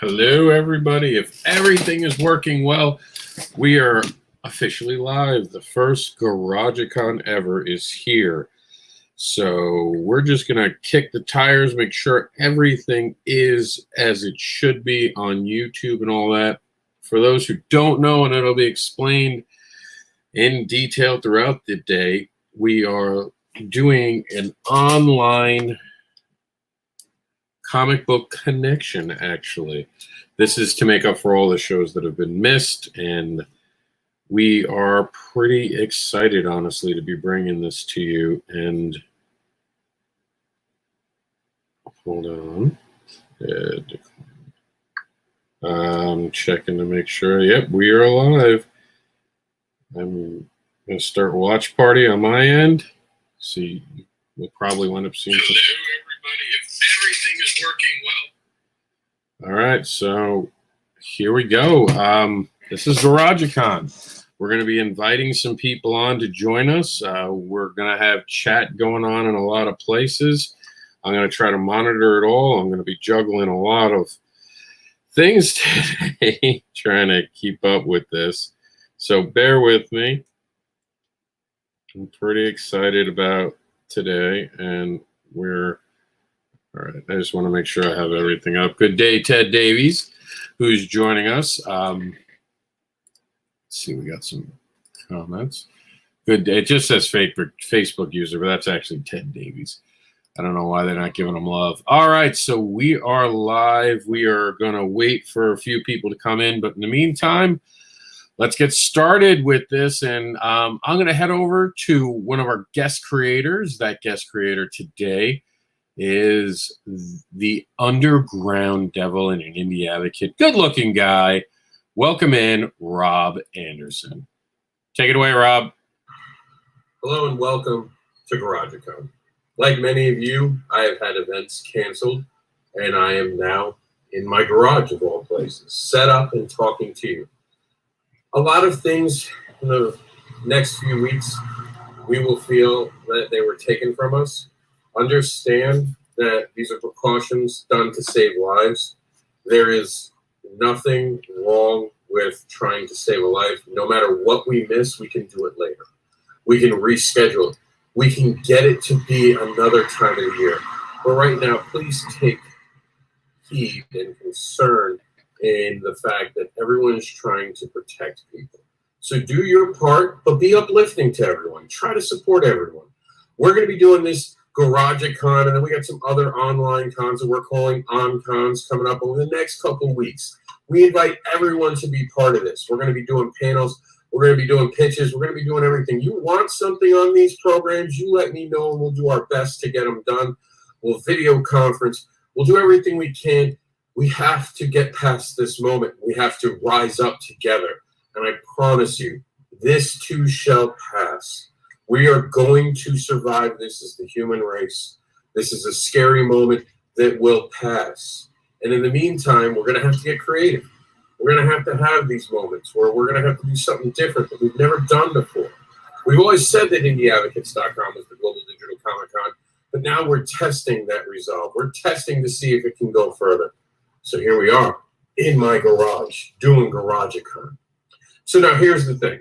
Hello, everybody. If everything is working well, we are officially live. The first Garag-A-Con ever is here. So we're just going to kick the tires, make sure everything is as it should be on YouTube and all that. For those who don't know, and it'll be explained in detail throughout the day, we are doing an online comic book connection, actually. This is to make up for all the shows that have been missed, and we are pretty excited, honestly, to be bringing this to you. And hold on. I'm checking to make sure. Yep, we are live. I'm going to start watch party on my end. See, we'll probably wind up seeing some. Everybody, if everything is working well. All right, so here we go. This is Garag-A-Con. We're going to be inviting some people on to join us. We're going to have chat going on in a lot of places. I'm going to try to monitor it all. I'm going to be juggling a lot of things today, trying to keep up with this. So bear with me. I'm pretty excited about today, and we're all right. I just want to make sure I have everything up. Good day, Ted Davies, who's joining us. Let's see, we got some comments. Good day. It just says Facebook user, but that's actually Ted Davies. I don't know why they're not giving them love. All right, so we are live. We are going to wait for a few people to come in, but in the meantime, let's get started with this. And I'm going to head over to one of our guest creators. That guest creator today is the Underground Devil and an indie advocate. Good-looking guy. Welcome in, Rob Anderson. Take it away, Rob. Hello and welcome to Garag-A-Con. Like many of you, I have had events canceled, and I am now in my garage of all places, set up and talking to you. A lot of things in the next few weeks, we will feel that they were taken from us. Understand that these are precautions done to save lives. There is nothing wrong with trying to save a life. No matter what we miss, we can do it later. We can reschedule it. We can get it to be another time of the year. But right now, please take heed and concern in the fact that everyone is trying to protect people. So do your part, but be uplifting to everyone. Try to support everyone. We're going to be doing this Garag-A-Con, and then we got some other online cons that we're calling on-cons coming up over the next couple of weeks. We invite everyone to be part of this. We're going to be doing panels. We're going to be doing pitches. We're going to be doing everything. You want something on these programs, you let me know, and we'll do our best to get them done. We'll video conference. We'll do everything we can. We have to get past this moment. We have to rise up together. And I promise you, this too shall pass. We are going to survive this as the human race. This is a scary moment that will pass. And in the meantime, we're going to have to get creative. We're going to have these moments where we're going to have to do something different that we've never done before. We've always said that indieadvocates.com was the global digital Comic-Con, but now we're testing that resolve. We're testing to see if it can go further. So here we are in my garage doing Garag-A-Con. So now here's the thing.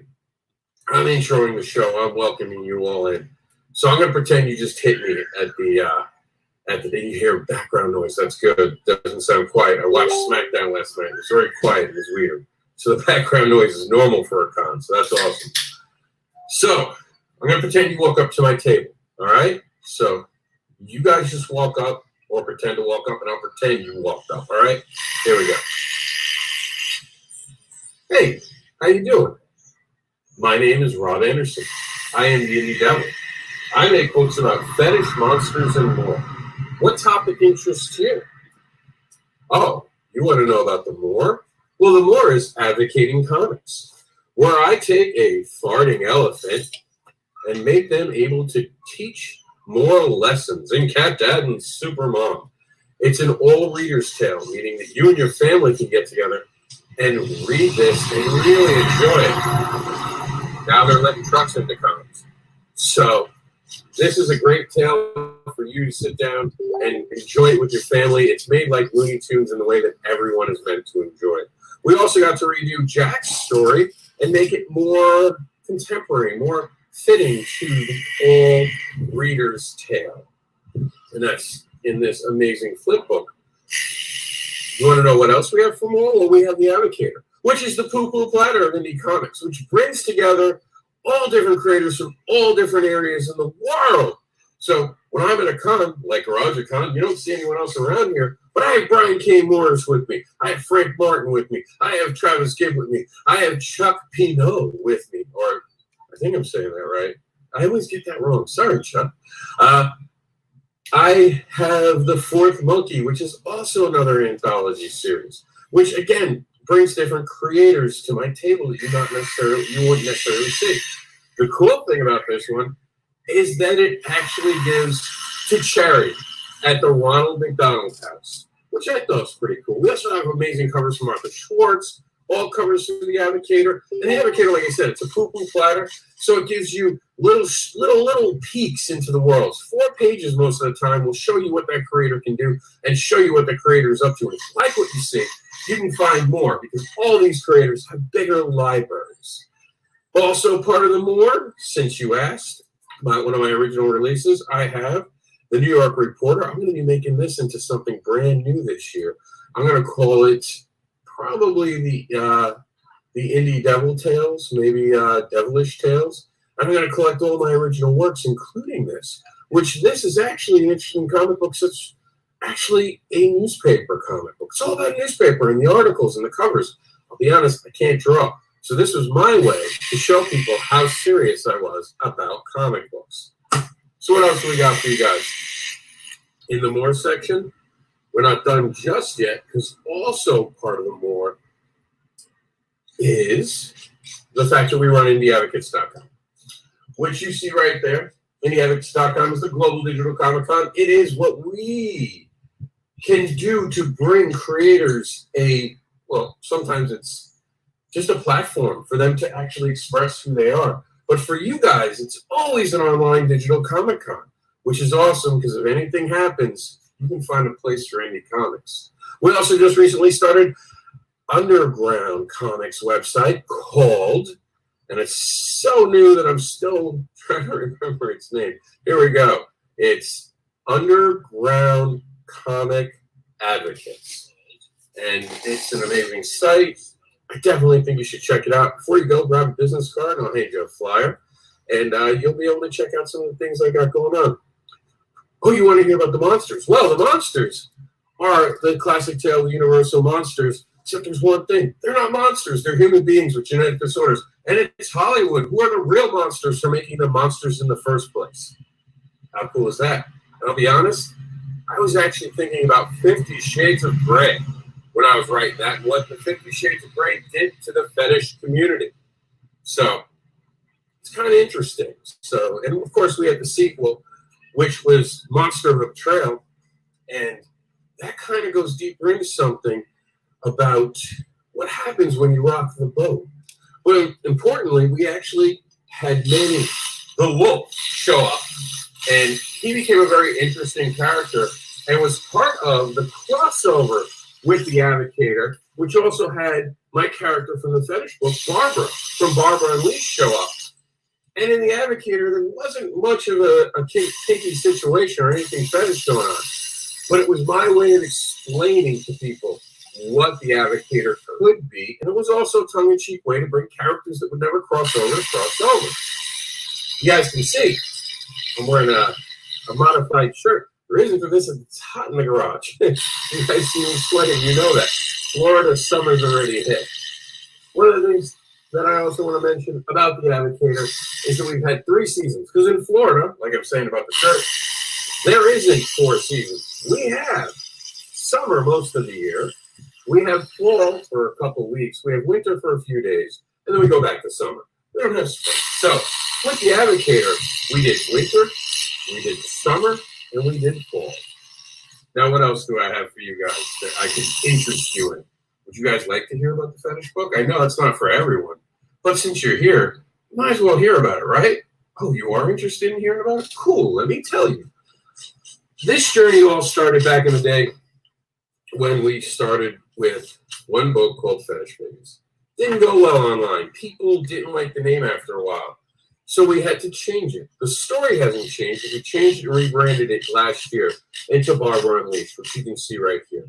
I'm introing the show. I'm welcoming you all in. So I'm going to pretend you just hit me at the you hear background noise. That's good. Doesn't sound quiet. I watched SmackDown last night. It was very quiet. It was weird. So the background noise is normal for a con. So that's awesome. So I'm going to pretend you walk up to my table. All right? So you guys just walk up or pretend to walk up, and I'll pretend you walked up. All right? Here we go. Hey, how you doing? My name is Rob Anderson. I am the Indie Devil. I make books about fetish, monsters, and more. What topic interests you? Oh, you want to know about the more? Well, the more is advocating comics, where I take a farting elephant and make them able to teach moral lessons in Cat Dad and Super Mom. It's an all-reader's tale, meaning that you and your family can get together and read this and really enjoy it. Now they're letting trucks into comics. So This is a great tale for you to sit down and enjoy it with your family. It's made like Looney Tunes in the way that everyone is meant to enjoy it. We also got to redo Jack's story and make it more contemporary, more fitting to the old reader's tale. And that's in this amazing flip book. You want to know what else we have for more? Well, we have The Avocator, which is the poo-poo platter of indie comics, which brings together all different creators from all different areas in the world. So when I'm at a con, like Garag-A-Con, you don't see anyone else around here, but I have Brian K. Morris with me. I have Frank Martin with me. I have Travis Gibb with me. I have Chuck Pinot with me, or I think I'm saying that right. I always get that wrong. Sorry, Chuck. I have The Fourth Monkey, which is also another anthology series, which again brings different creators to my table that you wouldn't necessarily see. The cool thing about this one is that it actually gives to charity at the Ronald McDonald House, which I thought was pretty cool. We also have amazing covers from Arthur Schwartz, all covers from The Avocator. And The Avocator, like I said, it's a poo-poo platter, so it gives you little peeks into the world. 4 pages most of the time will show you what that creator can do and show you what the creator is up to. And if you like what you see, you can find more because all these creators have bigger libraries. Also part of the more, since you asked, one of my original releases, I have the New York Reporter. I'm going to be making this into something brand new this year. I'm going to call it probably the Indie Devil Tales, maybe Devilish Tales. I'm going to collect all my original works, including this, which this is actually an interesting comic book. So it's actually a newspaper comic book. It's all about newspaper and the articles and the covers. I'll be honest, I can't draw. So this was my way to show people how serious I was about comic books. So what else do we got for you guys? In the more section, we're not done just yet, because also part of the more is the fact that we run IndieAdvocates.com, which you see right there. IndieAdvocates.com is the global digital Comic-Con. It is what we can do to bring creators sometimes it's just a platform for them to actually express who they are. But for you guys, it's always an online digital Comic-Con, which is awesome because if anything happens, you can find a place for indie comics. We also just recently started Underground Comics website called, and it's so new that I'm still trying to remember its name. Here we go. It's Underground Comic Advocates. And it's an amazing site. I definitely think you should check it out. Before you go, grab a business card and I'll hand you a flyer. And you'll be able to check out some of the things I got going on. Oh, you want to hear about the monsters? Well, the monsters are the classic tale of the universal monsters, except there's one thing. They're not monsters. They're human beings with genetic disorders. And it's Hollywood. Who are the real monsters for making them monsters in the first place? How cool is that? And I'll be honest, I was actually thinking about 50 Shades of Grey when I was writing that, and what the 50 Shades of Grey did to the fetish community. So it's kind of interesting. So, and of course, we had the sequel, which was Monster of a Betrayal, and that kind of goes deeper into something about what happens when you rock the boat. Well, importantly, we actually had Manny the Wolf show up, and he became a very interesting character and was part of the crossover with The Avocator, which also had my character from the fetish book, Barbara, from Barbara Unleashed, show up. And in The Avocator, there wasn't much of a kinky situation or anything fetish going on. But it was my way of explaining to people what The Avocator could be. And it was also a tongue-in-cheek way to bring characters that would never cross over to cross over. You guys can see, I'm wearing a modified shirt. The reason for this is it's hot in the garage. You guys see me sweating, you know that. Florida summer's already hit. One of the things that I also want to mention about The Avocator is that we've had 3 seasons. Because in Florida, like I'm saying about the shirt, there isn't 4 seasons. We have summer most of the year. We have fall for a couple weeks. We have winter for a few days. And then we go back to summer. We don't have spring. So with The Avocator, we did winter, we did summer, and we did fall. Now, what else do I have for you guys that I can interest you in? Would you guys like to hear about the fetish book? I know it's not for everyone, but since you're here, you might as well hear about it, right? Oh, you are interested in hearing about it? Cool, let me tell you. This journey all started back in the day when we started with one book called Fetish Babies. Didn't go well online. People didn't like the name after a while. So we had to change it. The story hasn't changed. We changed it and rebranded it last year into Barbara Unleashed, which you can see right here.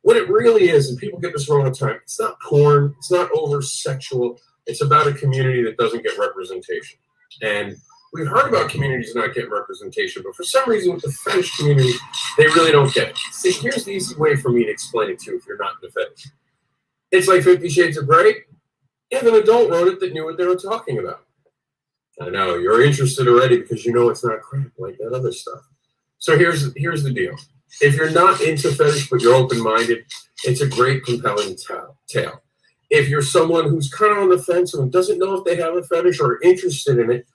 What it really is, and people get this wrong all the time, it's not porn, it's not over-sexual, it's about a community that doesn't get representation. And we've heard about communities not getting representation, but for some reason with the fetish community, they really don't get it. See, here's the easy way for me to explain it to you if you're not in the fetish. It's like 50 Shades of Grey, if an adult wrote it that knew what they were talking about. I know, you're interested already because you know it's not crap like that other stuff. So here's the deal. If you're not into fetish, but you're open-minded, it's a great, compelling tale. If you're someone who's kind of on the fence and doesn't know if they have a fetish or interested in it,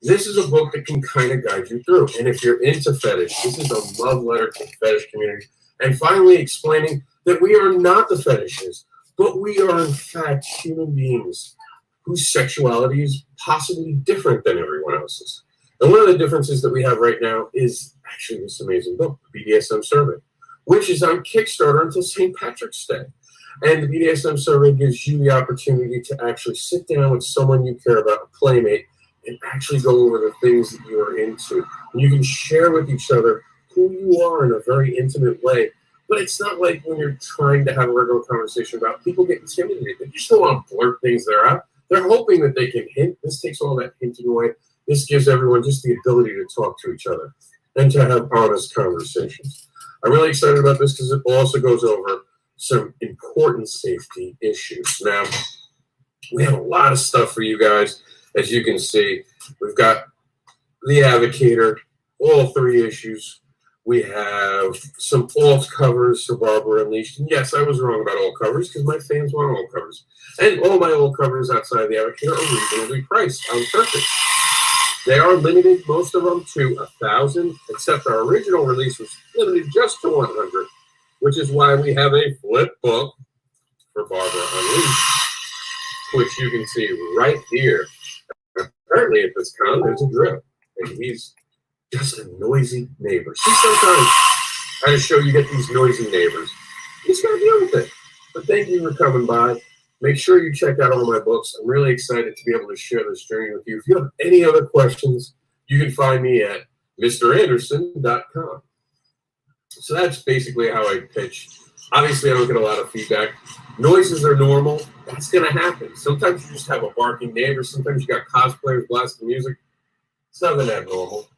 this is a book that can kind of guide you through. And if you're into fetish, this is a love letter to the fetish community. And finally explaining that we are not the fetishes, but we are in fact human beings whose sexuality is possibly different than everyone else's. And one of the differences that we have right now is actually this amazing book, the BDSM Survey, which is on Kickstarter until St. Patrick's Day. And the BDSM Survey gives you the opportunity to actually sit down with someone you care about, a playmate, and actually go over the things that you are into. And you can share with each other who you are in a very intimate way. But it's not like when you're trying to have a regular conversation about people get intimidated. They just don't want to blurt things there out. They're hoping that they can hint. This takes all that hinting away. This gives everyone just the ability to talk to each other and to have honest conversations. I'm really excited about this because it also goes over some important safety issues. Now, we have a lot of stuff for you guys. As you can see, we've got the Advocator, all 3 issues. We have some alt covers for Barbara Unleashed. And yes, I was wrong about alt covers because my fans want alt covers. And all my alt covers outside of the Advocator are reasonably priced on purpose. They are limited, most of them, to 1,000, except our original release was limited just to 100, which is why we have a flip book for Barbara Unleashed, which you can see right here. Apparently at this con, there's a drip, and he's just a noisy neighbor. See, sometimes I just show you get these noisy neighbors. You just gotta deal with it. But thank you for coming by. Make sure you check out all my books. I'm really excited to be able to share this journey with you. If you have any other questions, you can find me at mranderson.com. So that's basically how I pitch. Obviously, I don't get a lot of feedback. Noises are normal. That's going to happen. Sometimes you just have a barking neighbor. Sometimes you got cosplayers blasting music. It's nothing abnormal.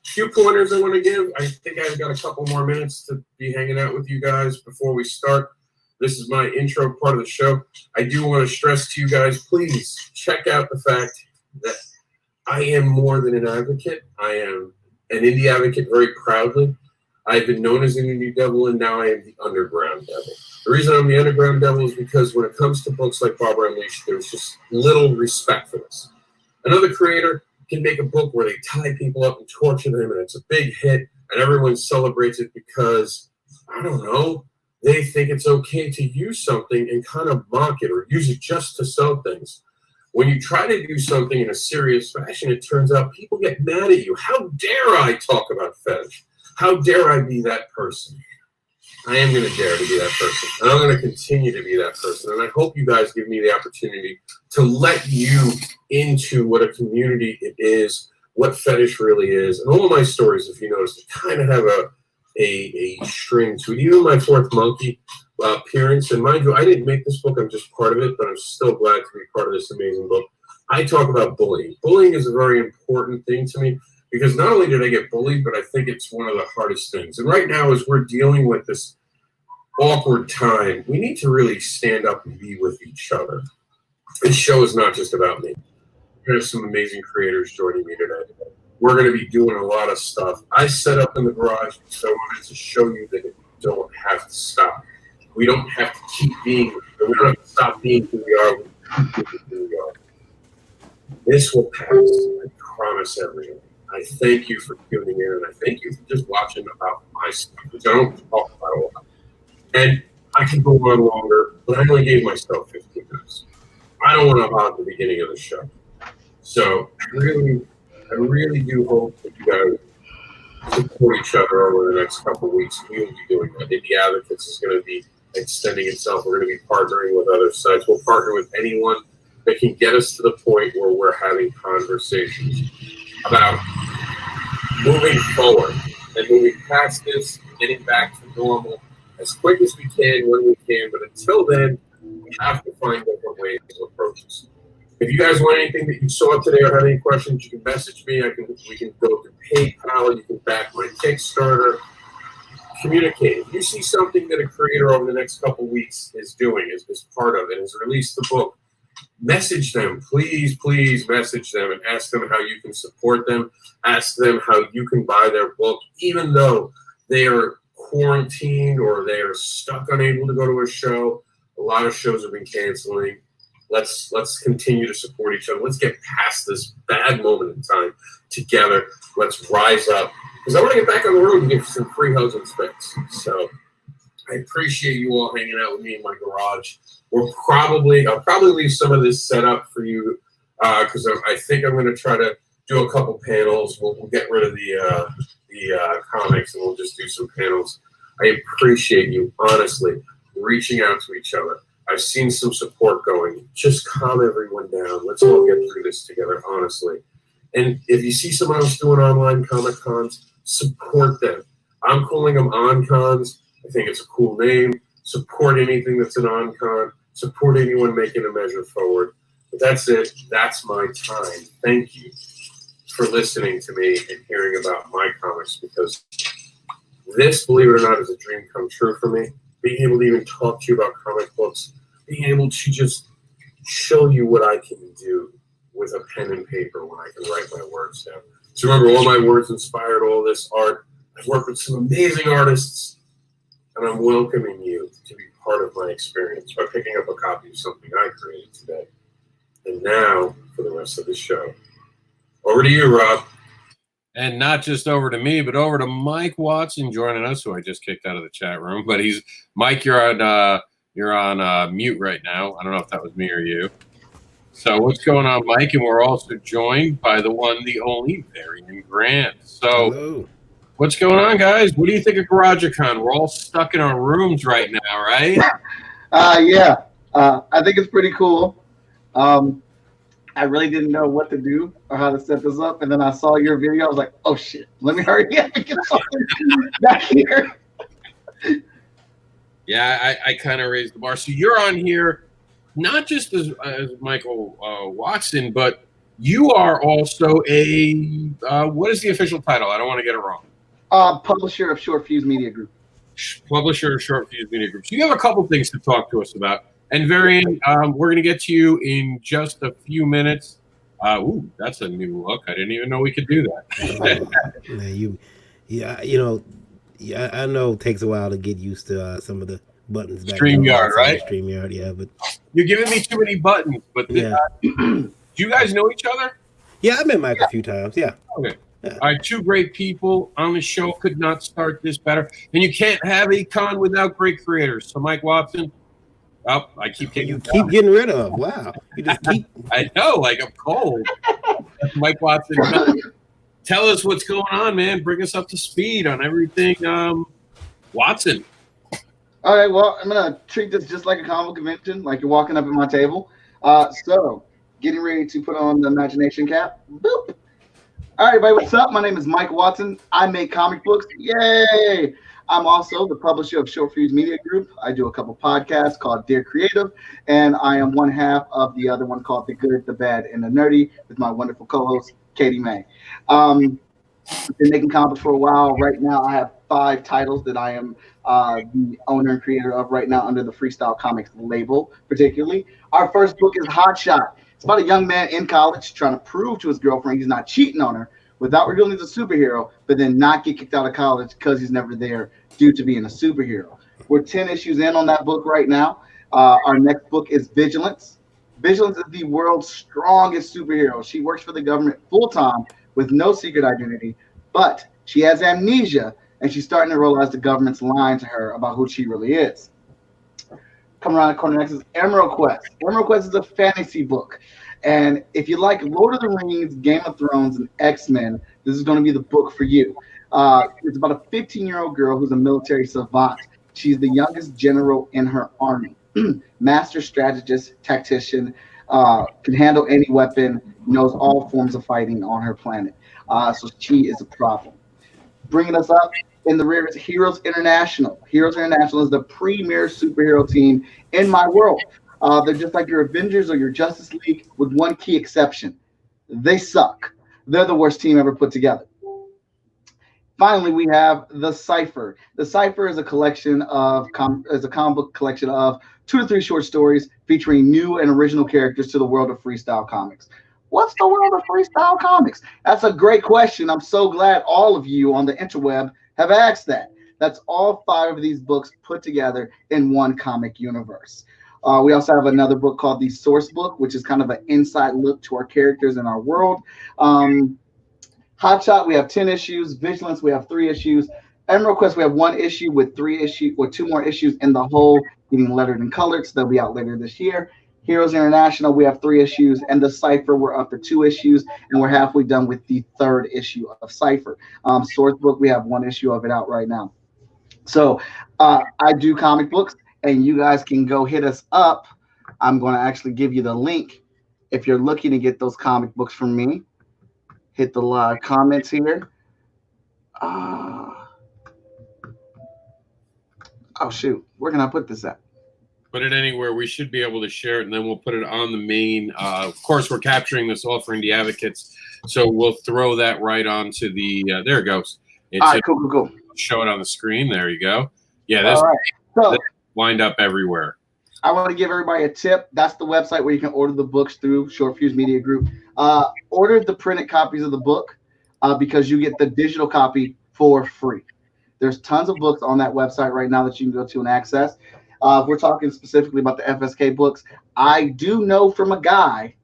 Few pointers I want to give. I think I've got a couple more minutes to be hanging out with you guys before we start. This is my intro part of the show. I do want to stress to you guys, please check out the fact that I am more than an advocate. I am an indie advocate very proudly. I've been known as an indie devil, and now I am the underground devil. The reason I'm the underground devil is because when it comes to books like Barbara Unleashed, there's just little respect for this. Another creator can make a book where they tie people up and torture them, and it's a big hit, and everyone celebrates it because, I don't know, they think it's okay to use something and kind of mock it or use it just to sell things. When you try to do something in a serious fashion, it turns out people get mad at you. How dare I talk about fetish? How dare I be that person? I am going to dare to be that person. And I'm going to continue to be that person. And I hope you guys give me the opportunity to let you into what a community it is, what fetish really is. And all of my stories, if you notice, they kind of have a string to it. Even my Fourth Monkey appearance, and mind you, I didn't make this book, I'm just part of it, but I'm still glad to be part of this amazing book. I talk about bullying. Bullying is a very important thing to me because not only did I get bullied, but I think it's one of the hardest things. And right now, as we're dealing with this awkward time, we need to really stand up and be with each other. This show is not just about me. There's some amazing creators joining me today. We're going to be doing a lot of stuff. I set up in the garage because I wanted to show you that we don't have to stop. We don't have to keep being, we don't have to stop being who we are. We keep being who we are. This will pass. I promise everyone. I thank you for tuning in, and I thank you for just watching about my stuff, which I don't talk about a lot. And I can go on longer, but I only gave myself 15 minutes. I don't want to hog the beginning of the show. So I really do hope that you guys support each other over the next couple of weeks. We will be doing that. Indie Advocates is going to be extending itself. We're going to be partnering with other sites. We'll partner with anyone that can get us to the point where we're having conversations about moving forward and moving past this, getting back to normal as quick as we can when we can. But until then, we have to find different ways to approach this. If you guys want anything that you saw today or have any questions, you can message me. We can go to PayPal. You can back my Kickstarter. Communicate. If you see something that a creator over the next couple of weeks is doing, is part of it, has released the book, message them. Please message them and ask them how you can support them. Ask them how you can buy their book, even though they are quarantined or they are stuck unable to go to a show. A lot of shows have been canceling. Let's continue to support each other. Let's get past this bad moment in time together. Let's rise up. Because I want to get back on the road and give some free hugs and spits. So I appreciate you all hanging out with me in my garage. I'll probably leave some of this set up for you because I think I'm going to try to do a couple panels. We'll get rid of the comics and we'll just do some panels. I appreciate you, honestly, reaching out to each other. I've seen some support going. Just calm everyone down. Let's all get through this together, honestly. And if you see someone else doing online Comic Cons, support them. I'm calling them on-cons. I think it's a cool name. Support anything that's an on-con. Support anyone making a measure forward. But that's it. That's my time. Thank you for listening to me and hearing about my comics, because this, believe it or not, is a dream come true for me. Being able to even talk to you about comic books, being able to just show you what I can do with a pen and paper when I can write my words down. So remember, all my words inspired all this art. I've worked with some amazing artists, and I'm welcoming you to be part of my experience by picking up a copy of something I created today. And now, for the rest of the show, over to you, Rob. And not just over to me, but over to Mike Watson joining us, who I just kicked out of the chat room. But Mike, you're on mute right now. I don't know if that was me or you. So what's going on, Mike? And we're also joined by the one, the only, Varian Grant. So hello. What's going on, guys? What do you think of Garag-A-Con? We're all stuck in our rooms right now, right? Yeah. I think it's pretty cool. I really didn't know what to do or how to set this up. And then I saw your video. I was like, oh, shit. Let me hurry up and get back here. Yeah, I kind of raised the bar. So you're on here not just as Michael Watson, but you are also a what is the official title? I don't want to get it wrong. Publisher of Short Fuse Media Group. Publisher of Short Fuse Media Group. So you have a couple things to talk to us about. And Varian, we're going to get to you in just a few minutes. Ooh, that's a new look. I didn't even know we could do that. I know it takes a while to get used to some of the buttons. StreamYard, right? StreamYard, yeah. But you're giving me too many buttons. But yeah. Do you guys know each other? Yeah, I've met Mike a few times. Yeah. Okay. Yeah. All right, two great people on the show. Could not start this better. And you can't have a con without great creators. So Mike Watson. Oh, I keep getting getting rid of. Wow. You just keep. I know, like I'm cold. Mike Watson, tell us what's going on, man. Bring us up to speed on everything. Watson. All right, well, I'm going to treat this just like a comic convention, like you're walking up at my table. So, getting ready to put on the imagination cap. Boop. All right, everybody, what's up? My name is Mike Watson. I make comic books. Yay! I'm also the publisher of Short Fuse Media Group. I do a couple podcasts called Dear Creative, and I am one half of the other one called The Good, The Bad, and The Nerdy with my wonderful co-host, Katie May. I've been making comics for a while. Right now, I have 5 titles that I am the owner and creator of right now under the Freestyle Comics label, particularly. Our first book is Hot Shot. It's about a young man in college trying to prove to his girlfriend he's not cheating on her without revealing he's a superhero, but then not get kicked out of college because he's never there due to being a superhero. We're 10 issues in on that book right now. Our next book is Vigilance. Vigilance is the world's strongest superhero. She works for the government full-time with no secret identity, but she has amnesia, and she's starting to realize the government's lying to her about who she really is. Coming around the corner next is Emerald Quest. Emerald Quest is a fantasy book. And if you like Lord of the Rings, Game of Thrones, and X-Men, this is going to be the book for you. It's about a 15-year-old girl who's a military savant. She's the youngest general in her army. Master strategist, tactician, can handle any weapon, knows all forms of fighting on her planet. So she is a problem. Bringing us up in the rear is Heroes International. Heroes International is the premier superhero team in my world. They're just like your Avengers or your Justice League, with one key exception: they suck. They're the worst team ever put together. Finally, we have the Cipher. The Cipher is a collection of is a comic book collection of 2 to 3 short stories featuring new and original characters to the world of freestyle comics. What's the world of freestyle comics? That's a great question. I'm so glad all of you on the interweb have asked that. That's all 5 of these books put together in one comic universe. We also have another book called the Source Book, which is kind of an inside look to our characters and our world. Hotshot, we have 10 issues. Vigilance, we have 3 issues. Emerald Quest, we have 1 issue with 2 more issues in the whole, getting lettered and colored, so they'll be out later this year. Heroes International, we have 3 issues, and the Cipher, we're up to 2 issues, and we're halfway done with the 3rd issue of Cipher. Source Book, we have 1 issue of it out right now. So I do comic books, and you guys can go hit us up. I'm going to actually give you the link if you're looking to get those comic books from me. Hit the live comments here. Oh, shoot. Where can I put this at? Put it anywhere. We should be able to share it, and then we'll put it on the main. Of course, we're capturing this all for Indie Advocates, so we'll throw that right onto the there it goes. It's all right, cool. Show it on the screen. There you go. Yeah, this, so, this wind up everywhere. I want to give everybody a tip. That's the website where you can order the books through Short Fuse Media Group. Order the printed copies of the book because you get the digital copy for free. There's tons of books on that website right now that you can go to and access. We're talking specifically about the FSK books. I do know from a guy,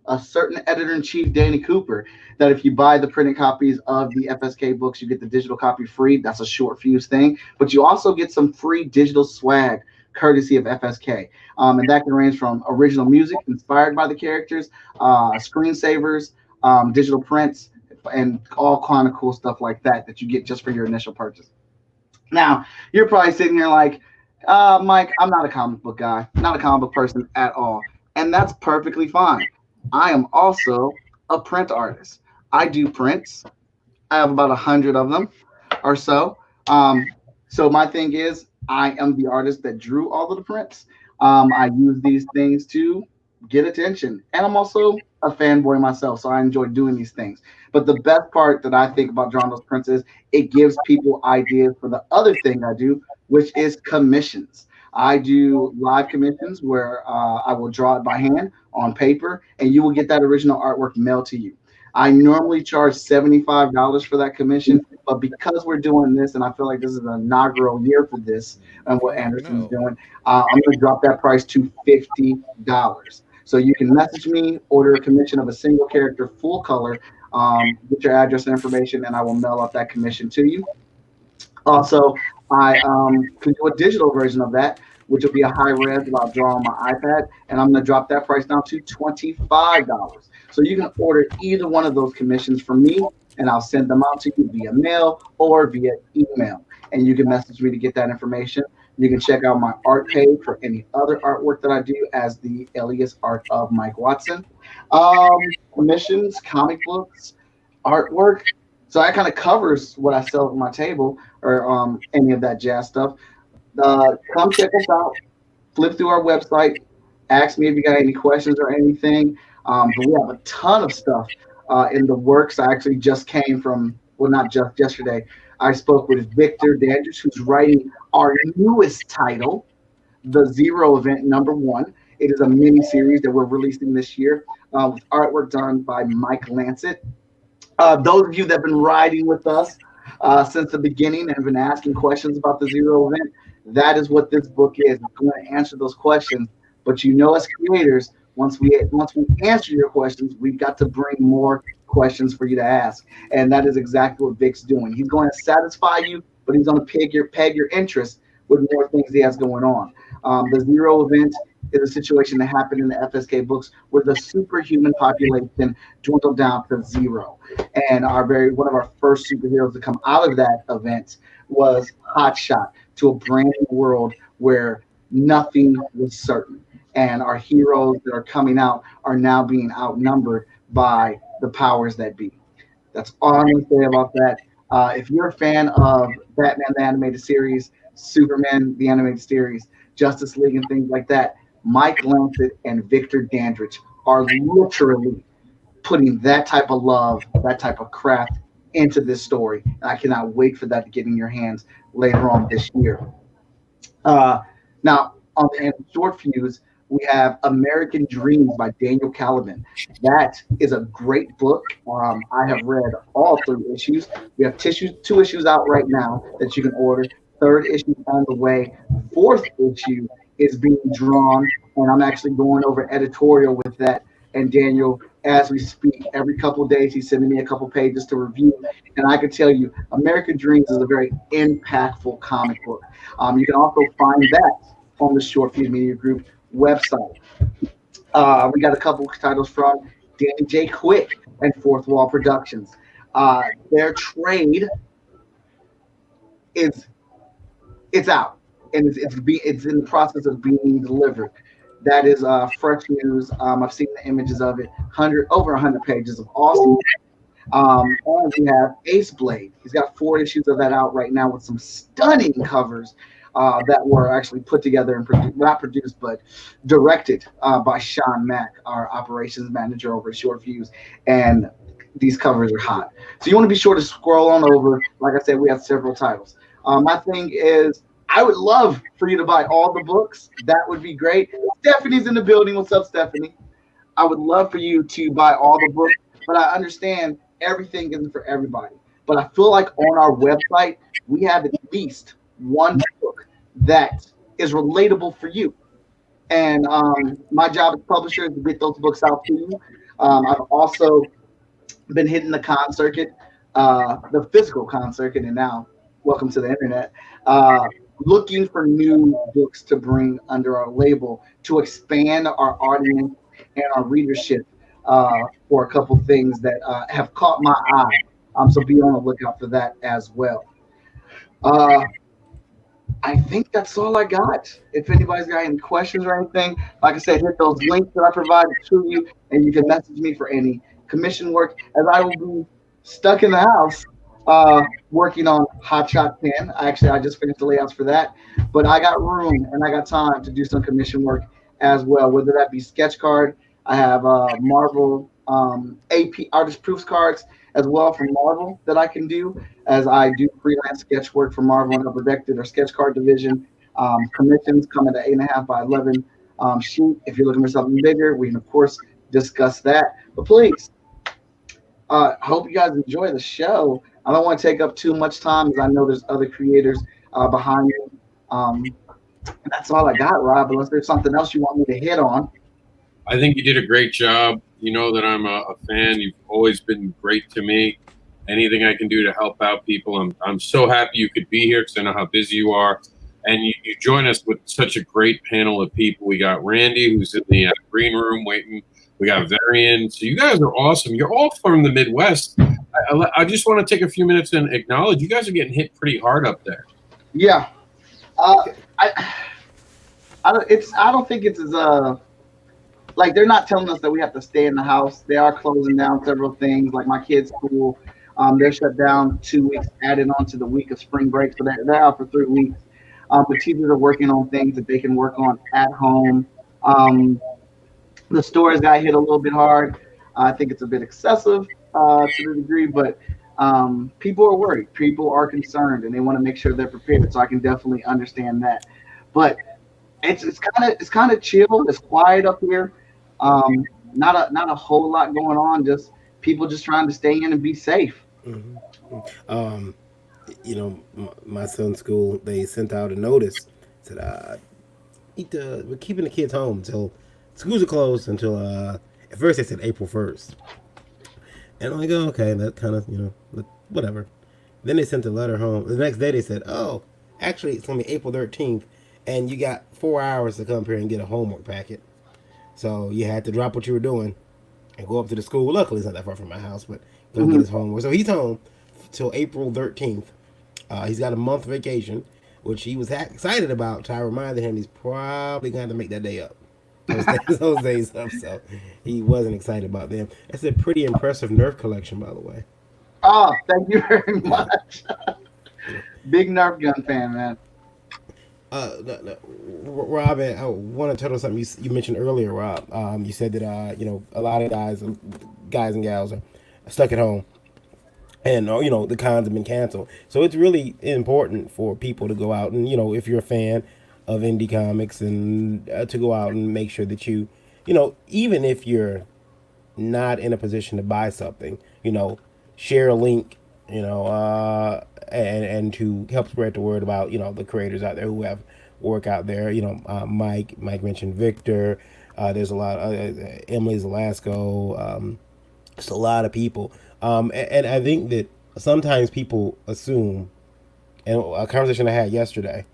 a certain editor-in-chief, Danny Cooper, that if you buy the printed copies of the FSK books, you get the digital copy free. That's a Short Fuse thing. But you also get some free digital swag courtesy of FSK. And that can range from original music inspired by the characters, screensavers, digital prints, and all kind of cool stuff like that you get just for your initial purchase. Now, you're probably sitting here like, Mike, I'm not a comic book guy, not a comic book person at all. And that's perfectly fine. I am also a print artist. I do prints. I have about 100 of them or so. So my thing is, I am the artist that drew all of the prints. I use these things to get attention. And I'm also a fanboy myself, so I enjoy doing these things. But the best part that I think about drawing those prints is it gives people ideas for the other thing I do, which is commissions. I do live commissions where I will draw it by hand on paper, and you will get that original artwork mailed to you. I normally charge $75 for that commission, but because we're doing this, and I feel like this is an inaugural year for this and what Anderson's doing, I'm going to drop that price to $50. So you can message me, order a commission of a single character, full color, get your address and information, and I will mail out that commission to you. Also, I can do a digital version of that, which will be a high res that I'll draw on my iPad, and I'm going to drop that price down to $25. So you can order either one of those commissions from me, and I'll send them out to you via mail or via email. And you can message me to get that information. You can check out my art page for any other artwork that I do as the alias Art of Mike Watson. Commissions, comic books, artwork. So that kind of covers what I sell at my table or any of that jazz stuff. Come check us out. Flip through our website. Ask me if you got any questions or anything. But we have a ton of stuff in the works. I actually just came from, well, not just yesterday. I spoke with Victor Dandridge, who's writing our newest title, The Zero Event #1. It is a mini series that we're releasing this year with artwork done by Mike Lancet. Those of you that have been riding with us since the beginning and have been asking questions about the Zero Event, that is what this book is. It's going to answer those questions. But you know, as creators, once we answer your questions, we've got to bring more questions for you to ask. And that is exactly what Vic's doing. He's going to satisfy you, but he's going to peg your interest with more things he has going on. The Zero Event is a situation that happened in the FSK books where the superhuman population dwindled down to zero. And one of our first superheroes to come out of that event was Hotshot to a brand new world where nothing was certain. And our heroes that are coming out are now being outnumbered by the powers that be. That's all I'm going to say about that. If you're a fan of Batman the animated series, Superman the animated series, Justice League, and things like that, Mike Lancet and Victor Dandridge are literally putting that type of love, that type of craft into this story. And I cannot wait for that to get in your hands later on this year. Now, on the end of short fuse, we have American Dreams by Daniel Caliban. That is a great book. I have read all 3 issues. We have 2 issues out right now that you can order. 3rd issue on the way. 4th issue is being drawn, and I'm actually going over editorial with that. And Daniel, as we speak, every couple of days, he's sending me a couple pages to review. And I can tell you, American Dreams is a very impactful comic book. You can also find that on the Short Fuse Media Group website. We got a couple of titles from Danny J. Quick and Fourth Wall Productions. Their trade it's out, and it's in the process of being delivered. That is fresh news. I've seen the images of it. Over 100 pages of awesome. And we have Ace Blade. He's got 4 issues of that out right now with some stunning covers that were actually put together and not produced, but directed by Sean Mack, our operations manager over at Short Fuse. And these covers are hot. So you want to be sure to scroll on over. Like I said, we have several titles. My thing is, I would love for you to buy all the books. That would be great. Stephanie's in the building. What's up, Stephanie? I would love for you to buy all the books, but I understand everything isn't for everybody. But I feel like on our website, we have at least one book that is relatable for you. And my job as publisher is to get those books out to you. I've also been hitting the con circuit, the physical con circuit, and now welcome to the internet. Looking for new books to bring under our label to expand our audience and our readership for a couple things that have caught my eye. So be on the lookout for that as well. I think that's all I got. If anybody's got any questions or anything, like I said, hit those links that I provided to you, and you can message me for any commission work, as I will be stuck in the house working on Hot Shot 10. Actually, I just finished the layouts for that, but I got room and I got time to do some commission work as well, whether that be sketch card. I have Marvel AP artist proofs cards as well from Marvel that I can do, as I do freelance sketch work for Marvel and Upper Deck, their sketch card division. Commissions come at an 8.5 by 11 sheet. If you're looking for something bigger, we can of course discuss that. But please, hope you guys enjoy the show. I don't want to take up too much time, as I know there's other creators behind me. That's all I got, Rob, unless there's something else you want me to hit on. I think you did a great job. You know that I'm a fan. You've always been great to me. Anything I can do to help out people, I'm so happy you could be here, because I know how busy you are. And you join us with such a great panel of people. We got Randy, who's in the green room waiting. We got Varian. So you guys are awesome. You're all from the Midwest. I just want to take a few minutes and acknowledge you guys are getting hit pretty hard up there. Yeah. I don't think it's as like, they're not telling us that we have to stay in the house. They are closing down several things, like my kids' school. They're shut down 2 weeks, added on to the week of spring break, so they're out for 3 weeks. But teachers are working on things that they can work on at home. The stores got hit a little bit hard. I think it's a bit excessive to the degree, but people are worried. People are concerned, and they want to make sure they're prepared. So I can definitely understand that. But it's kind of chill. It's quiet up here. Not a whole lot going on. Just people just trying to stay in and be safe. Mm-hmm. My son's school, they sent out a notice, said we're keeping the kids home until schools are closed until at first they said April 1st. And I'm like, oh, okay, that kind of, whatever. Then they sent a letter home. The next day they said, oh, actually it's going to be April 13th. and you got 4 hours to come here and get a homework packet. So you had to drop what you were doing and go up to the school. Luckily, it's not that far from my house, but go get his homework. So he's home till April 13th. He's got a month vacation, which he was excited about. So I reminded him he's probably going to make that day up. Those days up, so he wasn't excited about them. That's a pretty impressive Nerf collection, by the way. Oh, thank you very much. Big Nerf gun fan, man. Rob, I want to touch on something you mentioned earlier, Rob. You said that a lot of guys and gals are stuck at home, and the cons have been canceled. So it's really important for people to go out and if you're a fan of indie comics and to go out and make sure that you even if you're not in a position to buy something, share a link, and to help spread the word about the creators out there who have work out there. Mike mentioned Victor. There's a lot of Emily Zelasco. Just a lot of people. And I think that sometimes people assume, and a conversation I had yesterday,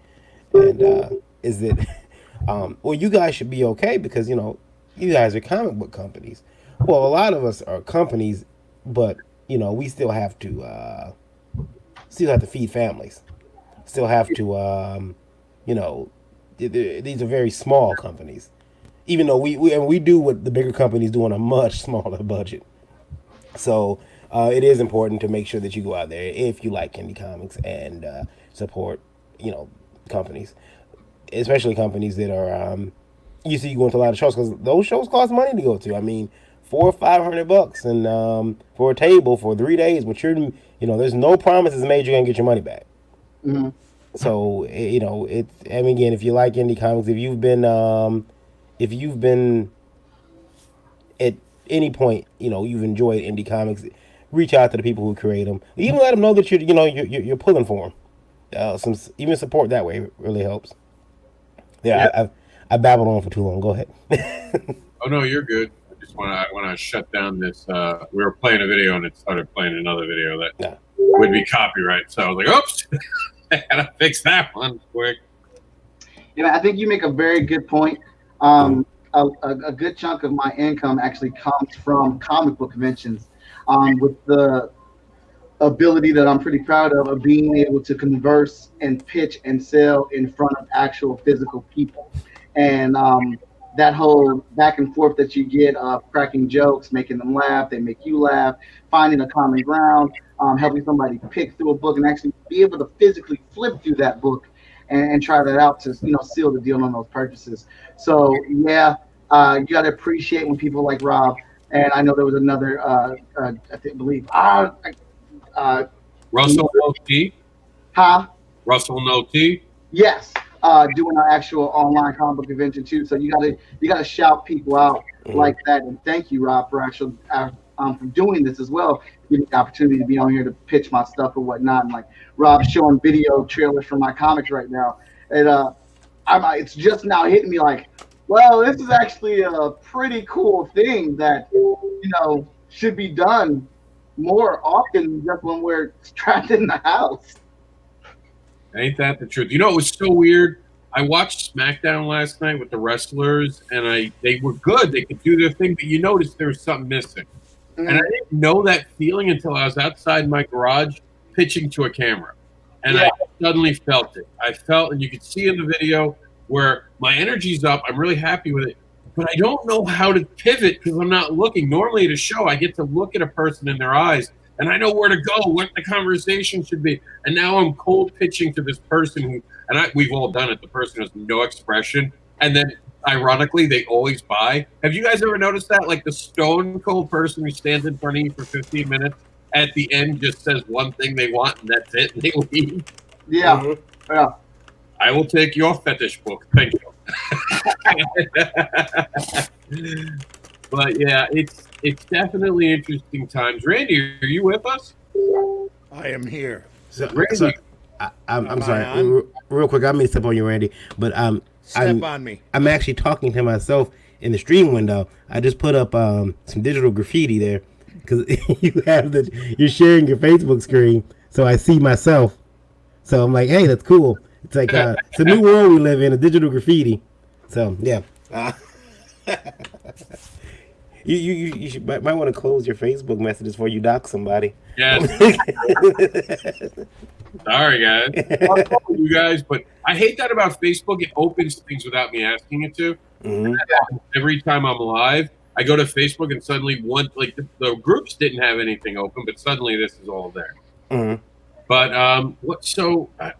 and is that well, you guys should be okay because you guys are comic book companies. Well, a lot of us are companies, but we still have to feed families. Still have to these are very small companies. Even though we do what the bigger companies do on a much smaller budget. So it is important to make sure that you go out there if you like indie comics and support companies, especially companies that are you see you going to a lot of shows because those shows cost money to go to. I mean, $400 or $500 and for a table for 3 days, but there's no promises made you're gonna get your money back. Mm-hmm. So it's again, if you like indie comics, if you've been at any point you've enjoyed indie comics, reach out to the people who create them. Even let them know that you're pulling for them. Even support that way really helps. Yeah. I babbled on for too long. Go ahead. Oh no, you're good. I want to shut down this. We were playing a video and it started playing another video that would be copyright. So I was like, oops, I gotta fix that one quick. I think you make a very good point. A good chunk of my income actually comes from comic book conventions, with the ability that I'm pretty proud of being able to converse and pitch and sell in front of actual physical people. And that whole back and forth that you get, cracking jokes, making them laugh, they make you laugh, finding a common ground, helping somebody pick through a book and actually be able to physically flip through that book and try that out to seal the deal on those purchases. So you got to appreciate when people like Rob, and I know there was another Russell No T. Huh? Russell No T. Yes. Doing an actual online comic book convention too. So you gotta shout people out like that. And thank you, Rob, for actually for doing this as well. Give me the opportunity to be on here to pitch my stuff or whatnot. And like Rob's showing video trailers for my comics right now. And it's just now hitting me like, well, this is actually a pretty cool thing that should be done more often just when we're trapped in the house. Ain't that the truth? It was so weird. I watched SmackDown last night with the wrestlers, and they were good. They could do their thing, but you noticed there was something missing. Mm-hmm. And I didn't know that feeling until I was outside my garage pitching to a camera. And I suddenly felt it. I felt, and you could see in the video where my energy's up. I'm really happy with it. But I don't know how to pivot because I'm not looking. Normally at a show, I get to look at a person in their eyes and I know where to go, what the conversation should be. And now I'm cold pitching to this person who, we've all done it, the person has no expression. And then, ironically, they always buy. Have you guys ever noticed that? Like the stone cold person who stands in front of you for 15 minutes, at the end just says one thing they want, and that's it, and they leave. Yeah. Mm-hmm. Yeah. I will take your fetish book. Thank you. But yeah, it's definitely interesting times. Randy, are you with us? I am here. Randy, I'm sorry. Real quick, I may step on you, Randy, but step on me. I'm actually talking to myself in the stream window. I just put up some digital graffiti there because you're sharing your Facebook screen, so I see myself. So I'm like, hey, that's cool. It's like it's a new world we live in, a digital graffiti. So yeah. You should, might want to close your Facebook messages before you dox somebody. Yes. Sorry, guys. I'll talk with you guys, but I hate that about Facebook. It opens things without me asking it to. Mhm. Every time I'm live, I go to Facebook and suddenly the groups didn't have anything open, but suddenly this is all there. Mhm. But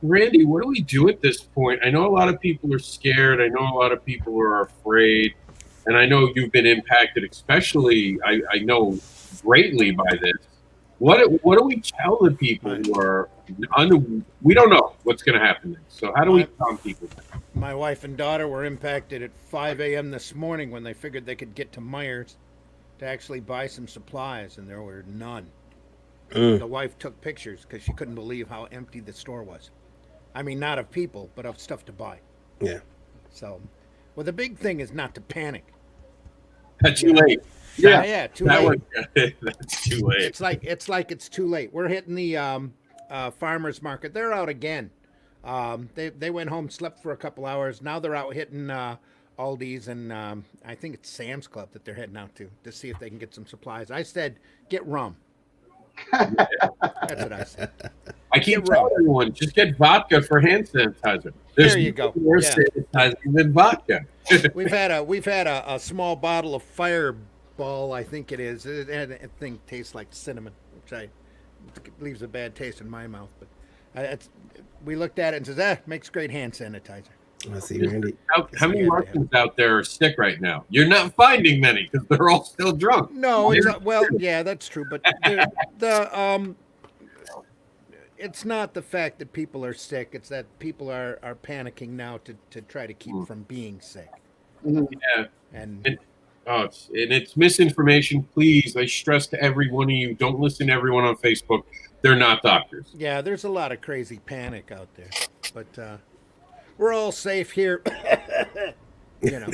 Randy, what do we do at this point? I know a lot of people are scared. I know a lot of people are afraid. And I know you've been impacted, especially, I know, greatly by this. What do we tell the people who are we don't know what's going to happen next? So how do we calm people down? My wife and daughter were impacted at 5 a.m. this morning when they figured they could get to Myers to actually buy some supplies, and there were none. The wife took pictures because she couldn't believe how empty the store was. I mean, not of people, but of stuff to buy. Yeah. So, well, the big thing is not to panic. That's too late. Yeah, too late. That's too late. It's like it's too late. We're hitting the farmers market. They're out again. They went home, slept for a couple hours. Now they're out hitting Aldi's and I think it's Sam's Club that they're heading out to see if they can get some supplies. I said, get rum. That's what I said. I keep telling everyone, just get vodka for hand sanitizer. There you go. More sanitizer than vodka. We've had a small bottle of Fireball, I think it is. That thing tastes like cinnamon, which leaves a bad taste in my mouth. But we looked at it and says, makes great hand sanitizer. I see, Randy. How many Russians out there are sick right now? You're not finding many because they're all still drunk. No, yeah, that's true. But it's not the fact that people are sick. It's that people are panicking now to try to keep from being sick. Yeah, and it's misinformation. Please, I stress to every one of you: don't listen to everyone on Facebook. They're not doctors. Yeah, there's a lot of crazy panic out there, but we're all safe here. You know,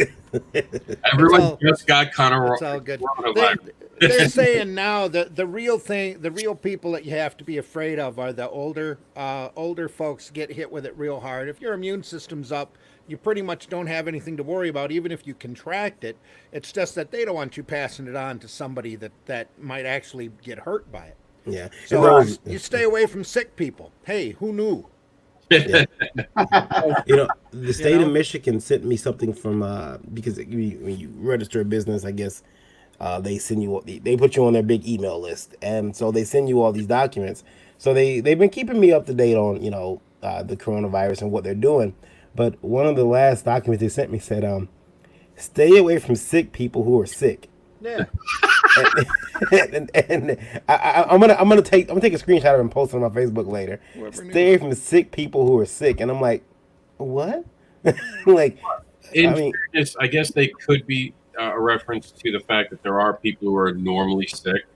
everyone just got kind of it's all good. They're saying now that the real people that you have to be afraid of are the older folks get hit with it real hard. If your immune system's up, you pretty much don't have anything to worry about, even if you contract it. It's just that they don't want you passing it on to somebody that might actually get hurt by it. Yeah. So you stay away from sick people. Hey, who knew? Yeah. The state of Michigan sent me something from because when you register a business, I guess they send you, they put you on their big email list, and so they send you all these documents. So they've been keeping me up to date on the coronavirus and what they're doing. But one of the last documents they sent me said, stay away from sick people who are sick. Yeah. and I'm gonna take a screenshot of it and post it on my Facebook later. Stay away from sick people who are sick, and I'm like, what? Like, fairness, I guess they could be a reference to the fact that there are people who are normally sick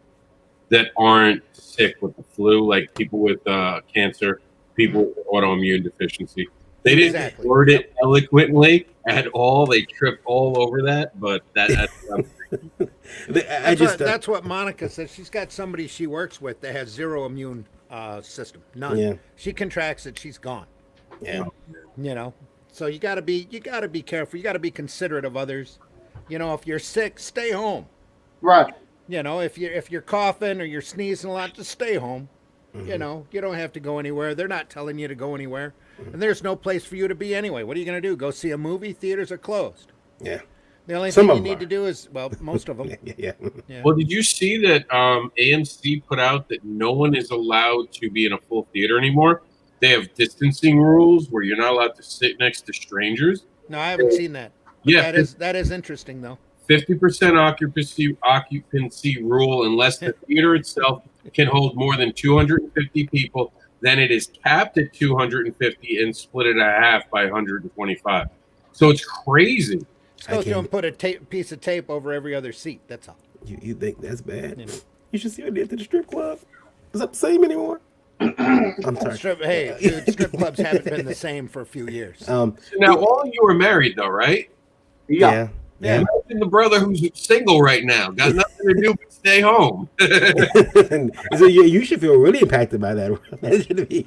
that aren't sick with the flu, like people with cancer, people with autoimmune deficiency. They didn't word it eloquently at all. They tripped all over that, but that's that's what Monica says. She's got somebody she works with that has zero immune system, none. Yeah. She contracts it, she's gone. Yeah. So you gotta be careful. You gotta be considerate of others. If you're sick, stay home. Right. If you're coughing or you're sneezing a lot, just stay home. Mm-hmm. You don't have to go anywhere. They're not telling you to go anywhere. Mm-hmm. And there's no place for you to be anyway. What are you going to do? Go see a movie? Theaters are closed. Yeah. The only thing you need to do is, most of them. Yeah. Well, did you see that AMC put out that no one is allowed to be in a full theater anymore? They have distancing rules where you're not allowed to sit next to strangers. No, I haven't seen that. Yeah. That is interesting, though. 50% occupancy rule unless the theater itself can hold more than 250 people. Then it is capped at 250 and split it at half by 125. So it's crazy. Just go through and put a piece of tape over every other seat. That's all. You think that's bad? You should see what they did to the strip club. Is that the same anymore? I'm sorry. Strip clubs haven't been the same for a few years. Now, all of you are married, though, right? Yeah. Yeah. Imagine the brother who's single right now, got nothing to do but stay home. So you should feel really impacted by that. Imagine if he,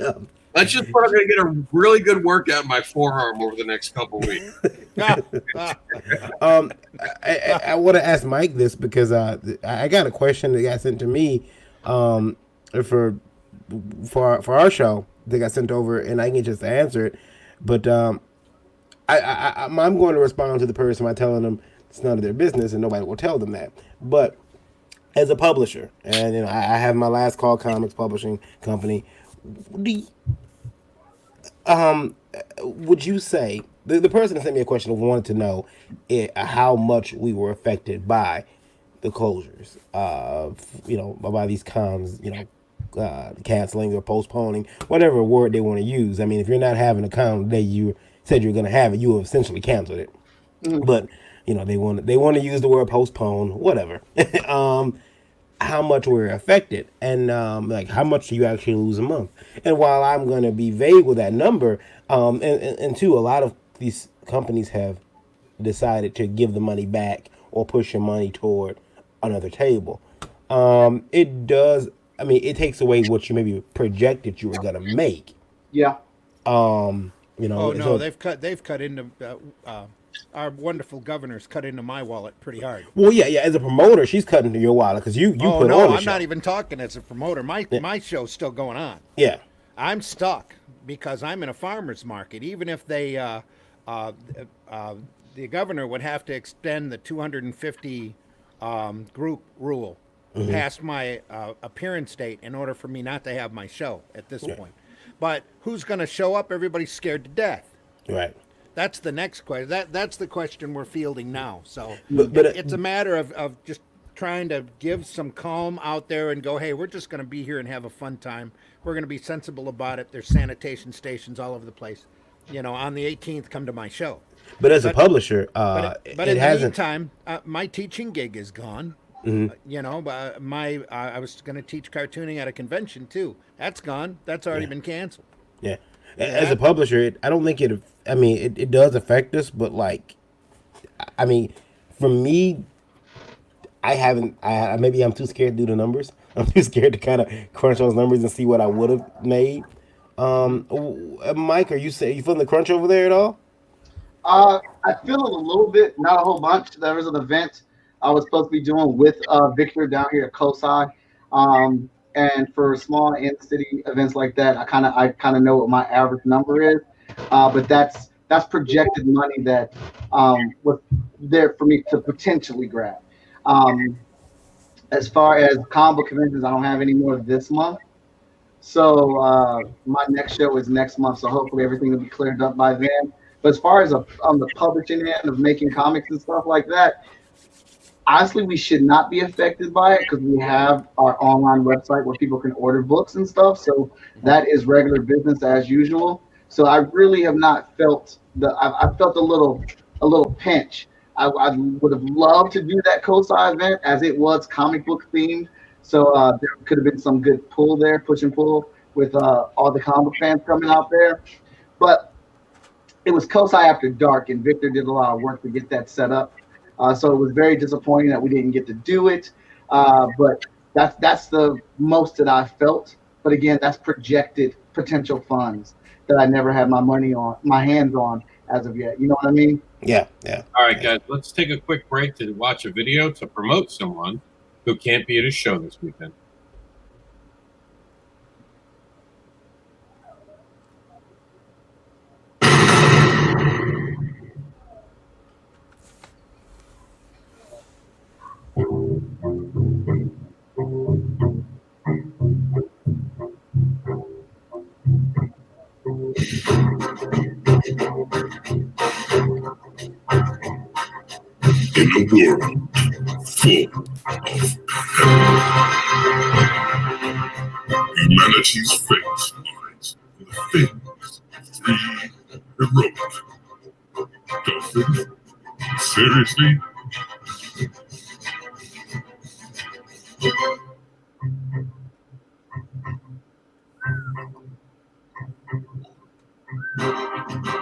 That's just what I'm going to get a really good workout in my forearm over the next couple of weeks. I want to ask Mike this because I got a question that got sent to me for our show that got sent over, and I can just answer it. But I'm going to respond to the person by telling them it's none of their business, and nobody will tell them that. But as a publisher, and I have my Last Call Comics publishing company. Would you say the person that sent me a question wanted to know how much we were affected by the closures, by these cons, canceling or postponing, whatever word they want to use. I mean, if you're not having a con the day you said you're going to have it, you have essentially canceled it. Mm-hmm. But they want to use the word postpone, whatever. How much we're affected, and how much do you actually lose a month? And while I'm going to be vague with that number, and two, a lot of these companies have decided to give the money back or push your money toward another table. It does. I mean, it takes away what you maybe projected you were going to make. Yeah. Oh no, so, they've cut into. Our wonderful governor's cut into my wallet pretty hard. Well, yeah. As a promoter, she's cutting into your wallet because you put on the show. I'm not even talking as a promoter. My show's still going on. Yeah. I'm stuck because I'm in a farmer's market. Even if they, the governor would have to extend the 250 group rule past my appearance date in order for me not to have my show at this point. But who's going to show up? Everybody's scared to death. Right. That's the next question. That's the question we're fielding now. So but it's a matter of just trying to give some calm out there and go, hey, we're just going to be here and have a fun time. We're going to be sensible about it. There's sanitation stations all over the place. On the 18th, come to my show. But as a publisher, but in the meantime, my teaching gig is gone. Mm-hmm. I was going to teach cartooning at a convention too. That's gone. That's already been canceled. Yeah. As a publisher, I don't think it. I mean, it does affect us, but for me, maybe I'm too scared to do the numbers. I'm too scared to kind of crunch those numbers and see what I would have made. Mike, are you feeling the crunch over there at all? I feel it a little bit, not a whole bunch. There was an event I was supposed to be doing with Victor down here at COSI. And for small in-city events like that, I kind of know what my average number is, but that's projected money that was there for me to potentially grab. As far as combo conventions, I don't have any more this month, so my next show is next month. So hopefully everything will be cleared up by then. But as far as on the publishing end of making comics and stuff like that, honestly, we should not be affected by it because we have our online website where people can order books and stuff. So that is regular business as usual. So I really have not felt I felt a little pinch. I would have loved to do that COSI event as it was comic book themed. So there could have been some good pull there, push and pull with all the comic fans coming out there. But it was COSI after dark, and Victor did a lot of work to get that set up. So it was very disappointing that we didn't get to do it. But that's the most that I felt. But again, that's projected potential funds that I never had my hands on as of yet. You know what I mean? Yeah. All right, guys, let's take a quick break to watch a video to promote someone who can't be at his show this weekend. In a world full of humanity's fate lies in the fingers of three heroic dolphins. Seriously?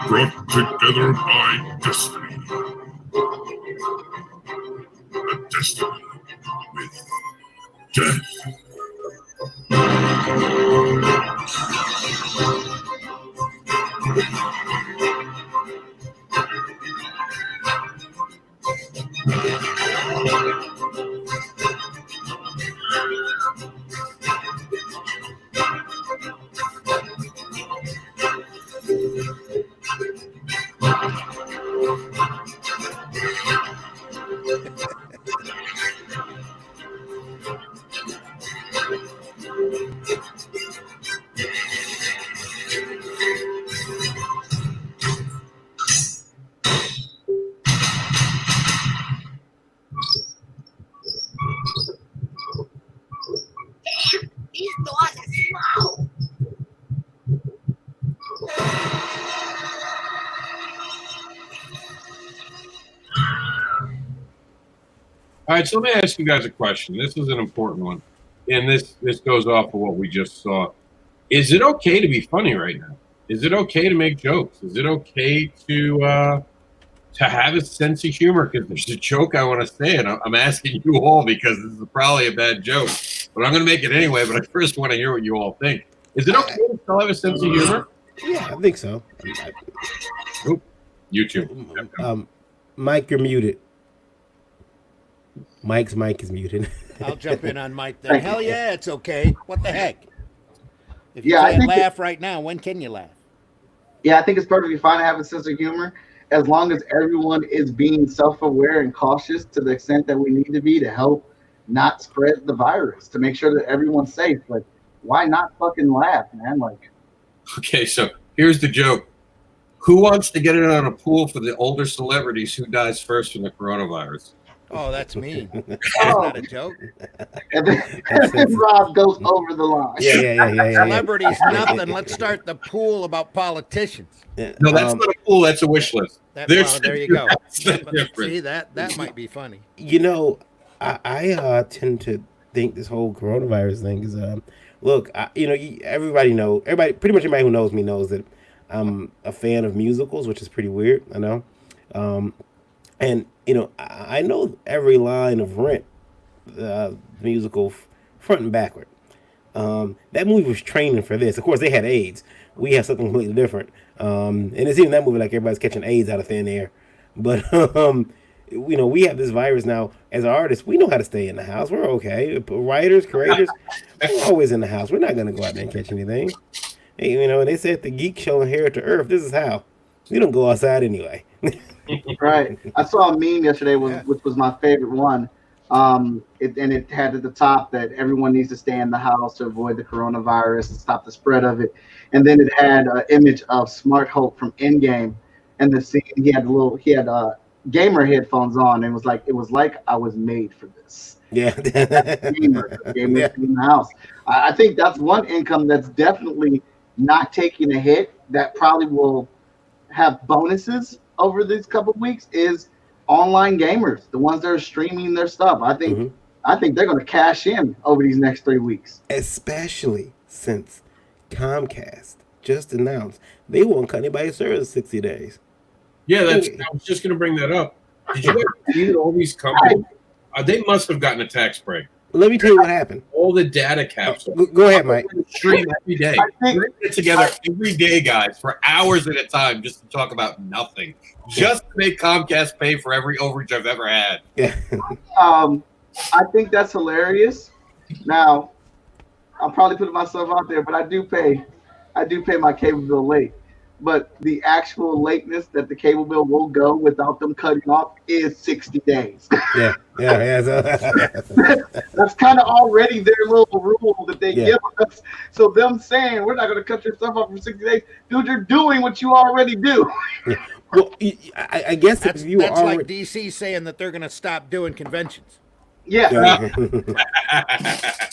Brought together by destiny. A destiny with death. These doors are slow. All right, so let me ask you guys a question. This is an important one, and this goes off of what we just saw. Is it okay to be funny right now? Is it okay to make jokes? Is it okay to have a sense of humor? Because there's a joke I want to say, and I'm asking you all because this is probably a bad joke, but I'm going to make it anyway. But I first want to hear what you all think. Is it okay to still have a sense of humor? Yeah, I think so. Oop, YouTube. Mike, you're muted. Mike's mic is muted. I'll jump in on Mike then. Hell yeah, it's okay. What the heck? If you Yeah, I can't think laugh right now, when can you laugh? Yeah, I think it's perfectly fine to have a sense of humor as long as everyone is being self-aware and cautious to the extent that we need to be to help not spread the virus, to make sure that everyone's safe. Like, why not fucking laugh, man? Like, Okay, so here's the joke. Who wants to get in on a pool for the older celebrities who dies first from the coronavirus? Oh, that's mean. That's Oh. not a joke. and then Rob goes over the line. Yeah. Celebrities, nothing. Let's start the pool about politicians. No, that's not a pool. That's a wish list. That, There's- well, there you go. that's the difference. See, that might be funny. You know, I tend to think this whole coronavirus thing is look, everybody pretty much everybody who knows me knows that I'm a fan of musicals, which is pretty weird, I know. And I know every line of Rent, the musical, front and backward. That movie was training for this. Of course, they had AIDS. We have something completely different. And it's even that movie like everybody's catching AIDS out of thin air. But we have this virus now. As artists, we know how to stay in the house. We're okay. Writers, creators, we're always in the house. We're not going to go out there and catch anything. Hey, and they said the geek show here to Earth. This is how. We don't go outside anyway. Right. I saw a meme yesterday, which was my favorite one. It had at the top that everyone needs to stay in the house to avoid the coronavirus and stop the spread of it. And then it had an image of Smart Hulk from Endgame, and the scene he had gamer headphones on, and it was like I was made for this. Yeah. Gamers in the house. I think that's one income that's definitely not taking a hit. That probably will have bonuses over these couple of weeks is online gamers, the ones that are streaming their stuff. I think they're going to cash in over these next 3 weeks. Especially since Comcast just announced they won't cut anybody's service 60 days. Yeah, I was just going to bring that up. Did you guys see that all these companies? They must have gotten a tax break. Let me tell you what happened. All the data capsules. Go ahead, Mike. Stream every day. We're going to get together every day, guys, for hours at a time just to talk about nothing. Just to make Comcast pay for every overage I've ever had. Yeah. I think that's hilarious. Now, I'm probably putting myself out there, but I do pay my cable bill late. But the actual lateness that the cable bill will go without them cutting off is 60 days. Yeah. That's kind of already their little rule that they give us. So them saying we're not going to cut your stuff off for 60 days, dude, you're doing what you already do. Yeah. Well, I guess That's like DC saying that they're going to stop doing conventions. Yeah.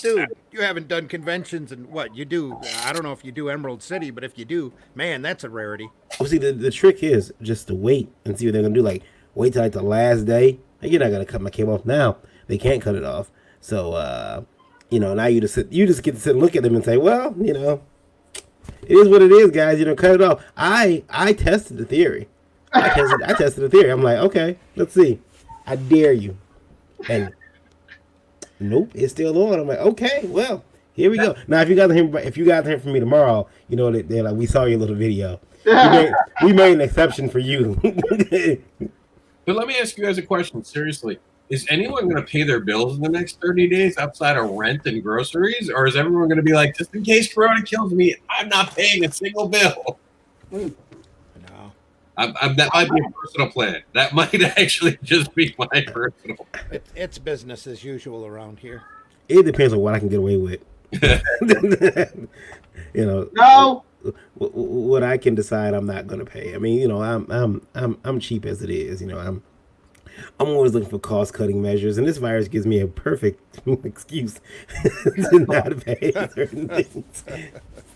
Dude, you haven't done conventions and what you do. I don't know if you do Emerald City, but if you do, man, that's a rarity. Well, see, the trick is just to wait and see what they're going to do. Like, wait till the last day. Like, you're not going to cut my cable off now. They can't cut it off. So, now you just get to sit and look at them and say, well, it is what it is, guys. Cut it off. I tested the theory. I tested the theory. I'm like, okay, let's see. I dare you. And nope, it's still on. I'm like, okay, well, here we go. Now, if you guys hear from me tomorrow, you know that they're like, we saw your little video. We made an exception for you. But let me ask you guys a question. Seriously, is anyone going to pay their bills in the next 30 days outside of rent and groceries? Or is everyone going to be like, just in case Corona kills me, I'm not paying a single bill? No. That might be a personal plan. That might actually just be my personal. It's business as usual around here. It depends on what I can get away with. You know. No. What I can decide I'm not going to pay. I mean, you know, I'm cheap as it is. You know, I'm always looking for cost cutting measures, and this virus gives me a perfect excuse to not pay certain things.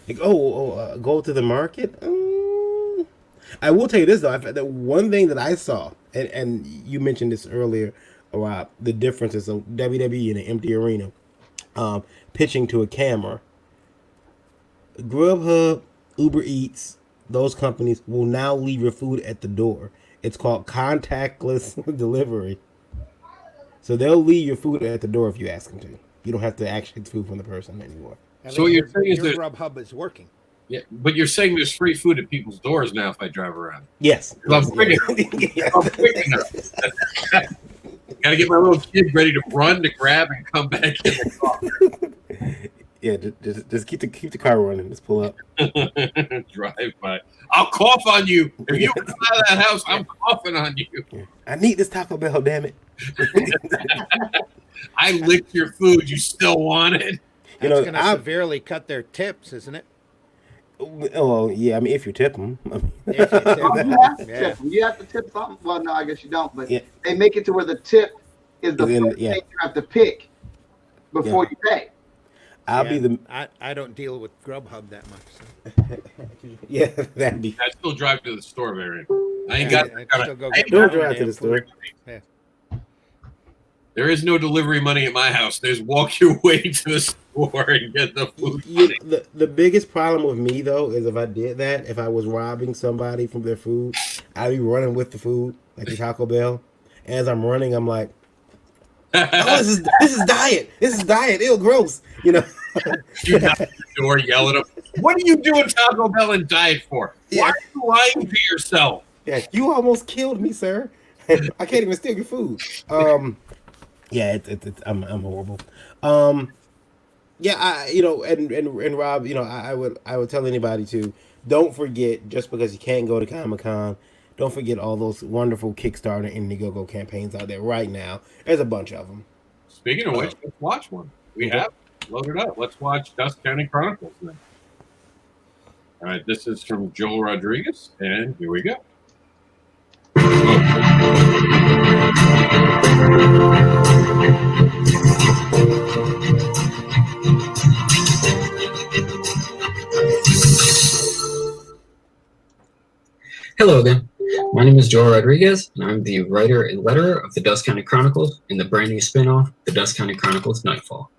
Like, go to the market. I will tell you this though. The one thing that I saw, and you mentioned this earlier, Rob, the differences of WWE in an empty arena, pitching to a camera. Grubhub, Uber Eats, those companies will now leave your food at the door. It's called contactless delivery. So they'll leave your food at the door if you ask them to. You don't have to actually get food from the person anymore. At So least you're saying is your that Grubhub is working. yeah, but you're saying there's free food at people's doors now if I drive around. Yes. I'm quick enough. I'm quick enough. Gotta get my little kid ready to run to grab and come back in the car. Yeah, just keep the car running. Just pull up. Drive by. I'll cough on you. If you come out of that house, I'm coughing on you. Yeah. I need this Taco Bell, damn it. I licked your food. You still want it? That's going to severely cut their tips, isn't it? Oh, yeah. I mean, if you tip them. If you tip You them. have to Yeah. tip them. You have to tip something. Well, no, I guess you don't. But Yeah. they make it to where the tip is the Is in- first yeah. thing you have to pick before you pay. I'll be the I don't deal with Grubhub that much. So. yeah. That'd be. I still drive to the store, Marion. I ain't Yeah, got. I'd still go get Don't my drive own to the damn store. food. Yeah. There is no delivery money at my house. There's walk your way to the store and get the food. The biggest problem with me though is if I did that, if I was robbing somebody from their food, I'd be running with the food like the Taco Bell. As I'm running, I'm like, "Oh, this is diet. This is diet. Ew, gross." You know. You knock at the door, yell at them. What are you doing Taco Bell and diet for? Why are you lying to yourself? Yeah, you almost killed me, sir. I can't even steal your food. Yeah, I'm horrible. Yeah, and Rob, I would tell anybody to don't forget, just because you can't go to Comic-Con, don't forget all those wonderful Kickstarter and Indiegogo campaigns out there right now. There's a bunch of them. Speaking of which, let's watch one. We have loaded up. Let's watch Dust County Chronicles then. All right, this is from Joel Rodriguez, and here we go. Hello again. My name is Joel Rodriguez, and I'm the writer and letterer of the Dust County Chronicles and the brand new spin-off, the Dust County Chronicles Nightfall.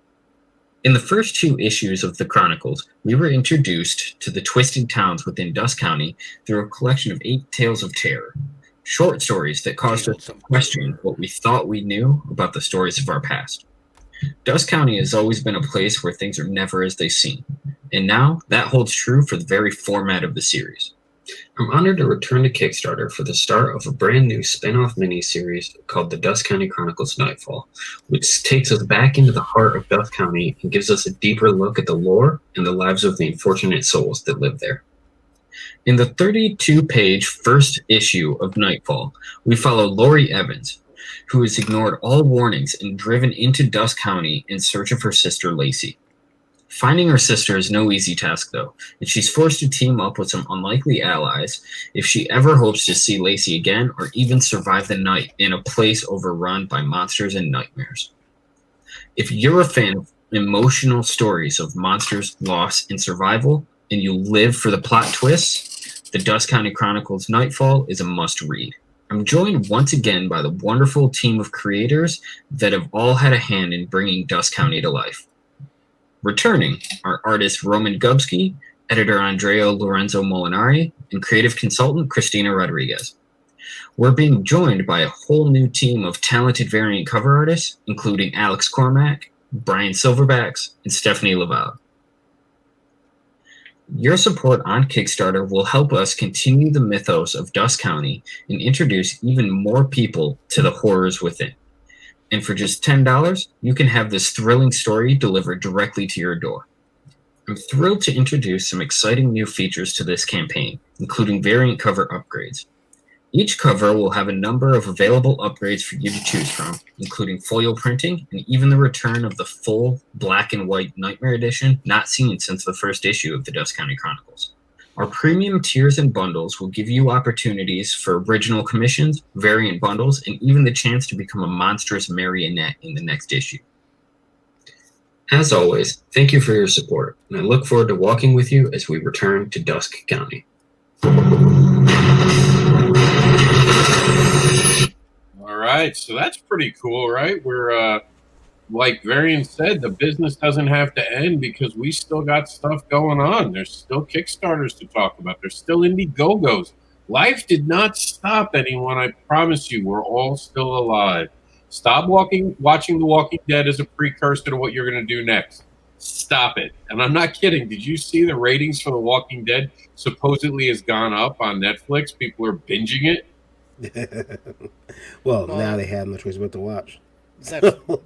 In the first 2 issues of the Chronicles, we were introduced to the twisted towns within Dust County through a collection of 8 tales of terror, short stories that caused us to question what we thought we knew about the stories of our past. Dust County has always been a place where things are never as they seem, and now that holds true for the very format of the series. I'm honored to return to Kickstarter for the start of a brand new spin-off miniseries called the Dust County Chronicles Nightfall, which takes us back into the heart of Dust County and gives us a deeper look at the lore and the lives of the unfortunate souls that live there. In the 32-page first issue of Nightfall, we follow Lori Evans, who has ignored all warnings and driven into Dust County in search of her sister Lacey. Finding her sister is no easy task, though, and she's forced to team up with some unlikely allies if she ever hopes to see Lacey again or even survive the night in a place overrun by monsters and nightmares. If you're a fan of emotional stories of monsters, loss, and survival, and you live for the plot twists, the Dust County Chronicles Nightfall is a must-read. I'm joined once again by the wonderful team of creators that have all had a hand in bringing Dust County to life. Returning are artist Roman Gubsky, editor Andrea Lorenzo Molinari, and creative consultant Christina Rodriguez. We're being joined by a whole new team of talented variant cover artists, including Alex Cormack, Brian Silverbacks, and Stephanie Laval. Your support on Kickstarter will help us continue the mythos of Dust County and introduce even more people to the horrors within. And for just $10, you can have this thrilling story delivered directly to your door. I'm thrilled to introduce some exciting new features to this campaign, including variant cover upgrades. Each cover will have a number of available upgrades for you to choose from, including foil printing and even the return of the full black and white Nightmare Edition not seen since the first issue of the Dust County Chronicles. Our premium tiers and bundles will give you opportunities for original commissions, variant bundles, and even the chance to become a monstrous marionette in the next issue. As always, thank you for your support, and I look forward to walking with you as we return to Dusk County. All right, so that's pretty cool, right? We're like Varian said, the business doesn't have to end because we still got stuff going on. There's still Kickstarters to talk about. There's still Indiegogos. Life did not stop anyone. I promise you, we're all still alive. Stop watching The Walking Dead as a precursor to what you're going to do next. Stop it. And I'm not kidding. Did you see the ratings for The Walking Dead supposedly has gone up on Netflix? People are binging it. Well, now they have no choice but to watch.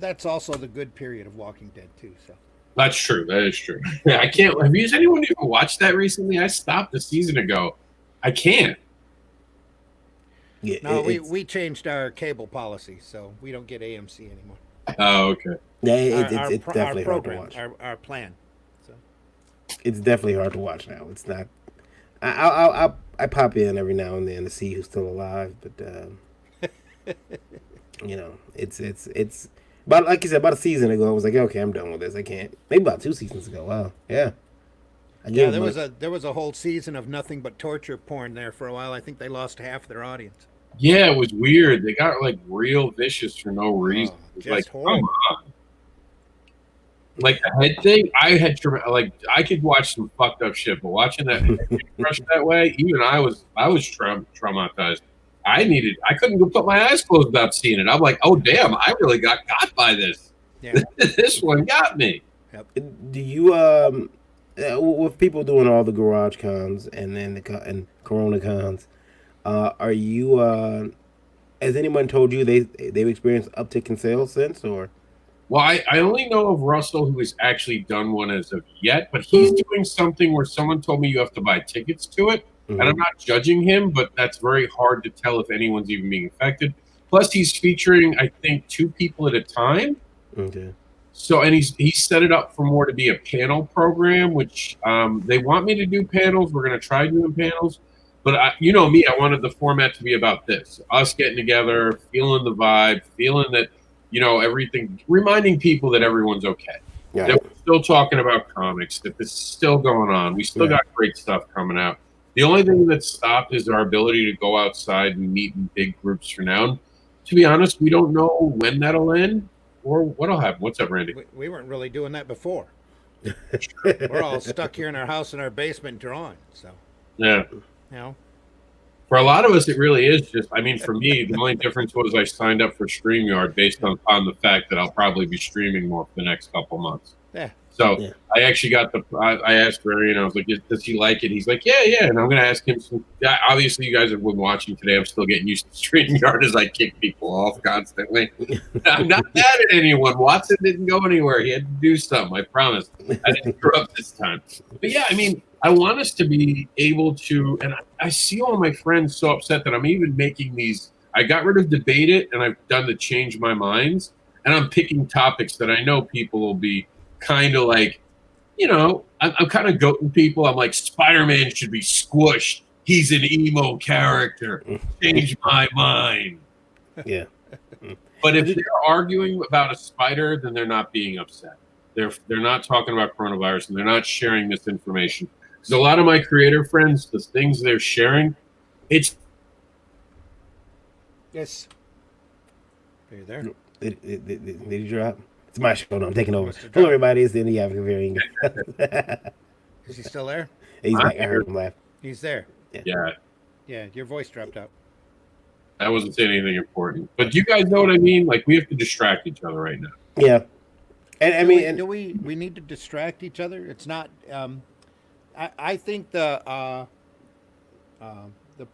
That's also the good period of Walking Dead too. So That's true. That is true. Yeah, I can't. Have anyone even watched that recently? I stopped a season ago. I can't. Yeah, no, we changed our cable policy, so we don't get AMC anymore. Oh, okay. Yeah, it's definitely our hard program, to watch. our plan. So It's definitely hard to watch now. It's not. I pop in every now and then to see who's still alive, but you know, it's about, like you said, about a season ago. I was like, okay, I'm done with this. I can't. Maybe about 2 seasons ago. Wow, yeah. Yeah, there was a whole season of nothing but torture porn there for a while. I think they lost half their audience. Yeah, it was weird. They got like real vicious for no reason. It was like, horrible. come on. Like the head thing, I could watch some fucked up shit, but watching that head crush that way, even I was traumatized. I couldn't go put my eyes closed without seeing it. I'm like, oh damn, I really got by this. Yeah. This one got me. Do you with people doing all the garage cons and then and Corona cons, are you has anyone told you they've experienced uptick in sales since, or? Well, I only know of Russell who has actually done one as of yet, but he's doing something where someone told me you have to buy tickets to it. Mm-hmm. And I'm not judging him, but that's very hard to tell if anyone's even being affected. Plus, he's featuring, I think, 2 people at a time. Okay. So, and he set it up for more to be a panel program, which they want me to do panels. We're going to try doing panels. But you know me, I wanted the format to be about this. Us getting together, feeling the vibe, feeling that, you know, everything, reminding people that everyone's okay. Yeah. That we're still talking about comics, that this is still going on. We still got great stuff coming out. The only thing that's stopped is our ability to go outside and meet in big groups for now. And to be honest, we don't know when that'll end or what'll happen. What's up, Randy? We weren't really doing that before. We're all stuck here in our house in our basement drawing. So Yeah. you know. For a lot of us, it really is just, I mean, for me, the only difference was I signed up for StreamYard based on the fact that I'll probably be streaming more for the next couple months. Yeah. So I actually got I asked Barry, and I was like, does he like it? He's like, yeah. And I'm going to ask him some, obviously you guys have been watching today. I'm still getting used to StreamYard as I kick people off constantly. I'm not mad at anyone. Watson didn't go anywhere. He had to do something. I promise. I didn't screw up this time. But yeah, I mean, I want us to be able to, and I see all my friends so upset that I'm even making these. I got rid of Debate It, and I've done the Change My Minds, and I'm picking topics that I know people will be kind of like, you know, I'm kind of goating people. I'm like, Spider-Man should be squished. He's an emo character. Change my mind. Yeah. But if they're arguing about a spider, then they're not being upset. They're not talking about coronavirus, and they're not sharing this information. Because a lot of my creator friends, the things they're sharing, it's... Yes. Are you there? Did you drop? It's my show. No, I'm taking over. Hello, everybody. It's the Indie African Variant. Is he still there? He's back. I heard him laugh. He's there. Yeah. Yeah, your voice dropped out. That wasn't saying anything important. But you guys know what I mean? Like, we have to distract each other right now. Yeah, and I mean, Do we need to distract each other? It's not. I think the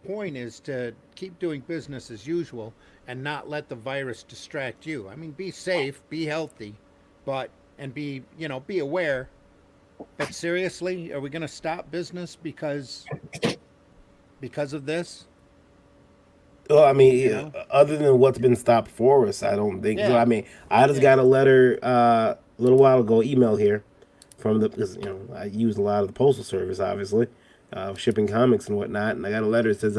point is to keep doing business as usual and not let the virus distract you. I mean, be safe, be healthy, and be aware. But seriously, are we going to stop business because of this? well, I mean, You know? other than what's been stopped for us, I don't think so. Yeah. I mean, I just got a letter a little while ago, email here from because I use a lot of the postal service, obviously, shipping comics and whatnot, and I got a letter that says,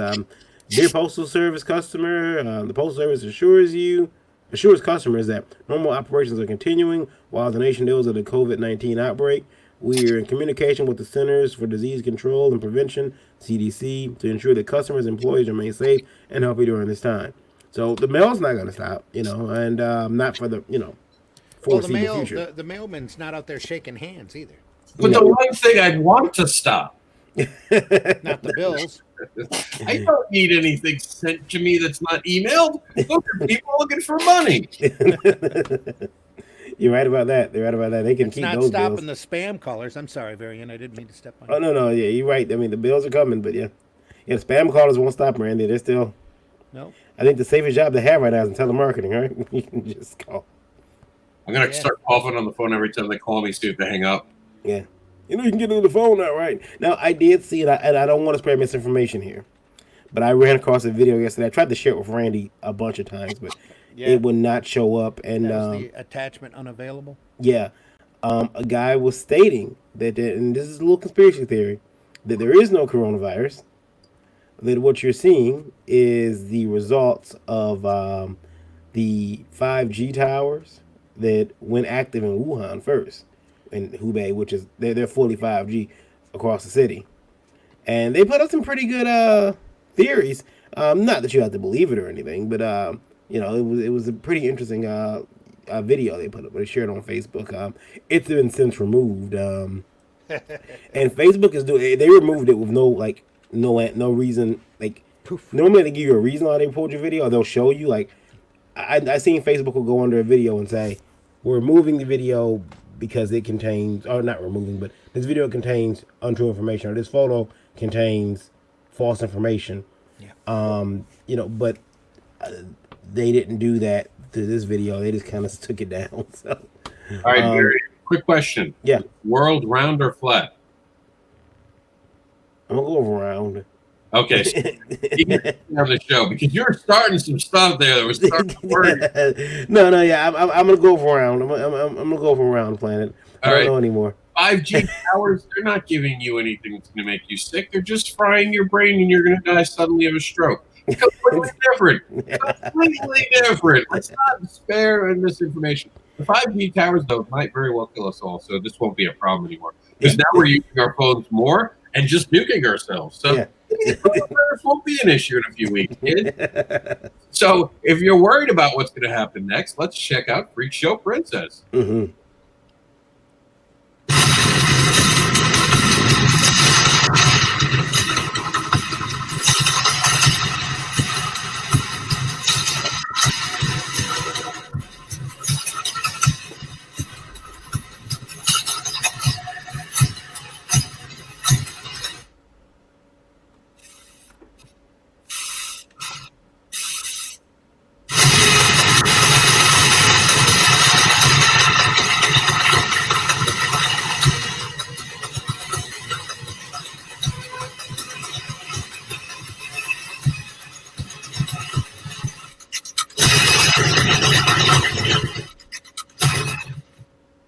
"Dear Postal Service customer, the Postal Service assures customers that normal operations are continuing while the nation deals with the COVID-19 outbreak. We are in communication with the Centers for Disease Control and Prevention (CDC) to ensure that customers and employees remain safe and healthy during this time." So the mail's not going to stop, and not for the Well, foreseeable future. the mailman's not out there shaking hands either. But the one thing I'd want to stop. Not the bills. I don't need anything sent to me that's not emailed. Look at people looking for money. You're right about that. They're right about that. They can It's keep not those stopping bills. the spam callers. I'm sorry, Varian. I didn't mean to step on. Oh no, yeah, you're right. I mean, the bills are coming, but yeah, the spam callers won't stop, Randy. They're still. No. I think the safest job they have right now is in telemarketing, right? You can just call. I'm going to start coughing on the phone every time they call me, see if they hang up. Yeah. You can get on the phone now, right? Now, I did see it, and I don't want to spread misinformation here, but I ran across a video yesterday. I tried to share it with Randy a bunch of times, but it would not show up. And That was the attachment unavailable? yeah, a guy was stating that, and this is a little conspiracy theory, that there is no coronavirus, that what you're seeing is the results of the 5G towers that went active in Wuhan first, in Hubei, which is they're fully 5G across the city, and they put up some pretty good theories. Not that you have to believe it or anything, but it was a pretty interesting video they put up. They shared on Facebook. It's been since removed, and Facebook is doing. They removed it with no reason. Like normally they give you a reason why they pulled your video, or they'll show you. Like I seen Facebook will go under a video and say, "We're removing the video because it contains," or not removing, but this video contains untrue information, or this photo contains false information. Yeah. But they didn't do that to this video. They just kind of took it down. So, all right, Barry, quick question. Yeah. World round or flat? I'm gonna go around. Okay, so you can on the show because you're starting some stuff there that was starting to work. No, yeah, I'm gonna go for round. I'm gonna go for round planet. I don't know anymore. 5G towers, they're not giving you anything that's going to make you sick. They're just frying your brain and you're going to die suddenly of a stroke. Completely different. Completely different. Let's not despair in misinformation. The 5G towers, though, might very well kill us all, so this won't be a problem anymore. Because now we're using our phones more and just nuking ourselves. So coronavirus won't be an issue in a few weeks, kid. So if you're worried about what's going to happen next, let's check out Freak Show Princess. Mm-hmm.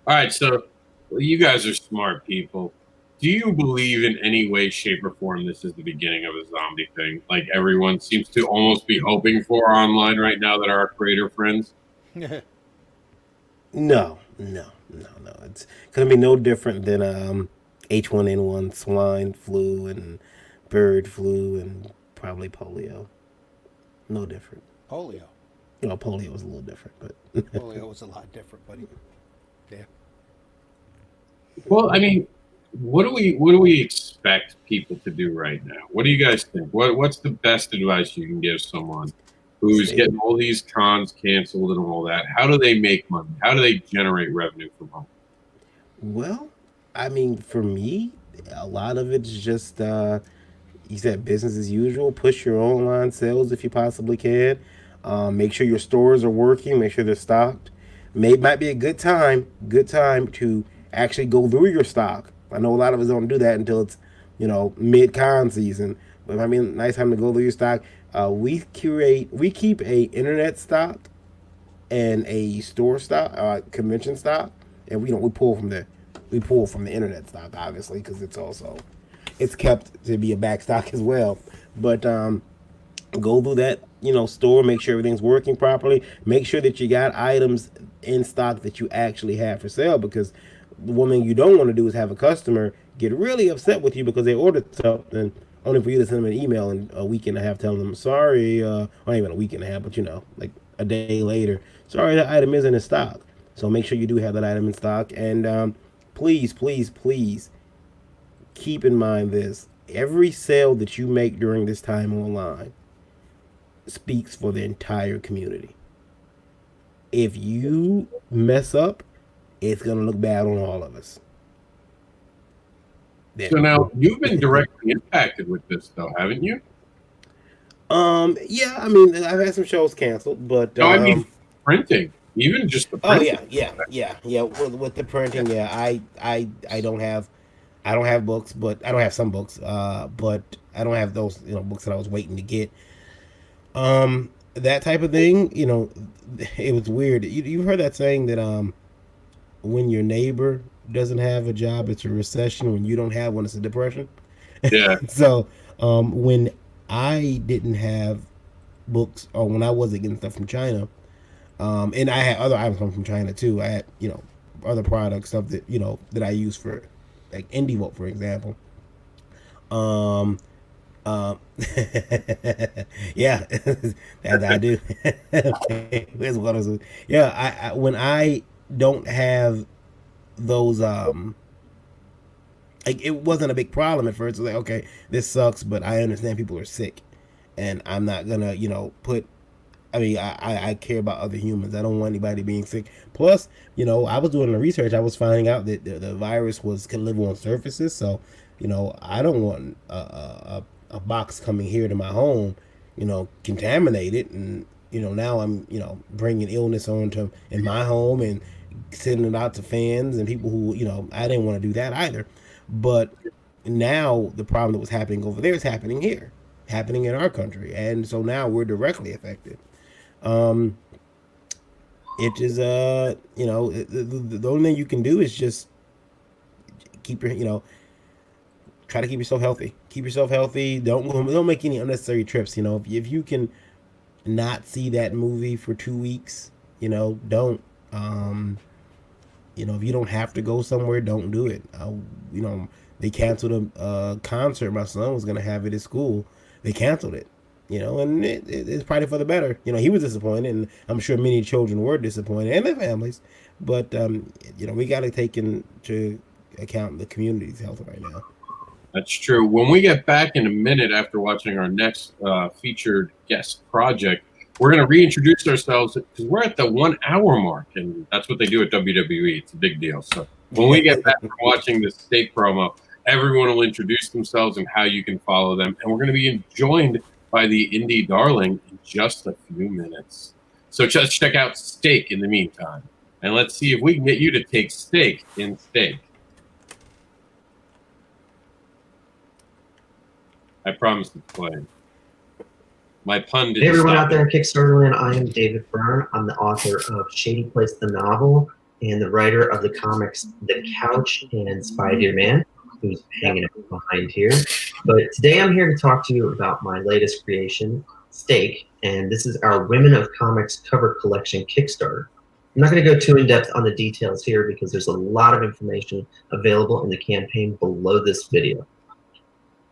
All right, so you guys are smart people. Do you believe in any way, shape, or form this is the beginning of a zombie thing? Like everyone seems to almost be hoping for online right now that are our creator friends? No. It's gonna be no different than H1N1 swine flu and bird flu and probably polio. No different. Polio. Polio was a little different, but Polio was a lot different, buddy. Yeah. Well, I mean, what do we expect people to do right now? What do you guys think? What's the best advice you can give someone who's Stay. getting all these cons canceled and all that, how do they make money? How do they generate revenue from home? Well, I mean, for me, a lot of it's just you said business as usual. Push your online sales if you possibly can. Make sure your stores are working. Make sure they're stocked. Might be a good time to actually go through your stock. I know a lot of us don't do that until it's mid con season. But I mean, nice time to go through your stock. We keep a internet stock and a store stock, convention stock, and we pull from the internet stock obviously because it's kept to be a back stock as well. But go through that store, make sure everything's working properly, make sure that you got items in stock that you actually have for sale, because the one thing you don't want to do is have a customer get really upset with you because they ordered something only for you to send them an email in a week and a half telling them sorry, or not even a week and a half, but like a day later, sorry, that item isn't in stock. So make sure you do have that item in stock. And please keep in mind this: every sale that you make during this time online speaks for the entire community. If you mess up, it's gonna look bad on all of us. So now you've been directly impacted with this, though, haven't you? Yeah, I mean, I've had some shows canceled, but No, I mean printing, even just the printing. yeah. With the printing, yeah, I don't have books, but I don't have some books, but I don't have those books that I was waiting to get. That type of thing, it was weird. You've heard that saying that when your neighbor doesn't have a job, it's a recession. When you don't have one, it's a depression. Yeah. So when I didn't have books, or when I wasn't getting stuff from China, and I had other items come from China too. I had other products, stuff that that I use for like Indie Vote, for example. Yeah, that I do. Here's what I was. Yeah, I when I don't have those like, it wasn't a big problem at first. It was like, okay, this sucks, but I understand people are sick, and I'm not gonna put. I mean, I care about other humans. I don't want anybody being sick. Plus, I was doing the research. I was finding out that the virus could live on surfaces. So, I don't want a box coming here to my home, contaminated, and now I'm bringing illness onto in my home and sending it out to fans and people who I didn't want to do that either. But now the problem that was happening over there is happening here, happening in our country, and so now we're directly affected. It is the only thing you can do is just keep your try to keep yourself healthy. Keep yourself healthy. Don't make any unnecessary trips. If you can not see that movie for 2 weeks, don't. If you don't have to go somewhere, don't do it. They canceled a concert my son was gonna have at his school. They canceled it. And it's probably for the better. He was disappointed, and I'm sure many children were disappointed, and their families. But we got to take into account the community's health right now. That's true. When we get back in a minute after watching our next featured guest project, we're going to reintroduce ourselves because we're at the 1 hour mark, and that's what they do at WWE. It's a big deal. So when we get back from watching this steak promo, everyone will introduce themselves and how you can follow them. And we're going to be joined by the indie darling in just a few minutes. So just check out Steak in the meantime. And let's see if we can get you to take steak in steak. I promise it's playing. My pun didn't Hey everyone stop out there in Kickstarter land, I am David Byrne. I'm the author of Shady Place the novel and the writer of the comics The Couch and Spider-Man, who's hanging out behind here. But today I'm here to talk to you about my latest creation, Steak, and this is our Women of Comics cover collection Kickstarter. I'm not going to go too in-depth on the details here because there's a lot of information available in the campaign below this video.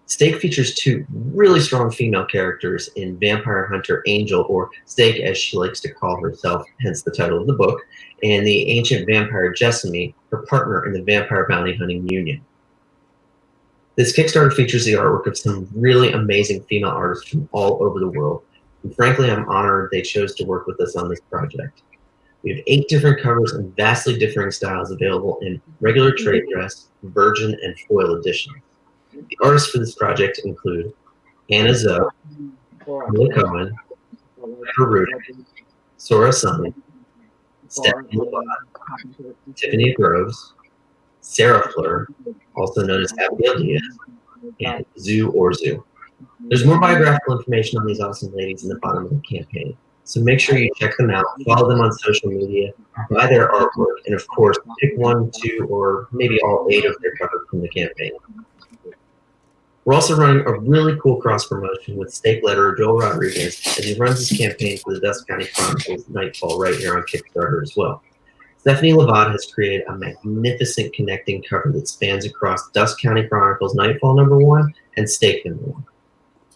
Steak features 2 really strong female characters in Vampire Hunter Angel, or Steak as she likes to call herself, hence the title of the book, and the ancient vampire Jessamy, her partner in the Vampire Bounty Hunting Union. This Kickstarter features the artwork of some really amazing female artists from all over the world. And frankly, I'm honored they chose to work with us on this project. We have 8 different covers and vastly differing styles available in regular trade dress, virgin, and foil editions. The artists for this project include Anna Zoe, Camilla Cohen, Piper Rudick, Sora Sunny, Stephanie Labat, Tiffany Groves, Sarah Fleur, also known as Abigail Diaz, and Zoo Orzu. There's more biographical information on these awesome ladies in the bottom of the campaign, so make sure you check them out, follow them on social media, buy their artwork, and of course, pick 1, 2, or maybe all 8 of their covers from the campaign. We're also running a really cool cross-promotion with stake letterer Joel Rodriguez as he runs his campaign for the Dust County Chronicles Nightfall right here on Kickstarter as well. Stephanie Lavat has created a magnificent connecting cover that spans across Dust County Chronicles Nightfall #1 and Stake #1.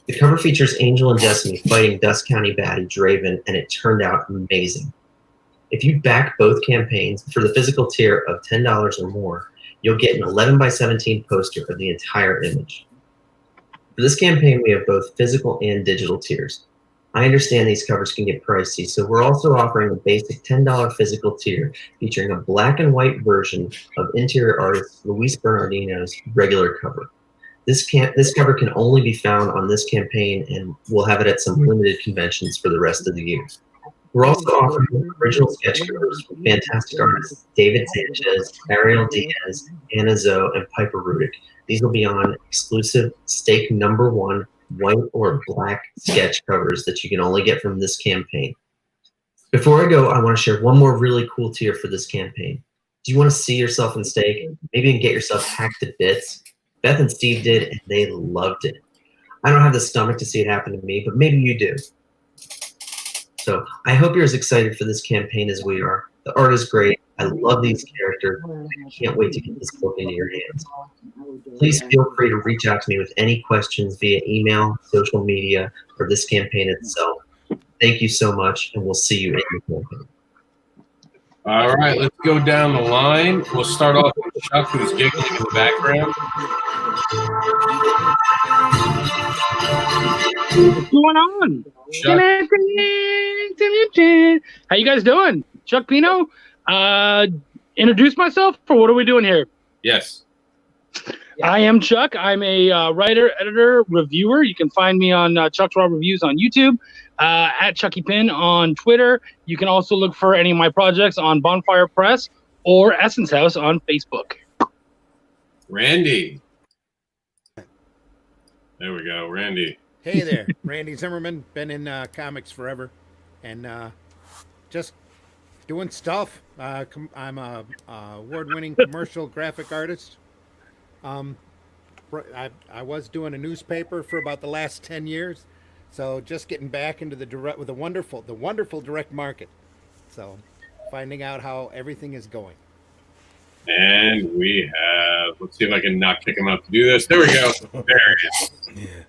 The cover features Angel and Destiny fighting Dust County baddie Draven, and it turned out amazing. If you back both campaigns for the physical tier of $10 or more, you'll get an 11x17 poster of the entire image. For this campaign, we have both physical and digital tiers. I understand these covers can get pricey, so we're also offering a basic $10 physical tier featuring a black and white version of interior artist Luis Bernardino's regular cover. This cover can only be found on this campaign, and we'll have it at some limited conventions for the rest of the year. We're also offering original sketch covers from fantastic artists David Sanchez, Ariel Diaz, Anna Zoe, and Piper Rudick. These will be on exclusive Stake #1 white or black sketch covers that you can only get from this campaign. Before I go, I want to share one more really cool tier for this campaign. Do you want to see yourself in Stake? Maybe you can get yourself hacked to bits. Beth and Steve did, and they loved it. I don't have the stomach to see it happen to me, but maybe you do. So I hope you're as excited for this campaign as we are. The art is great. I love these characters. I can't wait to get this book into your hands. Please feel free to reach out to me with any questions via email, social media, or this campaign itself. Thank you so much, and we'll see you in the campaign. All right, let's go down the line. We'll start off with Chuck, who's giggling in the background. What's going on? Chuck. How you guys doing? Chuck Pino. Introduce myself, or what are we doing here? Yes. I am Chuck. I'm a writer, editor, reviewer. You can find me on Chuck's Raw Reviews on YouTube, at Chucky Pin on Twitter. You can also look for any of my projects on Bonfire Press or Essence House on Facebook. Randy. There we go, Randy. Hey there, Randy Zimmerman. Been in comics forever, and just doing stuff. I'm a award-winning commercial graphic artist. I was doing a newspaper for about the last 10 years, so just getting back into the wonderful direct market. So finding out how everything is going. And we have, let's see if I can not kick him out to do this. There we go. There it is.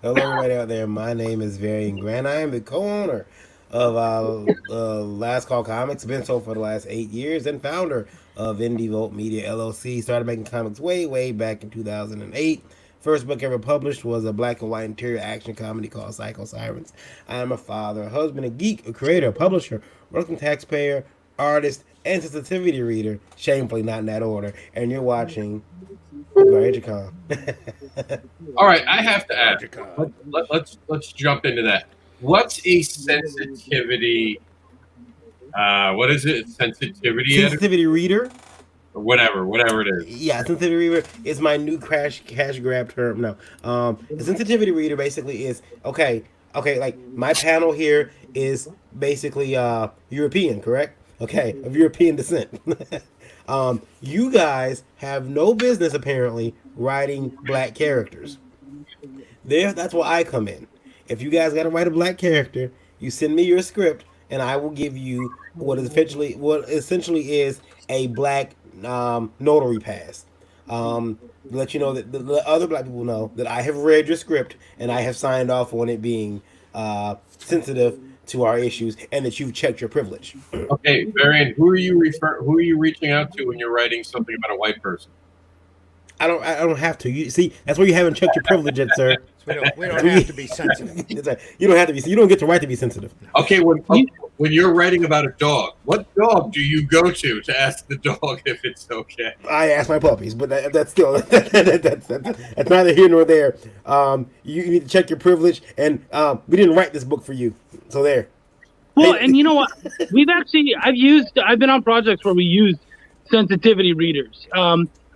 Hello, everybody out there. My name is Varian Grant. I am the co-owner of Last Call Comics. Been so for the last 8 years, and founder of Indie Volt Media LLC. Started making comics way back in 2008. First book ever published was a black and white interior action comedy called Psycho Sirens. I am a father, a husband, a geek, a creator, a publisher, working taxpayer, artist, and sensitivity reader. Shamefully not in that order. And you're watching Garag-A-Con. All right, I have to ask. Let's jump into that. What's a sensitivity? What is it? Sensitivity reader? Or whatever it is. Yeah, sensitivity reader is my new cash grab term. No, a sensitivity reader basically is okay. Like my panel here is basically European, correct? Okay, of European descent. You guys have no business apparently writing black characters. That's where I come in. If you guys got to write a black character, you send me your script, and I will give you what essentially is a black notary pass. Let you know that the other black people know that I have read your script and I have signed off on it being sensitive to our issues, and that you've checked your privilege. Okay, Varian, who are you reaching out to when you're writing something about a white person? I don't have to. You see, that's where you haven't checked your privilege yet, sir. We don't have to be sensitive. You don't have to be. You don't get the right to be sensitive. Okay, when you're writing about a dog, what dog do you go to ask the dog if it's okay? I ask my puppies, but that's still that's neither here nor there. You need to check your privilege, and we didn't write this book for you, so there. Well, and you know what? I've been on projects where we used sensitivity readers.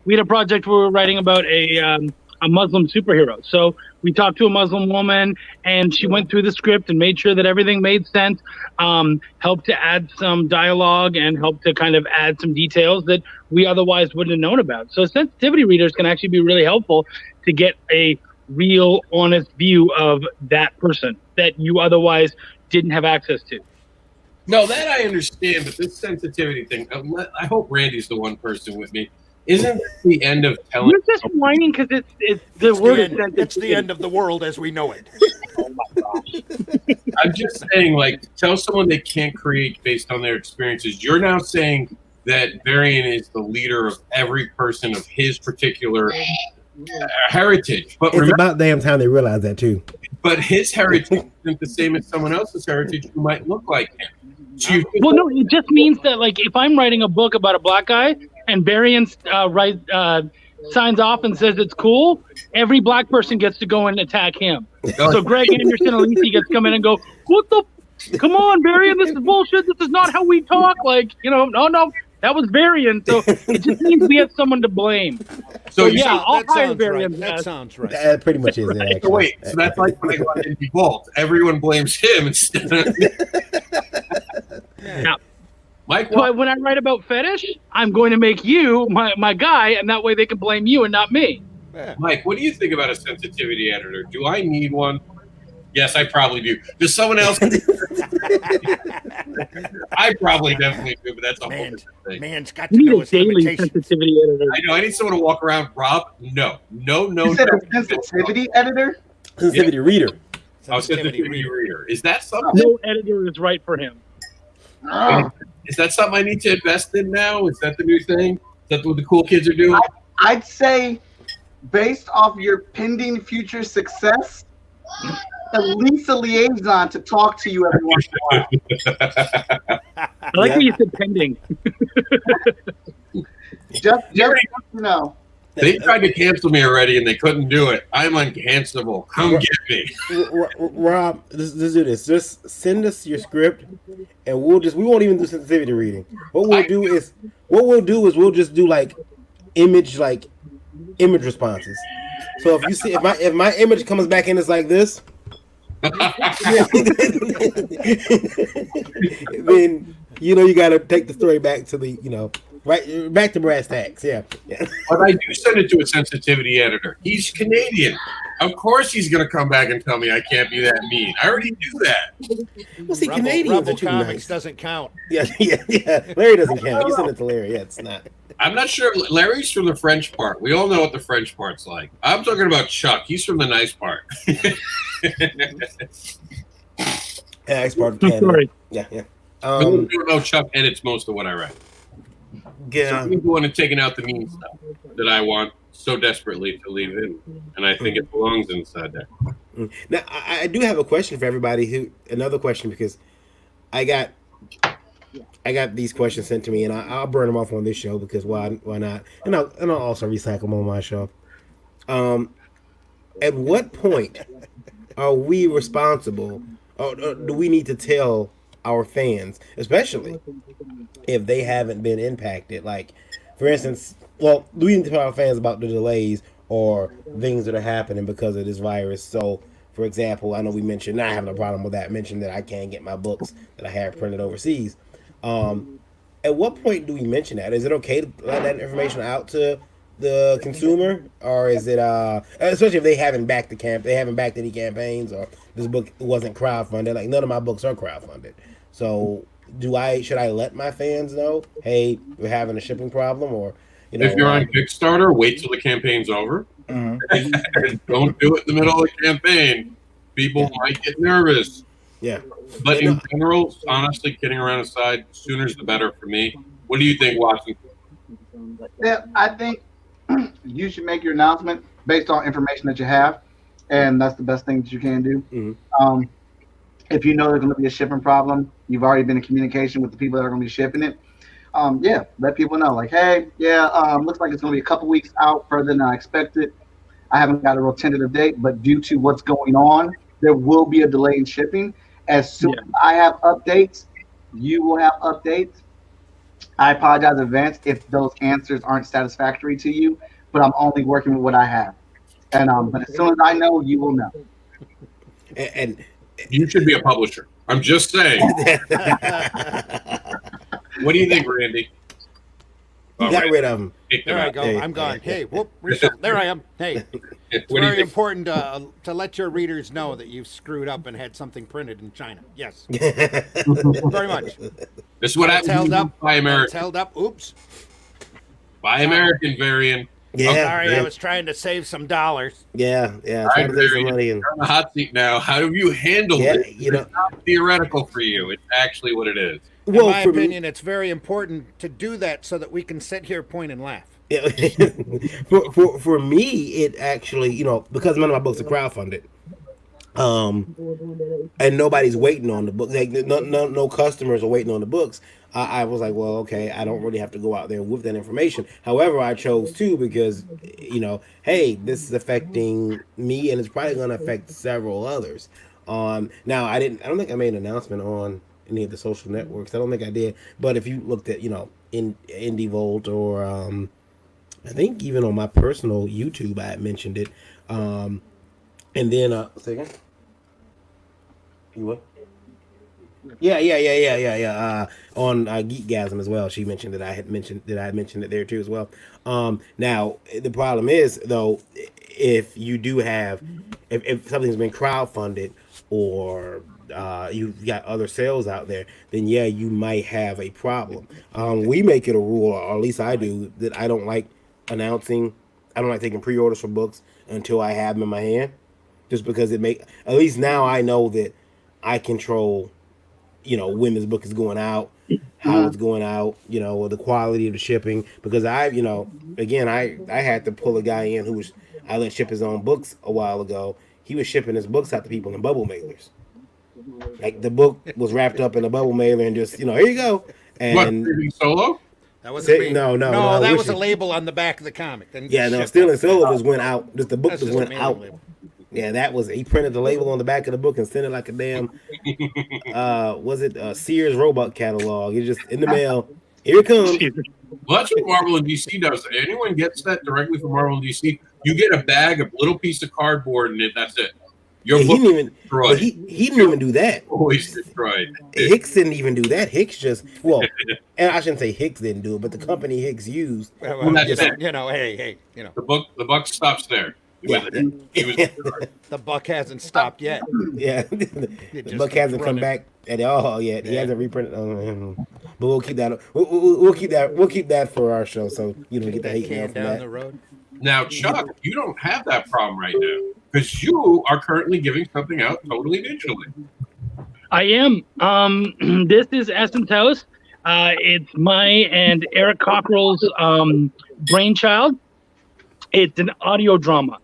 We had a project where we were writing about a Muslim superhero. So we talked to a Muslim woman, and she went through the script and made sure that everything made sense, helped to add some dialogue and helped to kind of add some details that we otherwise wouldn't have known about. So sensitivity readers can actually be really helpful to get a real, honest view of that person that you otherwise didn't have access to. No, that I understand, but this sensitivity thing, I hope Randy's the one person with me. Isn't this the end of telling? You're just whining because it's the word. It's the end of the world as we know it. Oh my gosh! I'm just saying, like, tell someone they can't create based on their experiences. You're now saying that Varian is the leader of every person of his particular heritage. But It's about damn time they realize that too. But his heritage isn't the same as someone else's heritage who might look like him. So Well, no, it just means that, like, if I'm writing a book about a black guy and Varian signs off and says it's cool, every black person gets to go and attack him. So Greg Anderson Alisi gets to come in and go, "What the? Come on, Varian, this is bullshit. This is not how we talk." Like, no, that was Varian. So it just means we have someone to blame. So yeah, I'll hire Varian. Right. That sounds right. That pretty much is it. So wait, so that's like when I go on Indie Vault. Everyone blames him instead of Yeah. Mike. So when I write about fetish, I'm going to make you my guy, and that way they can blame you and not me. Yeah. Mike, what do you think about a sensitivity editor? Do I need one? Yes, I probably do. Does someone else? I probably definitely do, but that's a whole different thing. Man's got to You know need a his daily limitations. sensitivity editor. I know. I need someone to walk around. Rob, no. You said a sensitivity editor? Sensitivity reader. Oh, sensitivity reader. Is that something? No editor is right for him. Oh. Is that something I need to invest in now? Is that the new thing? Is that what the cool kids are doing? I'd say, based off your pending future success, at least a liaison to talk to you every once in a while. I like how you said pending. Just you know. They tried to cancel me already, and they couldn't do it. I'm uncancelable. Come get me. Rob, let's do this. Just send us your script, and we won't even do sensitivity reading. What we'll do is we'll just do like image responses. So if you see if my image comes back in, it's like this. Then you got to take the story back to the right back to brass tacks. Yeah. But I do send it to a sensitivity editor. He's Canadian. Of course he's going to come back and tell me I can't be that mean. I already do that. Well, see, Canadians Rebel are too Comics nice. doesn't count. Yeah. Larry doesn't count. You send it to Larry. Yeah, it's not. I'm not sure. Larry's from the French part. We all know what the French part's like. I'm talking about Chuck. He's from the nice part. Yeah, it's part of Canada. Sorry. Yeah. I don't know Chuck edits most of what I write. Yeah. So he's going and taking out the mean stuff that I want so desperately to leave in, and I think it belongs inside there. Now, I do have a question for everybody. Another question, because I got these questions sent to me, and I'll burn them off on this show because why not? And I'll also recycle them on my show. At what point are we responsible, or do we need to tell our fans, especially if they haven't been impacted? Like, for instance, do we need to tell our fans about the delays or things that are happening because of this virus? So, for example, I know we mentioned, not having a problem with that, mentioned that I can't get my books that I have printed overseas. At what point do we mention that? Is it okay to let that information out to the consumer, or is it especially if they haven't backed any campaigns, or this book wasn't crowdfunded? Like, none of my books are crowdfunded. So should I let my fans know, hey, we're having a shipping problem? Or if you're on Kickstarter, wait till the campaign's over. Mm-hmm. Don't do it in the middle of the campaign. People might get nervous. Yeah. But in general, honestly, kidding around aside, sooner's the better for me. What do you think, Watson? Yeah, I think you should make your announcement based on information that you have. and that's the best thing that you can do. Mm-hmm. If you know there's going to be a shipping problem, you've already been in communication with the people that are going to be shipping it. Yeah, let people know, like, hey, yeah, looks like it's going to be a couple weeks out further than I expected. I haven't got a real tentative date, but due to what's going on, there will be a delay in shipping. As soon as I have updates, you will have updates. I apologize in advance if those answers aren't satisfactory to you, but I'm only working with what I have. And but as soon as I know, you will know. And You should be a publisher. I'm just saying. What do you think, Randy? you got rid of him. There I go. Hey, I'm gone. hey. Hey, whoop, reset. There I am. Hey, it's What do you very think? important to let your readers know that you've screwed up and had something printed in China. Yes, very much. This is what It's happens held when you up. buy It's American. held up. Oops. Buy American, Varian. Yeah, Sorry, yeah, I was trying to save some dollars. yeah. All Try right, to save some Varian, money you're and on the hot seat now. How have you handled yeah, it? you know. It's not theoretical for you. It's actually what it is. In Well, my for me, opinion, it's very important to do that so that we can sit here, point, and laugh. yeah, for me, it actually, because none of my books are crowdfunded, and nobody's waiting on the book. Like no customers are waiting on the books. I was like, well, okay, I don't really have to go out there with that information. However, I chose to because, hey, this is affecting me, and it's probably going to affect several others. Now I don't think I made an announcement on any of the social networks. I don't think I did. But if you looked at, in IndieVolt or I think even on my personal YouTube, I had mentioned it. And then, say again? You what? Yeah. On Geekgasm as well, she mentioned that I had mentioned it there too as well. Now the problem is though, if you do have, if something's been crowdfunded or you've got other sales out there, then yeah, you might have a problem. We make it a rule, or at least I do, that I don't like announcing. I don't like taking pre-orders for books until I have them in my hand, just because at least now I know that I control, when this book is going out, how it's going out, the quality of the shipping. Because again, I had to pull a guy in who was, I let ship his own books a while ago. He was shipping his books out to people in bubble mailers. Like the book was wrapped up in a bubble mailer and just, here you go. What, And Stealing Solo? That wasn't me. no, that was a wishing. label on the back of the comic. Then Yeah, no, shipped Stealing out. Solo just went out. Just the book That's just just a went mailing out. label. Yeah, that was, he printed the label on the back of the book and sent it like a damn was it Sears Roebuck catalog. It's just in the mail. Here it comes. Well, that's what Marvel and DC does. Anyone gets that directly from Marvel and DC, you get a bag, a little piece of cardboard, and that's it. Your Yeah, book he didn't even destroyed. well, he didn't even do that. Always destroyed. Hicks didn't even do that. Hicks just, and I shouldn't say Hicks didn't do it, but the company Hicks used. Well, that's just, it. hey, The buck stops there. He Yeah, was destroyed. the buck hasn't stopped yet. yeah. It The just book keeps hasn't come running. back at all yet. He Yeah. hasn't reprinted. But we'll keep that. We'll keep that. We'll keep that for our show, so you don't get the That hate mail can from down that. the road. Now, Chuck, you don't have that problem right now because you are currently giving something out totally digitally. I am. This is Essence House. It's my and Eric Cockrell's brainchild. It's an audio drama,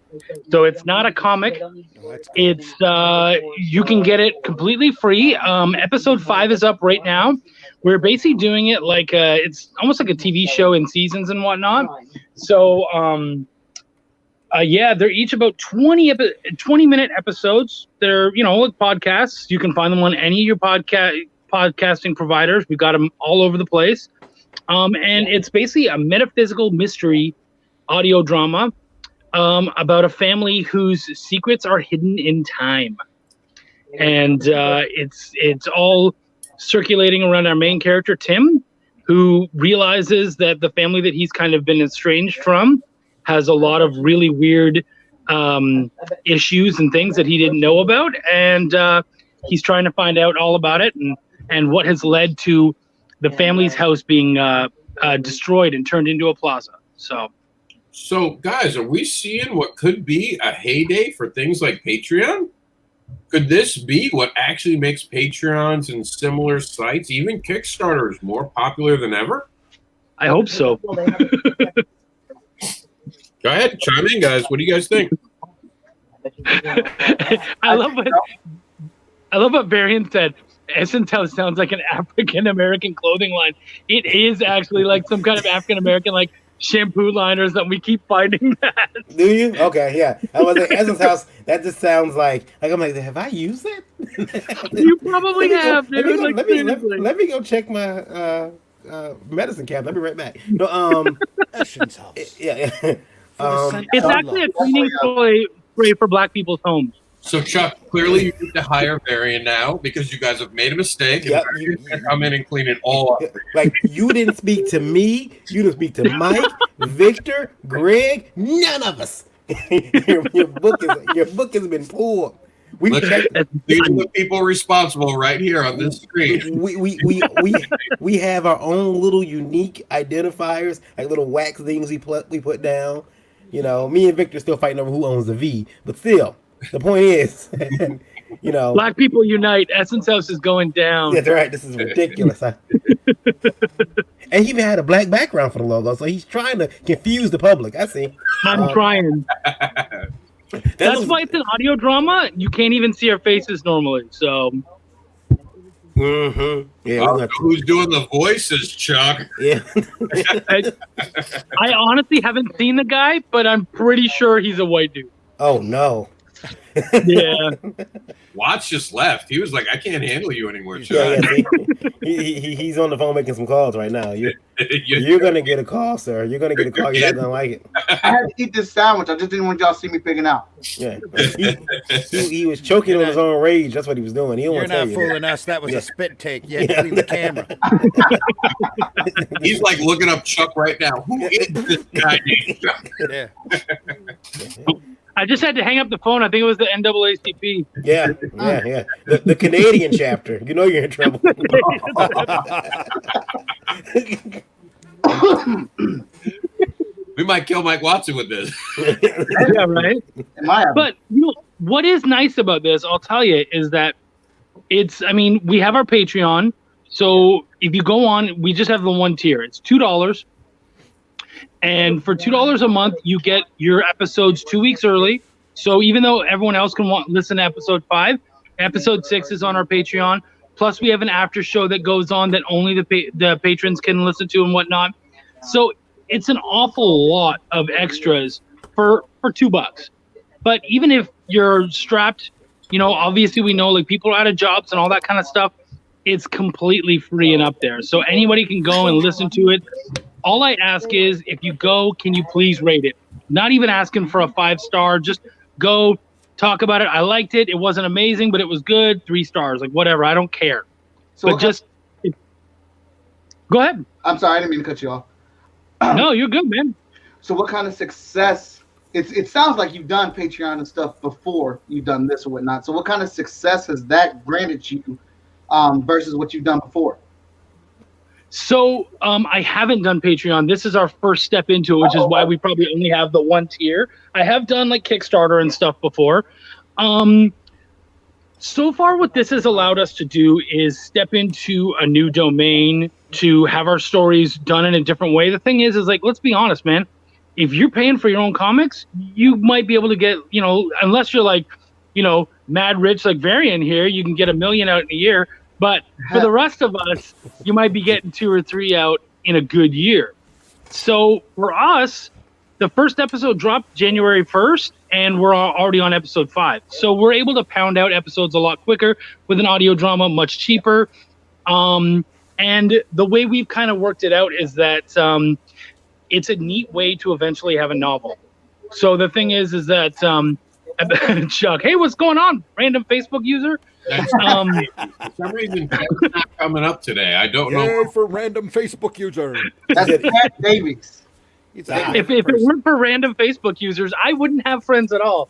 so it's not a comic. It's you can get it completely free. Episode 5 is up right now. We're basically doing it like it's almost like a TV show in seasons and whatnot. So yeah, they're each about 20-minute episodes. They're like podcasts. You can find them on any of your podcasting providers. We've got them all over the place. And it's basically a metaphysical mystery audio drama about a family whose secrets are hidden in time, and it's all circulating around our main character Tim, who realizes that the family that he's kind of been estranged from has a lot of really weird issues and things that he didn't know about, and he's trying to find out all about it and what has led to the family's house being destroyed and turned into a plaza. So, guys, are we seeing what could be a heyday for things like Patreon? Could this be what actually makes Patreons and similar sites, even Kickstarters, more popular than ever? I hope so. Go ahead, chime in, guys. What do you guys think? I love what Varian said. Essence House sounds like an African American clothing line. It is actually like some kind of African American like shampoo line or something. We keep finding that. Do you? Okay, yeah. I was like Essence House. That just sounds like I'm like, have I used it? You probably have, dude. Let me go check my medicine cabinet. I'll be right back. No, Essence House. Yeah. It's actually a cleaning spray for black people's homes. So Chuck, clearly you need to hire Varian now because you guys have made a mistake. Yep, And you can come in and clean it all up. Like you didn't speak to me. You didn't speak to Mike, Victor, Greg. None of us. your book has been pulled. These are the people responsible right here on this screen. We have our own little unique identifiers, like little wax things we put down. You know, me and Victor still fighting over who owns the V, but still, the point is, you know, black people unite. Essence House is going down. That's right. This is ridiculous. And he even had a black background for the logo, so he's trying to confuse the public. I see. I'm trying. That's why it's an audio drama. You can't even see our faces normally. So. Mm-hmm. Yeah. Who's doing the voices, Chuck? Yeah. I honestly haven't seen the guy, but I'm pretty sure he's a white dude. Oh no. Yeah. Watts just left. He was like, "I can't handle you anymore, Chuck." He's on the phone making some calls right now. You're gonna get a call, sir. You're gonna get a call. You're not gonna like it. I had to eat this sandwich. I just didn't want y'all to see me picking out. Yeah, he was choking on his own rage. That's what he was doing. You're not fooling us. That was a spit take. You had to leave the camera. He's like looking up Chuck right now. Who is this guy named Chuck? Yeah. I just had to hang up the phone. I think it was the NAACP. Yeah. The Canadian chapter. You know you're in trouble. We might kill Mike Watson with this. Yeah, right? But you know what is nice about this, I'll tell you, is that we have our Patreon. So if you go on, we just have the one tier. It's $2. And for $2 a month, you get your episodes 2 weeks early. So even though everyone else can listen to episode 5, episode 6 is on our Patreon. Plus, we have an after show that goes on that only the patrons can listen to and whatnot. So it's an awful lot of extras for $2. But even if you're strapped, you know, obviously we know like people are out of jobs and all that kind of stuff. It's completely free and up there. So anybody can go and listen to it. All I ask is, if you go, can you please rate it? Not even asking for a 5-star. Just go, talk about it. I liked it. It wasn't amazing, but it was good. 3 stars, like whatever. I don't care. So but go ahead. I'm sorry, I didn't mean to cut you off. No, you're good, man. So what kind of success? It sounds like you've done Patreon and stuff before you've done this or whatnot. So what kind of success has that granted you versus what you've done before? So I haven't done Patreon. This is our first step into it, which is why we probably only have the one tier. I have done like Kickstarter and stuff before. So far, what this has allowed us to do is step into a new domain to have our stories done in a different way. The thing is like, let's be honest, man. If you're paying for your own comics, you might be able to get, you know, unless you're like, you know, mad rich like Varian here, you can get 1 million out in a year. But for the rest of us, you might be getting 2 or 3 out in a good year. So for us, the first episode dropped January 1st, and we're already on episode 5. So we're able to pound out episodes a lot quicker with an audio drama, much cheaper. And the way we've kind of worked it out is that it's a neat way to eventually have a novel. So the thing is that Chuck, hey, what's going on? Random Facebook user. For some reason, that's not coming up today. I don't know. For random Facebook user. That's Pat Davies. If it weren't for random Facebook users, I wouldn't have friends at all.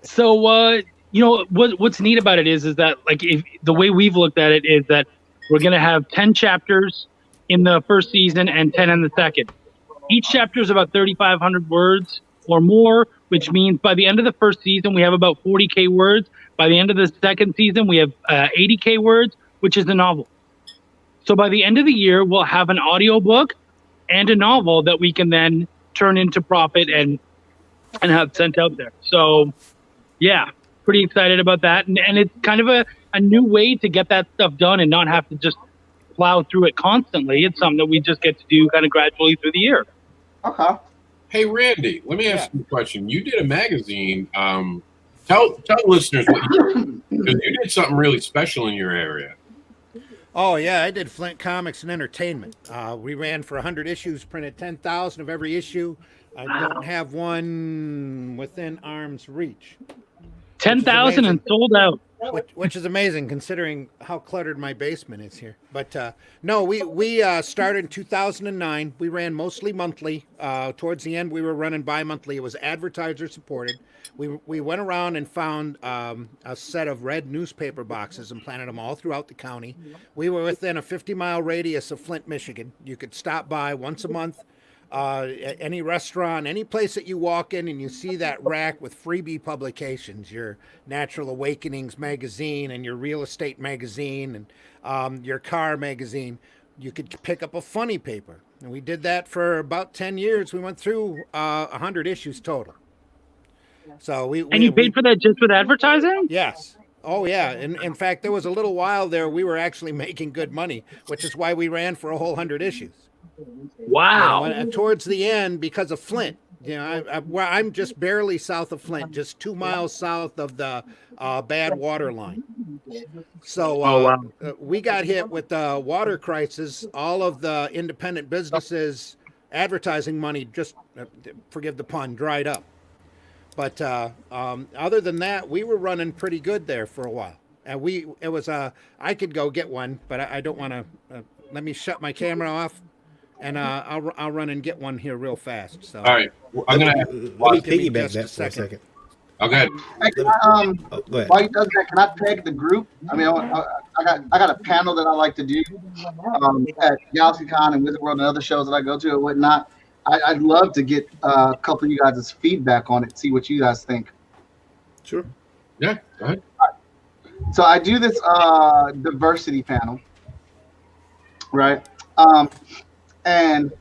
So you know what's neat about it is that like if the way we've looked at it is that we're gonna have 10 chapters in the first season and 10 in the second. Each chapter is about 3,500 words or more, which means by the end of the first season we have about 40K words. By the end of the second season, we have 80K words, which is the novel. So by the end of the year, we'll have an audiobook and a novel that we can then turn into profit and and have sent out there. So, yeah, pretty excited about that. And it's kind of a new way to get that stuff done and not have to just plow through it constantly. It's something that we just get to do kind of gradually through the year. Okay. Hey, Randy, let me ask you a question. You did a magazine. Tell listeners what you did. 'Cause you did something really special in your area. Oh yeah, I did Flint Comics and Entertainment. We ran for 100 issues, printed 10,000 of every issue. I don't have one within arm's reach. 10,000 and sold out. Which is amazing considering how cluttered my basement is here. But no, we started in 2009. We ran mostly monthly. Towards the end, we were running bi-monthly. It was advertiser supported. We went around and found a set of red newspaper boxes and planted them all throughout the county. We were within a 50-mile radius of Flint, Michigan. You could stop by once a month. Any restaurant, any place that you walk in and you see that rack with freebie publications, your Natural Awakenings magazine and your Real Estate magazine and your car magazine, you could pick up a funny paper. And we did that for about 10 years. We went through 100 issues total. So And you paid for that just with advertising? Yes. Oh, yeah. In fact, there was a little while there we were actually making good money, which is why we ran for a whole 100 issues. Wow. And towards the end, because of Flint, I'm just barely south of Flint, just 2 miles south of the bad water line. So we got hit with the water crisis. All of the independent businesses' advertising money just, forgive the pun, dried up. But other than that, we were running pretty good there for a while. And I could go get one, but I don't want to. Let me shut my camera off. And I'll run and get one here real fast. So. All right, I'm gonna let me piggyback that for a second. Okay. Hey, go ahead. While he does that, can I peg the group? I mean, I got a panel that I like to do at Garag-A-Con and Wizard World and other shows that I go to and whatnot. I'd love to get a couple of you guys' feedback on it, see what you guys think. Sure. Yeah. Go ahead. So I do this diversity panel, right? And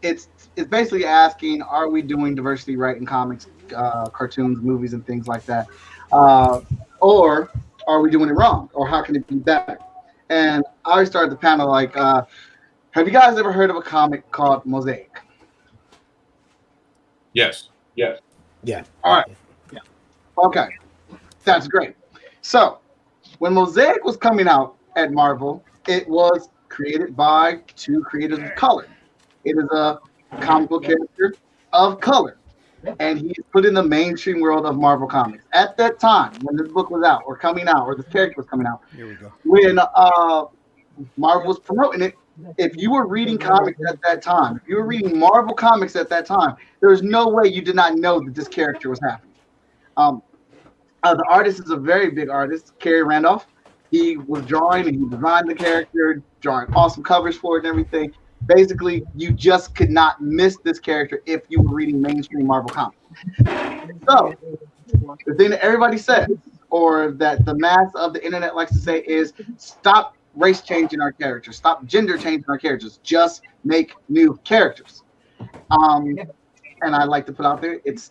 it's basically asking, are we doing diversity right in comics, cartoons, movies, and things like that? Or are we doing it wrong? Or how can it be better? And I always start the panel like, have you guys ever heard of a comic called Mosaic? Yes. Yeah. All right. Yeah. Okay. That's great. So when Mosaic was coming out at Marvel, it was created by two creators of color. It is a comic book character of color, and he's put in the mainstream world of Marvel Comics. At that time, when this book was out, or coming out, or this character was coming out, Here we go. when Marvel was promoting it, if you were reading comics at that time, if you were reading Marvel Comics at that time, there was no way you did not know that this character was happening. The artist is a very big artist, Kerry Randolph. He was drawing and he designed the character, drawing awesome covers for it and everything. Basically, you just could not miss this character if you were reading mainstream Marvel Comics. So, the thing that everybody says, or that the mass of the internet likes to say, is stop race changing our characters, stop gender changing our characters, just make new characters. And I like to put out there, it's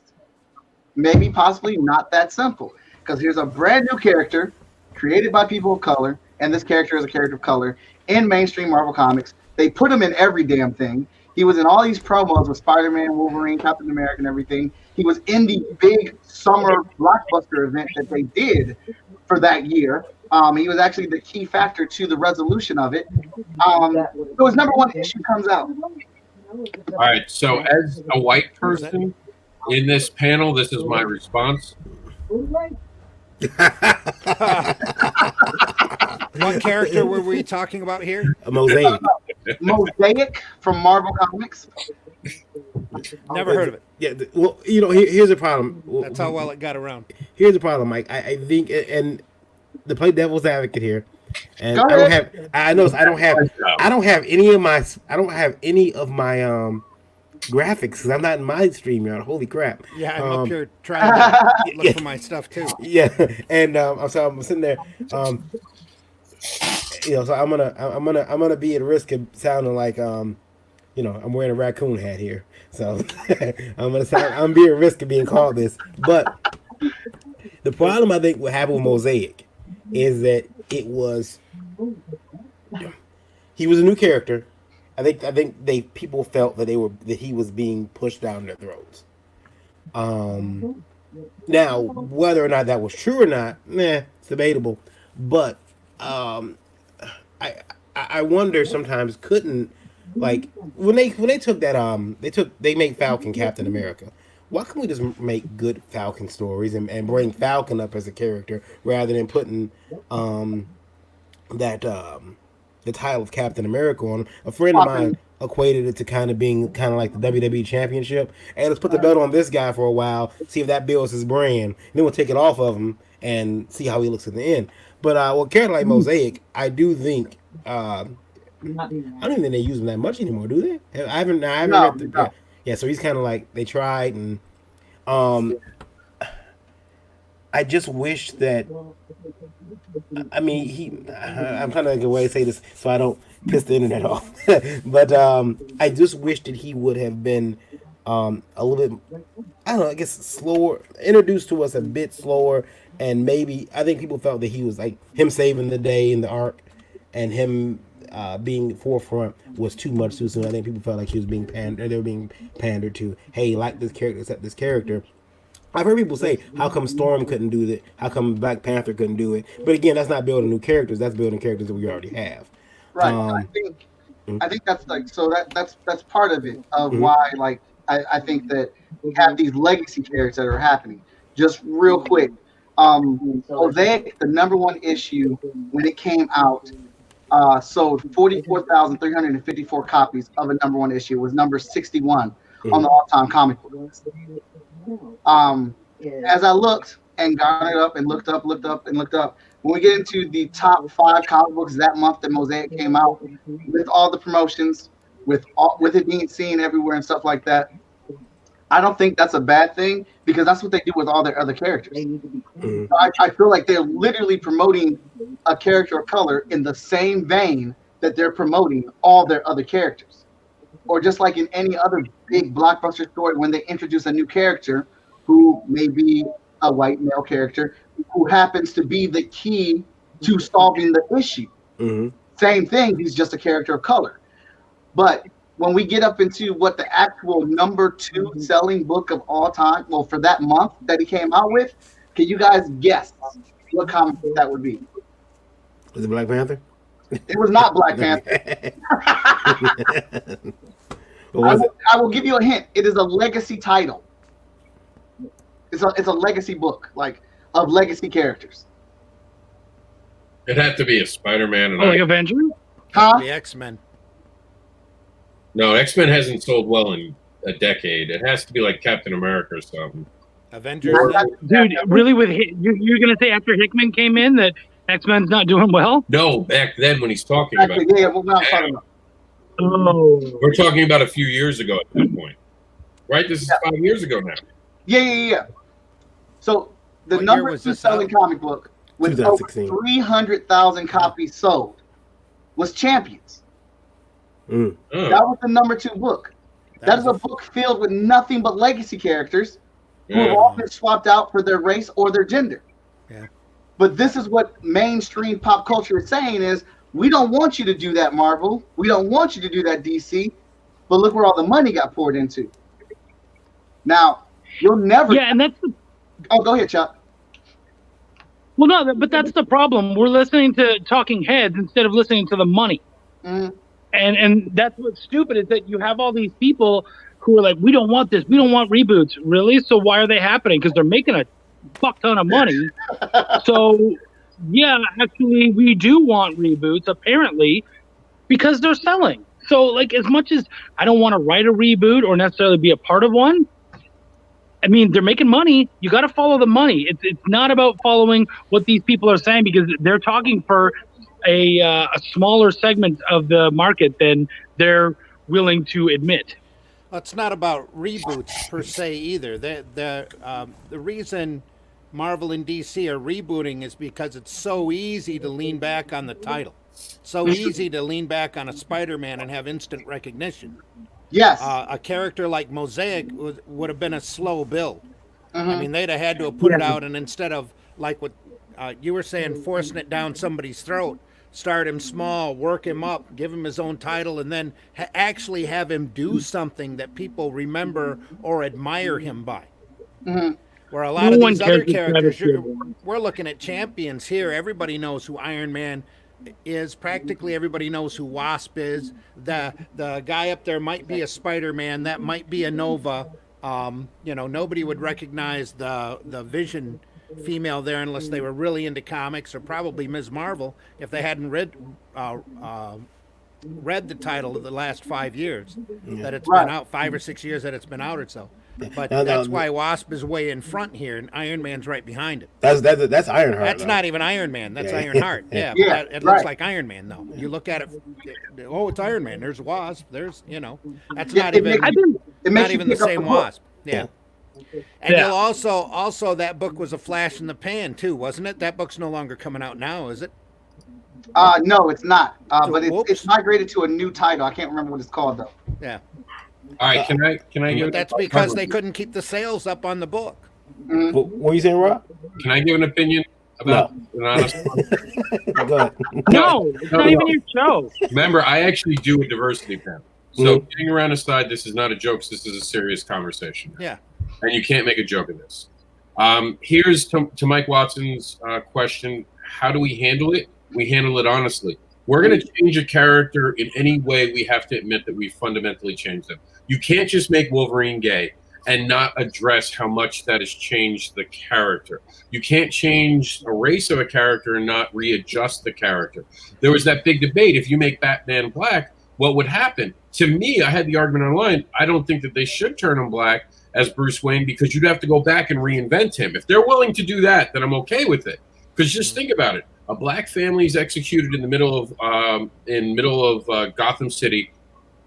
maybe possibly not that simple, because here's a brand new character created by people of color, and this character is a character of color in mainstream Marvel Comics. They put him in every damn thing. He was in all these promos with Spider-Man, Wolverine, Captain America, and everything. He was in the big summer blockbuster event that they did for that year. He was actually the key factor to the resolution of it. So his number one issue comes out. All right. So as a white person in this panel, this is my response. What character were we talking about here? A Mosaic. Mosaic from Marvel Comics. Never heard of it. Yeah. Well, here's the problem. That's how well it got around. Here's the problem, Mike. I think, and to play devil's advocate here, and Go I don't ahead. have. I know I don't have any of my graphics because I'm not in my stream yard. Holy crap! Yeah, I'm up here trying to look for my stuff too. Yeah, and I'm sitting there. So I'm gonna be at risk of sounding like I'm wearing a raccoon hat here, so I'm being at risk of being called this. But the problem I think what happened with Mosaic is that he was a new character. I think people felt that he was being pushed down their throats. Now whether or not that was true or not, it's debatable. But I I wonder sometimes couldn't like when they took that they made Falcon Captain America. Why can't we just make good Falcon stories and bring Falcon up as a character rather than putting that the title of Captain America on him? A friend of mine equated it to kind of being kind of like the WWE Championship. Hey, let's put the belt on this guy for a while, see if that builds his brand, and then we'll take it off of him and see how he looks at the end. But well, character like Mosaic, I do think I don't even think they use him that much anymore, do they? I haven't read the, yeah. So he's kind of like they tried, and I just wish that. I mean, I'm trying to think of a way to say this so I don't piss the internet off. But I just wish that he would have been a little bit, I don't know, I guess slower, introduced to us a bit slower, and maybe I think people felt that he was like him saving the day in the arc, and him being forefront was too much too soon. I think people felt like he was being they were being pandered to. Hey, like this character, accept this character. I've heard people say, how come Storm couldn't do that? How come Black Panther couldn't do it? But again, that's not building new characters. That's building characters that we already have. Right. I think that's like, so that's part of it of why, like, I think that we have these legacy characters that are happening. Just real quick, Mosaic, the #1 issue when it came out, sold 44,354 copies of a #1 issue. It was number 61 on the all-time comic book list. As I looked and got it up and looked up, when we get into the top 5 comic books that month that Mosaic came out, with all the promotions, with it being seen everywhere and stuff like that, I don't think that's a bad thing, because that's what they do with all their other characters. I feel like they're literally promoting a character of color in the same vein that they're promoting all their other characters. Or just like in any other big blockbuster story, when they introduce a new character who may be a white male character who happens to be the key to solving the issue. Same thing, he's just a character of color. But when we get up into what the actual #2 selling book of all time, well, for that month that he came out with, can you guys guess what comic book that would be? Was it Black Panther? It was not Black Panther. I will give you a hint. It is a legacy title. It's a legacy book, like, of legacy characters. It'd have to be a Spider-Man. And like Avengers? Huh? The X-Men. No, X-Men hasn't sold well in a decade. It has to be like Captain America or something. Avengers. Dude, really? You're going to say after Hickman came in that X-Men's not doing well? No, back then when he's talking about it. Yeah, what I'm talking about. Oh. We're talking about a few years ago at that point. Right? This is 5 years ago now. Yeah. So the #2 selling comic book with over 300,000 copies sold was Champions. That was the #2 book. That is a book filled with nothing but legacy characters who have all been swapped out for their race or their gender. Yeah. But this is what mainstream pop culture is saying is, we don't want you to do that, Marvel. We don't want you to do that, DC. But look where all the money got poured into. Now, you'll never... Yeah, and that's... Oh, go ahead, Chuck. Well, no, but that's the problem. We're listening to talking heads instead of listening to the money. And that's what's stupid, is that you have all these people who are like, we don't want this. We don't want reboots. Really? So why are they happening? Because they're making a fuck ton of money. So, yeah, actually, we do want reboots, apparently, because they're selling. So, like, as much as I don't want to write a reboot or necessarily be a part of one, I mean, they're making money. You got to follow the money. It's not about following what these people are saying, because they're talking for a smaller segment of the market than they're willing to admit. Well, it's not about reboots per se either. The reason Marvel and DC are rebooting is because it's so easy to lean back on the title. so easy to lean back on a Spider-Man and have instant recognition. Yes. A character like Mosaic would have been a slow build. I Mhm. mean, they'd have had to have put it out, and instead of like what you were saying, forcing it down somebody's throat, start him small, work him up, give him his own title, and then actually have him do something that people remember or admire him by. Mhm. Where a lot No of one these other cares what characters, Travis did. we're looking at champions here. Everybody knows who Iron Man is. Practically everybody knows who Wasp is. The guy up there might be a Spider-Man. That might be a Nova. Nobody would recognize the Vision female there unless they were really into comics, or probably Ms. Marvel if they hadn't read the title of the last 5 years that it's been out, 5 or 6 years that it's been out or so. But that's why Wasp is way in front here, and Iron Man's right behind it. That's Ironheart. That's though. not even Iron Man. That's Yeah. Ironheart. Yeah, Yeah, but it looks right. like Iron Man though. You look at it. Oh, it's Iron Man. There's Wasp. There's That's Yeah, not it even makes- I think It not makes you even the pick up same book. Wasp. Yeah. And Yeah. you'll also that book was a flash in the pan too, wasn't it? That book's no longer coming out now, is it? No, it's not. But Whoops. it's migrated to a new title. I can't remember what it's called though. Yeah. All right, can I give? But that's because they couldn't keep the sales up on the book. Mhm. What were you saying, Rob? Can I give an opinion about an honest? Go ahead. no, it's not even your show. Remember, I actually do a diversity panel. So getting around aside, this is not a joke. This is a serious conversation. Yeah. And you can't make a joke of this. Here's to Mike Watson's question. How do we handle it? We handle it honestly. We're going to change a character in any way. We have to admit that we fundamentally changed them. You can't just make Wolverine gay and not address how much that has changed the character. You can't change a race of a character and not readjust the character. There was that big debate. If you make Batman black, what would happen? To me, I had the argument online. I don't think that they should turn him black as Bruce Wayne, because you'd have to go back and reinvent him. If they're willing to do that, then I'm okay with it. Because just think about it. A black family is executed in the middle of Gotham City.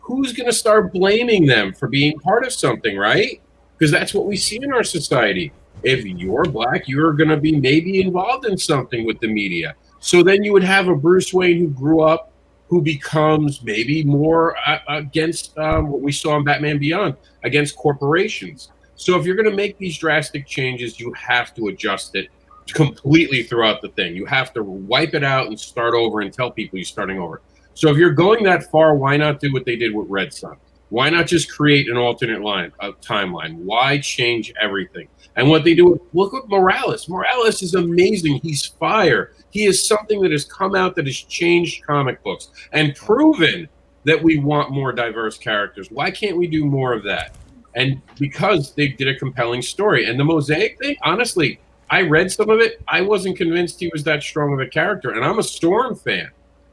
Who's going to start blaming them for being part of something, right? Because that's what we see in our society. If you're black, you're going to be maybe involved in something with the media. So then you would have a Bruce Wayne who grew up, who becomes maybe more against what we saw in Batman Beyond, against corporations. So if you're going to make these drastic changes, you have to adjust it completely throughout the thing. You have to wipe it out and start over and tell people you're starting over. So if you're going that far, why not do what they did with Red Sun? Why not just create an alternate timeline? Why change everything? And what they do, look at Morales. Morales is amazing. He's fire. He is something that has come out that has changed comic books and proven that we want more diverse characters. Why can't we do more of that? And because they did a compelling story. And the Mosaic thing, honestly, I read some of it. I wasn't convinced he was that strong of a character. And I'm a Storm fan.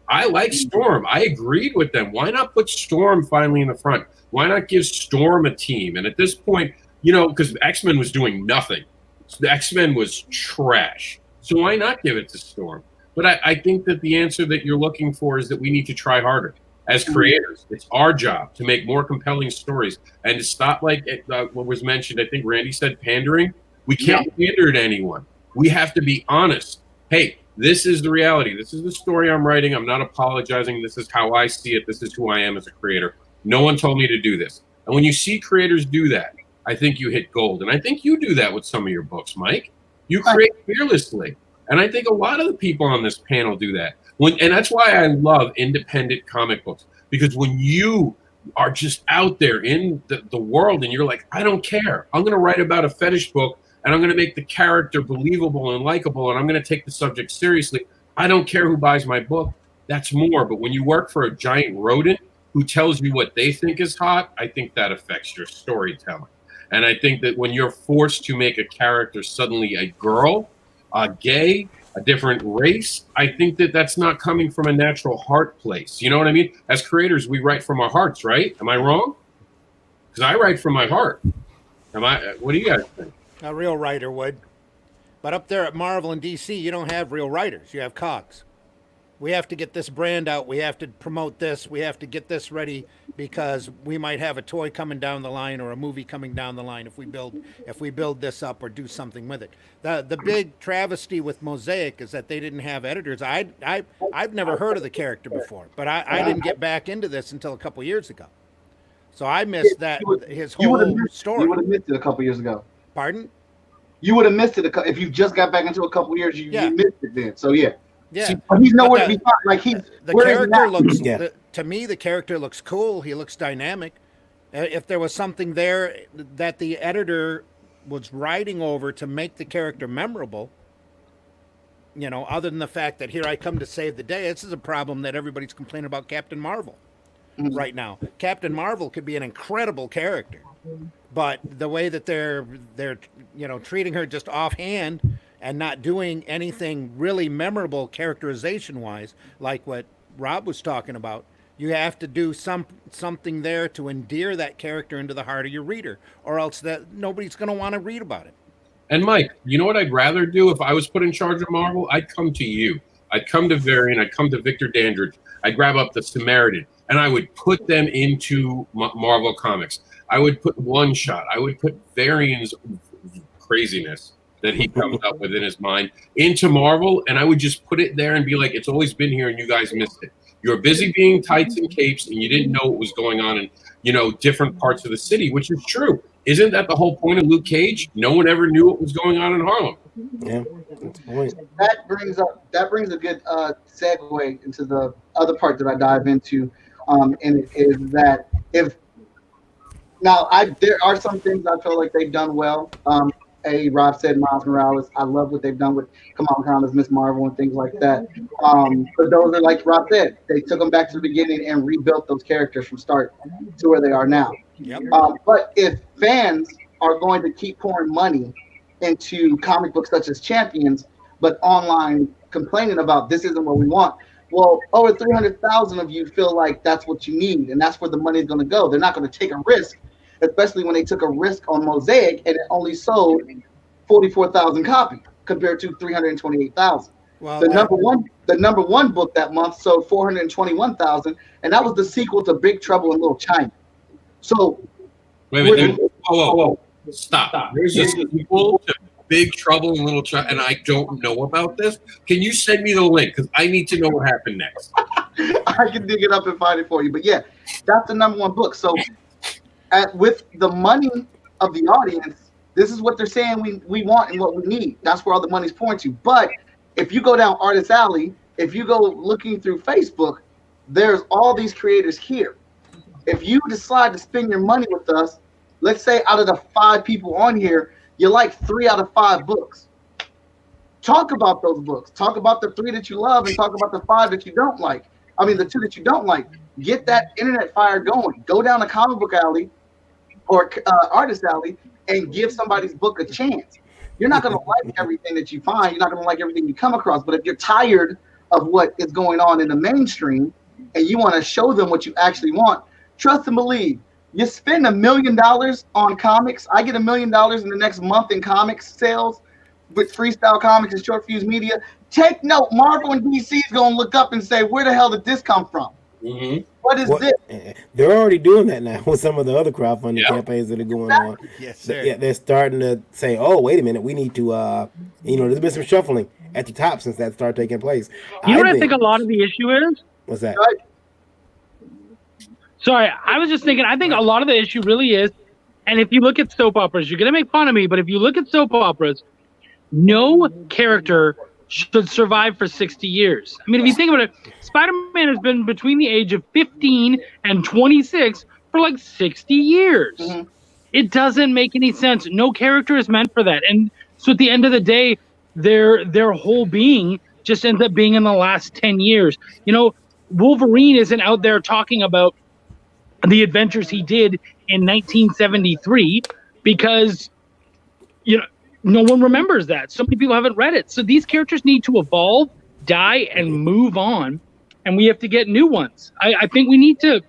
I like Storm. I agreed with them. Why not put Storm finally in the front? Why not give Storm a team? And at this point, because X-Men was doing nothing. The X-Men was trash. So why not give it to Storm? But I think that the answer that you're looking for is that we need to try harder. As creators, it's our job to make more compelling stories and to stop, like what was mentioned, I think Randy said, pandering. We can't pander to anyone. We have to be honest. Hey, this is the reality. This is the story I'm writing. I'm not apologizing. This is how I see it. This is who I am as a creator. No one told me to do this. And when you see creators do that, I think you hit gold. And I think you do that with some of your books, Mike. You create fearlessly. And I think a lot of the people on this panel do that. And that's why I love independent comic books. Because when you are just out there in the world and you're like, I don't care. I'm going to write about a fetish book and I'm going to make the character believable and likable and I'm going to take the subject seriously. I don't care who buys my book. That's more. But when you work for a giant rodent who tells you what they think is hot, I think that affects your storytelling. And I think that when you're forced to make a character suddenly a girl, a gay, a different race, I think that that's not coming from a natural heart place. You know what I mean? As creators, we write from our hearts, right? Am I wrong? Because I write from my heart. What do you guys think? A real writer would. But up there at Marvel and DC, you don't have real writers. You have cogs. we have to get this brand out. We have to promote this. We have to get this ready because we might have a toy coming down the line or a movie coming down the line if we build this up or do something with it. The big travesty with Mosaic is that they didn't have editors. I've never heard of the character before, but I didn't get back into this until a couple years ago. So I missed that his whole story. You would have missed it a couple years ago. Pardon? You would have missed it if you just got back into a couple years. You missed it then. So yeah. Yeah, see, but he's nowhere to be found. Like the character looks. To me, the character looks cool. He looks dynamic. If there was something there that the editor was writing over to make the character memorable, you know, other than the fact that here I come to save the day, this is a problem that everybody's complaining about Captain Marvel right now. Captain Marvel could be an incredible character, but the way that they're you know treating her just offhand and not doing anything really memorable characterization wise, like what Rob was talking about, you have to do something there to endear that character into the heart of your reader, or else that nobody's going to want to read about it. And Mike, you know what I'd rather do if I was put in charge of Marvel? I'd come to you. I'd come to Varian. I'd come to Victor Dandridge. I'd grab up the Samaritan, and I would put them into Marvel Comics. I would put One Shot. I would put Varian's craziness that he comes up with in his mind into Marvel, and I would just put it there and be like, it's always been here and you guys missed it. You're busy being tights and capes and you didn't know what was going on in, you know, different parts of the city, which is true. Isn't that the whole point of Luke Cage? No one ever knew what was going on in Harlem. Yeah, that's the point. That brings a good segue into the other part that I dive into, and it is that there are some things I feel like they've done well. Rob said Miles Morales. I love what they've done with Kamala Khan as Miss Marvel and things like that. But those are, like Rob said, they took them back to the beginning and rebuilt those characters from start to where they are now. Yep. But if fans are going to keep pouring money into comic books such as Champions, but online complaining about this isn't what we want, well, over 300,000 of you feel like that's what you need, and that's where the money is going to go. They're not going to take a risk, especially when they took a risk on Mosaic and it only sold 44,000 copies compared to 328,000. Well, the number one book that month sold 421,000, and that was the sequel to Big Trouble in Little China. So, wait a minute. Whoa. Stop. There's a sequel to Big Trouble in Little China, and I don't know about this. Can you send me the link? Because I need to know what happened next. I can dig it up and find it for you. But yeah, that's the number one book. So, with the money of the audience, this is what they're saying we want and what we need. That's where all the money's pouring to. But if you go down Artist Alley, if you go looking through Facebook, there's all these creators here. If you decide to spend your money with us, let's say out of the 5 people on here, you like 3 out of 5 books. Talk about those books. Talk about the 3 that you love and talk about the 5 that you don't like. I mean, the 2 that you don't like. Get that internet fire going. Go down to Comic Book Alley or Artist Alley and give somebody's book a chance. You're not going to like everything that you find. You're not going to like everything you come across. But if you're tired of what is going on in the mainstream and you want to show them what you actually want, trust and believe. You spend $1 million on comics. I get $1 million in the next month in comics sales with Freestyle Comics and Short Fuse Media. Take note, Marvel and DC is going to look up and say, where the hell did this come from? Mm-hmm. What is this? They're already doing that now with some of the other crowdfunding campaigns that are going on. Yes, sir. Yeah, they're starting to say, "Oh, wait a minute, we need to." There's been some shuffling at the top since that started taking place. You know what I think a lot of the issue is? What's that? Sorry, I was just thinking. I think a lot of the issue really is, and if you look at soap operas, you're gonna make fun of me, but if you look at soap operas, no character should survive for 60 years. I mean, if you think about it, Spider-Man has been between the age of 15 and 26 for like 60 years. Mm-hmm. It doesn't make any sense. No character is meant for that. And so at the end of the day, their whole being just ends up being in the last 10 years. You know, Wolverine isn't out there talking about the adventures he did in 1973 because, you know, no one remembers that. So many people haven't read it. So these characters need to evolve, die, and move on. And we have to get new ones. I think we need to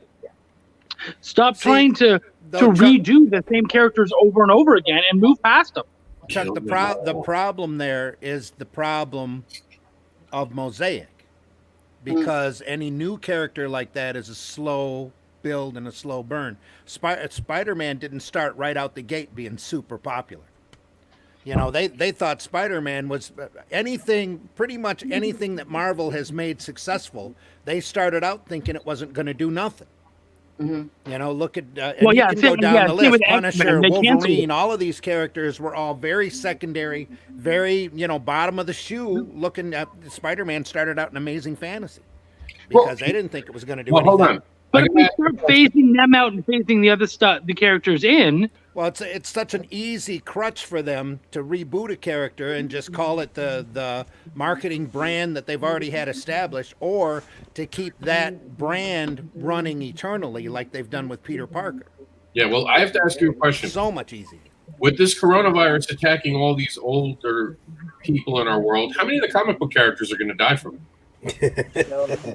stop trying to redo the same characters over and over again and move past them. Chuck, the problem there is the problem of Mosaic. because any new character like that is a slow build and a slow burn. Spider-Man didn't start right out the gate being super popular. You know, they thought Spider-Man was anything, pretty much anything that Marvel has made successful. They started out thinking it wasn't going to do nothing. You know, look at and you can go down the list. Punisher, Wolverine, all of these characters were all very secondary, very, you know, bottom of the shoe. Looking at Spider-Man started out in Amazing Fantasy because they didn't think it was going to do anything. Hold on. But if we start phasing them out and phasing the other stuff, the characters in. Well, it's such an easy crutch for them to reboot a character and just call it the marketing brand that they've already had established, or to keep that brand running eternally like they've done with Peter Parker. Yeah, well, I have to ask you a question. So much easier. With this coronavirus attacking all these older people in our world, how many of the comic book characters are going to die from it?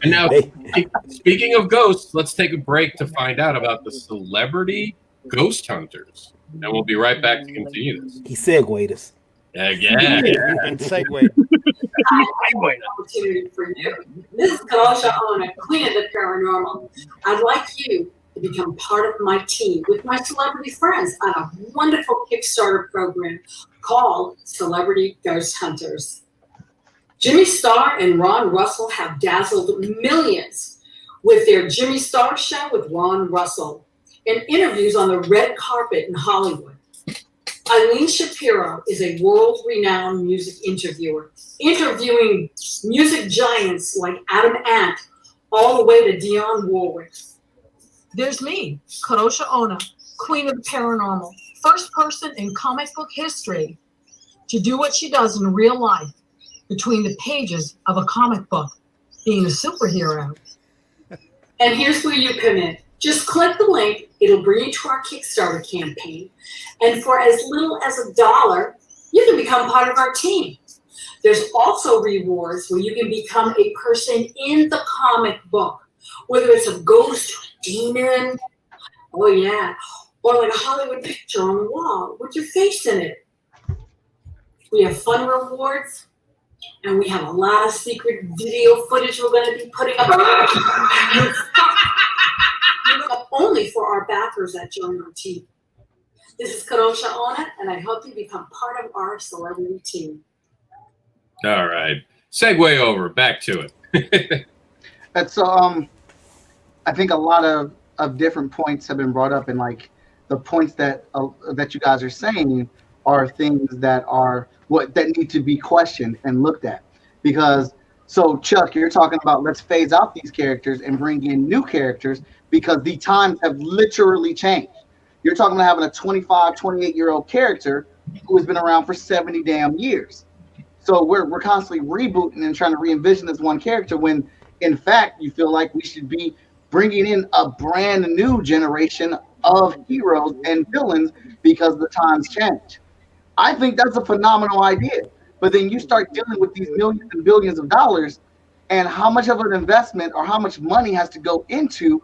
And now, speaking of ghosts, let's take a break to find out about the celebrity ghost hunters. And we'll be right back to continue this. He segued us. Yeah. Segued. Opportunity for you. This is Garag-A-Con Day, Queen of the Paranormal. I'd like you to become part of my team with my celebrity friends on a wonderful Kickstarter program called Celebrity Ghost Hunters. Jimmy Starr and Ron Russell have dazzled millions with their Jimmy Starr Show with Ron Russell and interviews on the red carpet in Hollywood. Eileen Shapiro is a world-renowned music interviewer, interviewing music giants like Adam Ant all the way to Dionne Warwick. There's me, Karosha Ona, Queen of the Paranormal, first person in comic book history to do what she does in real life between the pages of a comic book, being a superhero. And here's where you come in. Just click the link. It'll bring you to our Kickstarter campaign. And for as little as $1, you can become part of our team. There's also rewards where you can become a person in the comic book, whether it's a ghost, demon, oh yeah, or like a Hollywood picture on the wall with your face in it. We have fun rewards, and we have a lot of secret video footage we're going to be putting up. Only for our backers that join our team. This is Karosha Ona, and I hope you become part of our celebrity team. All right. Segue over. Back to it. That's I think a lot of different points have been brought up, and like the points that you guys are saying are things that are that need to be questioned and looked at. Because so Chuck, you're talking about let's phase out these characters and bring in new characters because the times have literally changed. You're talking about having a 25, 28-year-old character who has been around for 70 damn years. So we're constantly rebooting and trying to re-envision this one character when, in fact, you feel like we should be bringing in a brand new generation of heroes and villains because the times change. I think that's a phenomenal idea. But then you start dealing with these millions and billions of dollars, and how much of an investment or how much money has to go into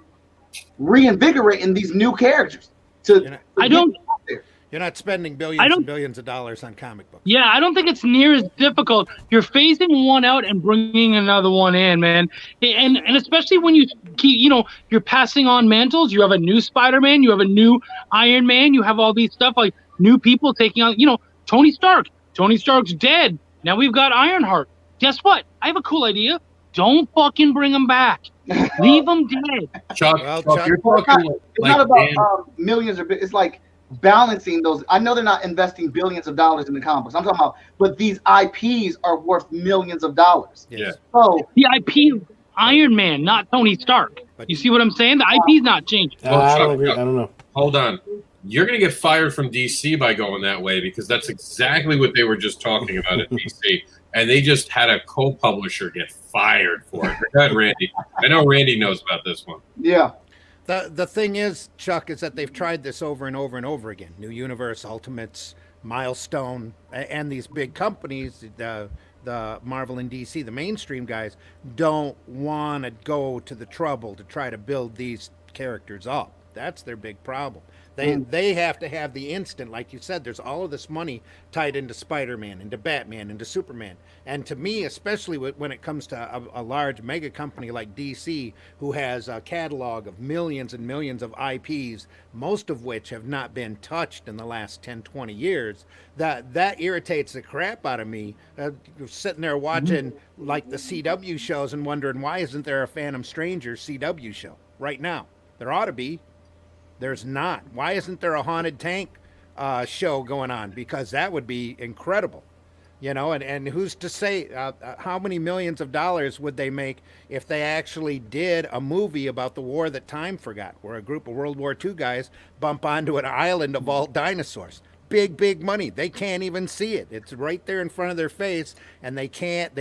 reinvigorating these new characters. You're not spending billions and billions of dollars on comic books. Yeah, I don't think it's near as difficult. You're phasing one out and bringing another one in, man. And especially when you keep, you're passing on mantles. You have a new Spider-Man. You have a new Iron Man. You have all these stuff like new people taking on, Tony Stark. Tony Stark's dead. Now we've got Ironheart. Guess what? I have a cool idea. Don't fucking bring him back. Leave him dead. Chuck, you're talking it's not about millions or it's like balancing those. I know they're not investing billions of dollars in the comic books. I'm talking about, but these IPs are worth millions of dollars. Yeah. So the IP Iron Man, not Tony Stark. You see what I'm saying? The IP's not changed. I don't agree. I don't know. Hold on. You're going to get fired from DC by going that way because that's exactly what they were just talking about at DC. And they just had a co-publisher get fired for it. Go ahead, Randy. I know Randy knows about this one. Yeah. The thing is, Chuck, is that they've tried this over and over and over again. New Universe, Ultimates, Milestone, and these big companies, the Marvel and DC, the mainstream guys, don't want to go to the trouble to try to build these characters up. That's their big problem. They have to have the instant, like you said. There's all of this money tied into Spider-Man, into Batman, into Superman, and to me, especially when it comes to a large mega company like DC, who has a catalog of millions and millions of IPs, most of which have not been touched in the last 10, 20 years. That irritates the crap out of me. Sitting there watching like the CW shows and wondering, why isn't there a Phantom Stranger CW show right now? There ought to be. There's not. Why isn't there a Haunted Tank show going on? Because that would be incredible. And who's to say how many millions of dollars would they make if they actually did a movie about the war that time forgot, where a group of World War II guys bump onto an island of all dinosaurs? Big money. They can't even see it. It's right there in front of their face, and they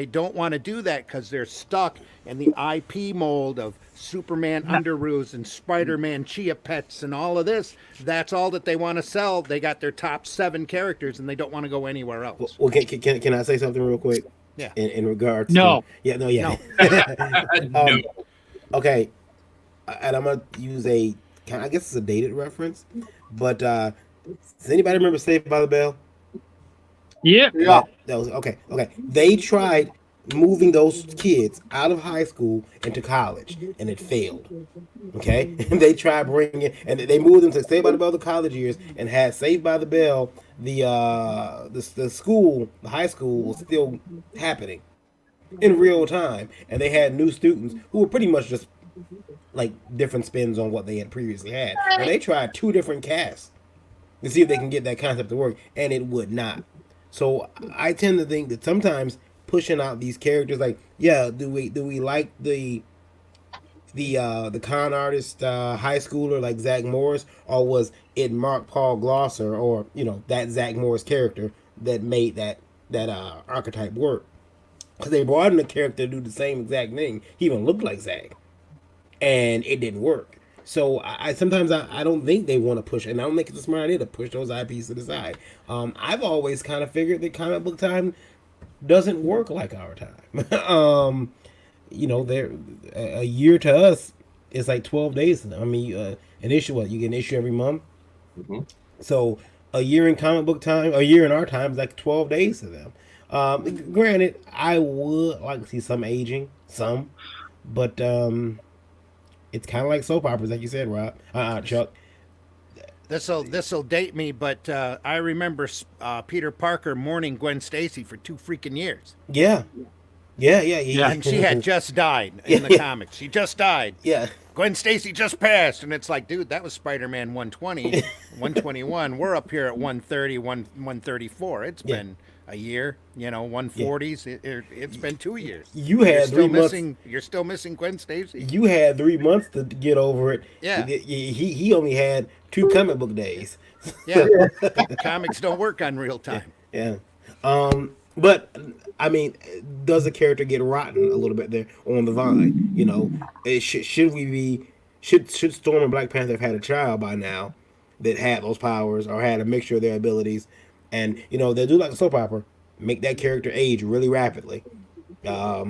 don't want to do that because they're stuck in the IP mold of Superman Underoos and Spider-Man Chia Pets and all of this. That's all that they want to sell. They got their top 7 characters, and they don't want to go anywhere else. Well, can I say something real quick? Yeah. In regards No. to... No. No. Okay. And I'm going to use I guess it's a dated reference, but does anybody remember Saved by the Bell? Yeah. That was okay. They tried moving those kids out of high school into college, and it failed. Okay, and they tried bringing and they moved them to Saved by the Bell the college years, and had Saved by the Bell the school, the high school was still happening in real time, and they had new students who were pretty much just like different spins on what they had previously had. And they tried 2 different casts to see if they can get that concept to work, and it would not. So I tend to think that sometimes pushing out these characters, like, do we like the con artist high schooler like Zach Morris, or was it Mark Paul Glosser, or that Zach Morris character that made that archetype work? Because they brought in a character to do the same exact thing. He even looked like Zach, and it didn't work. So I sometimes don't think they want to push, and I don't think it's a smart idea to push those IPs to the side. I've always kind of figured that comic book time doesn't work like our time. They're a year to us is like 12 days to them. I mean, an issue, you get an issue every month. Mm-hmm. So a year in comic book time, a year in our time is like 12 days to them. Granted, I would like to see some aging, but it's kind of like soap operas, like you said, Rob. Chuck. This'll date me, but I remember Peter Parker mourning Gwen Stacy for 2 freaking years. Yeah. And she had just died in the comics. She just died. Yeah. Gwen Stacy just passed, and it's like, dude, that was Spider-Man 120, 121. We're up here at 130, 134. It's been a year, 140s. It's been 2 years. You had 3 months. You're still missing Gwen Stacy. You had 3 months to get over it. Yeah. He only had 2 comic book days. Yeah. Comics don't work on real time. Yeah. But I mean, does the character get rotten a little bit there on the vine? Should Storm and Black Panther have had a child by now that had those powers, or had a mixture of their abilities? And they do like a soap opera, make that character age really rapidly. How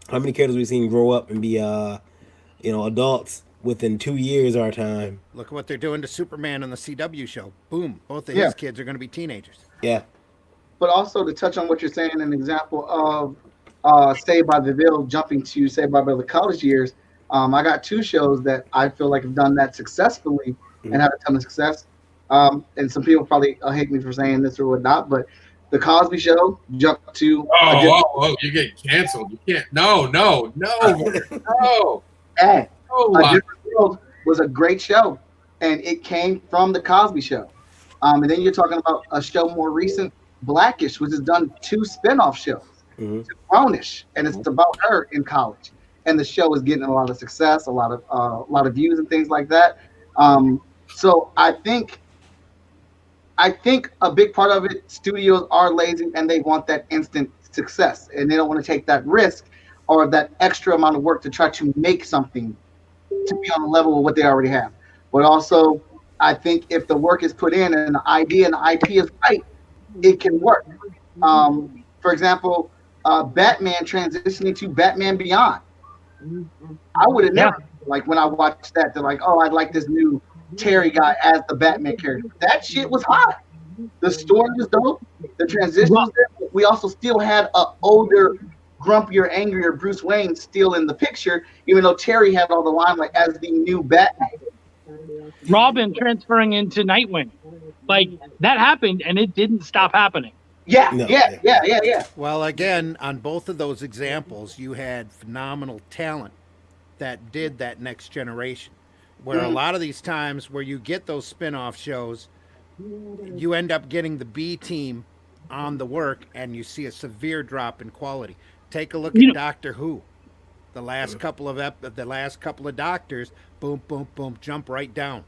many characters we've seen grow up and be adults within 2 years our time? Look at what they're doing to Superman on the CW show. Boom, both of his kids are going to be teenagers. Yeah. But also, to touch on what you're saying, an example of Saved by the Bell jumping to Saved by the Bell the college years, I got 2 shows that I feel like have done that successfully and have a ton of success. And some people probably hate me for saying this or whatnot, but the Cosby Show jumped to. You get canceled. You can't. No. Hey, A Different World was a great show, and it came from the Cosby Show. And then you're talking about a show more recent, Blackish, which has done 2 spinoff shows. Brownish, and it's about her in college, and the show is getting a lot of success, a lot of views and things like that. So I think a big part of it, studios are lazy and they want that instant success, and they don't want to take that risk or that extra amount of work to try to make something to be on the level of what they already have. But also, I think if the work is put in and the idea and the IP is right, it can work. For example, Batman transitioning to Batman Beyond. I would have never Like when I watched that, they're like, "Oh, I'd like this new Terry guy as the Batman character." That shit was hot. The story was dope. The transition was there. But we also still had a older, grumpier, angrier Bruce Wayne still in the picture, even though Terry had all the limelight as the new Batman. Robin transferring into Nightwing, like that happened, and it didn't stop happening. Yeah. Well, again, on both of those examples, you had phenomenal talent that did that next generation. Where a lot of these times where you get those spin-off shows, you end up getting the B team on the work and you see a severe drop in quality. Take a look at Doctor Who. The last couple of doctors, boom, boom, boom, jump right down.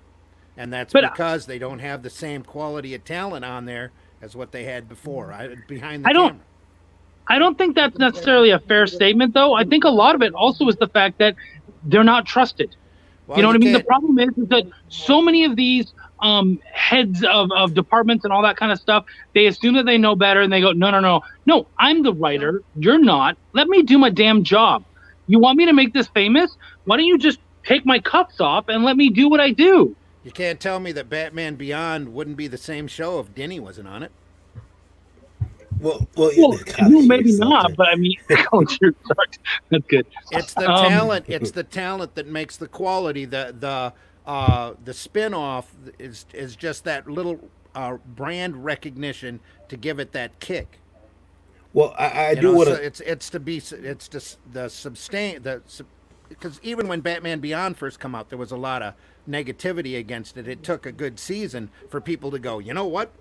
And that's because they don't have the same quality of talent on there as what they had before behind the camera. I don't think that's necessarily a fair statement, though. I think a lot of it also is the fact that they're not trusted. Well, you know what I mean? The problem is that so many of these heads of departments and all that kind of stuff, they assume that they know better, and they go, no, I'm the writer. You're not. Let me do my damn job. You want me to make this famous? Why don't you just take my cuffs off and let me do what I do? You can't tell me that Batman Beyond wouldn't be the same show if Denny wasn't on it. Well, maybe not, but I mean, culture sucks. That's good. It's the talent. It's the talent that makes the quality. The spin-off is just that little brand recognition to give it that kick. Well, I do want to. Because even when Batman Beyond first come out, there was a lot of negativity against it. It took a good season for people to go, you know what?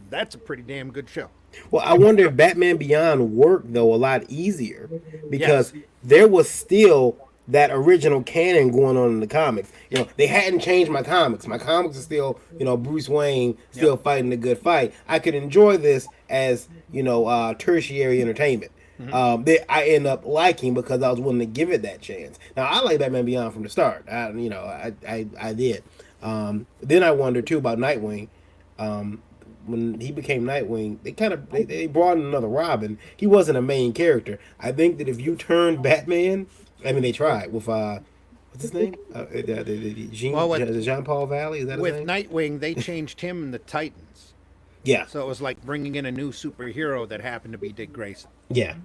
That's a pretty damn good show. Well, I wonder if Batman Beyond worked, though, a lot easier because there was still that original canon going on in the comics. You know, they hadn't changed my comics. My comics are still, Bruce Wayne still fighting the good fight. I could enjoy this as, tertiary entertainment. That I end up liking because I was willing to give it that chance. Now I like Batman Beyond from the start. I did. Then I wondered too about Nightwing. When he became Nightwing, they brought in another Robin. He wasn't a main character. I think that if you turned Batman, they tried with what's his name? Jean-Paul Valley. Is that his name? With Nightwing, they changed him in the Titans. Yeah. So it was like bringing in a new superhero that happened to be Dick Grayson. Yeah.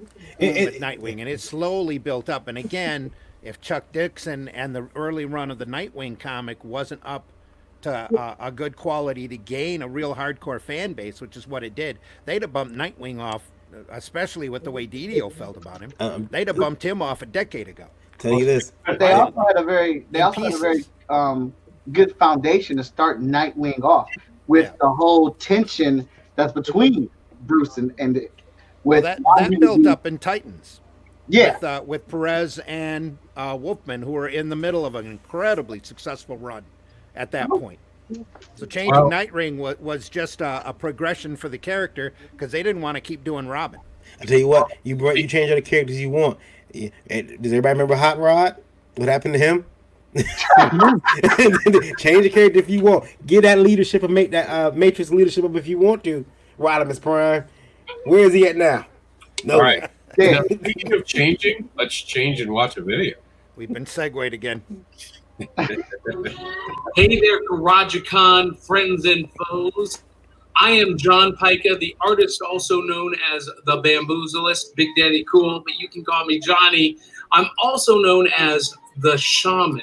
With Nightwing. And it slowly built up. And again, if Chuck Dixon and the early run of the Nightwing comic wasn't up to a good quality to gain a real hardcore fan base, which is what it did, they'd have bumped Nightwing off, especially with the way Didio felt about him. They'd have bumped him off a decade ago. Tell you this. But they also had a very good foundation to start Nightwing off. With the whole tension that's between Bruce and Dick. That built up in Titans. Yeah. With Perez and Wolfman, who were in the middle of an incredibly successful run at that point. So changing Nightwing was just a progression for the character because they didn't want to keep doing Robin. I tell you what, you change all the characters you want. Does everybody remember Hot Rod? What happened to him? Change the character if you want. Get that leadership and make that Matrix leadership up if you want to. Rodimus Prime. Where is he at now? No. All right. Speaking of changing, let's change and watch a video. We've been segued again. Hey there, Garag-A-Con friends and foes. I am John Pica, the artist also known as the Bamboozlist, Big Daddy Cool, but you can call me Johnny. I'm also known as the Shaman.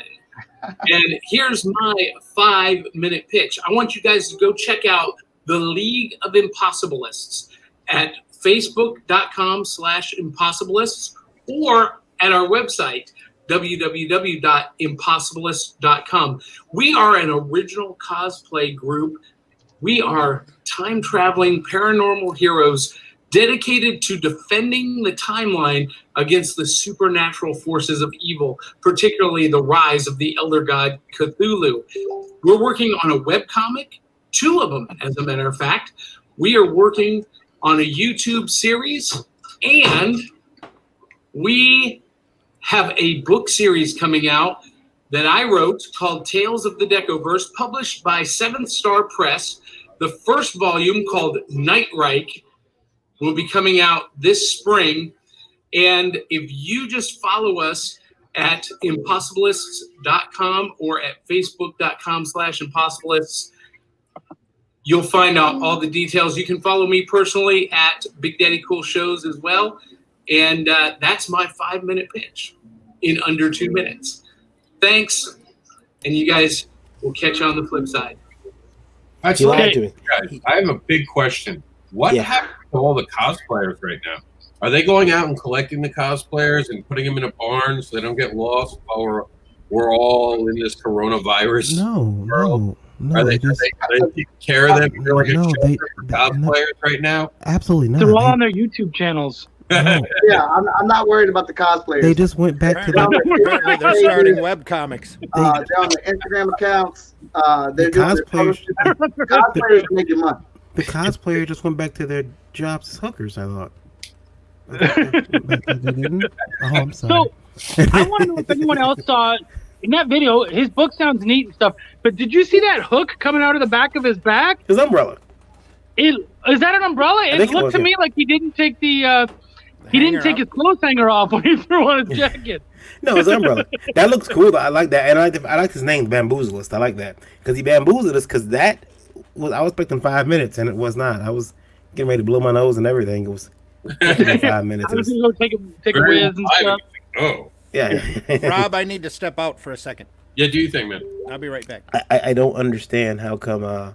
And here's my 5-minute pitch. I want you guys to go check out the League of Impossibilists at facebook.com/impossibilists or at our website, www.impossibilist.com. We are an original cosplay group. We are time-traveling paranormal heroes dedicated to defending the timeline against the supernatural forces of evil, particularly the rise of the elder god Cthulhu. We're working on a webcomic, 2 of them, as a matter of fact. We are working on a YouTube series, and we have a book series coming out that I wrote called Tales of the Decoverse, published by 7th Star Press. The first volume, called Nightreich, will be coming out this spring. And if you just follow us at impossibilists.com or at facebook.com/impossibilists. You'll find out all the details. You can follow me personally at Big Daddy Cool Shows as well. And that's my 5-minute pitch in under 2 minutes. Thanks. And you guys will catch you on the flip side. That's You okay. lied to me. Guys, I have a big question. What happened to all the cosplayers right now? Are they going out and collecting the cosplayers and putting them in a barn so they don't get lost while we're all in this coronavirus world? No, Are they taking care of them? They're like a shelter for cosplayers right now? Absolutely not. They're all on their YouTube channels. Yeah, I'm not worried about the cosplayers. They just went back to Apparently they're starting web comics. They're on their Instagram accounts. They're doing their cosplayers. cosplayers are making money. The cosplayer just went back to their jobs as hookers, I thought. Oh, I'm sorry. So, I want to know if anyone else saw in that video. His book sounds neat and stuff, but did you see that hook coming out of the back of his back? His umbrella. Is that an umbrella? It looked to me like he didn't take the he didn't take his clothes hanger off when he threw on his jacket. No, his umbrella. That looks cool. I like that, and I like his name, Bamboozlist. I like that because he bamboozled us. Because I was expecting 5 minutes, and it was not. I was getting ready to blow my nose and everything. It was 5 minutes. I was gonna go take a whiz and stuff. Oh, yeah. Rob, I need to step out for a second. Yeah, do you think, man? I'll be right back. I don't understand how come.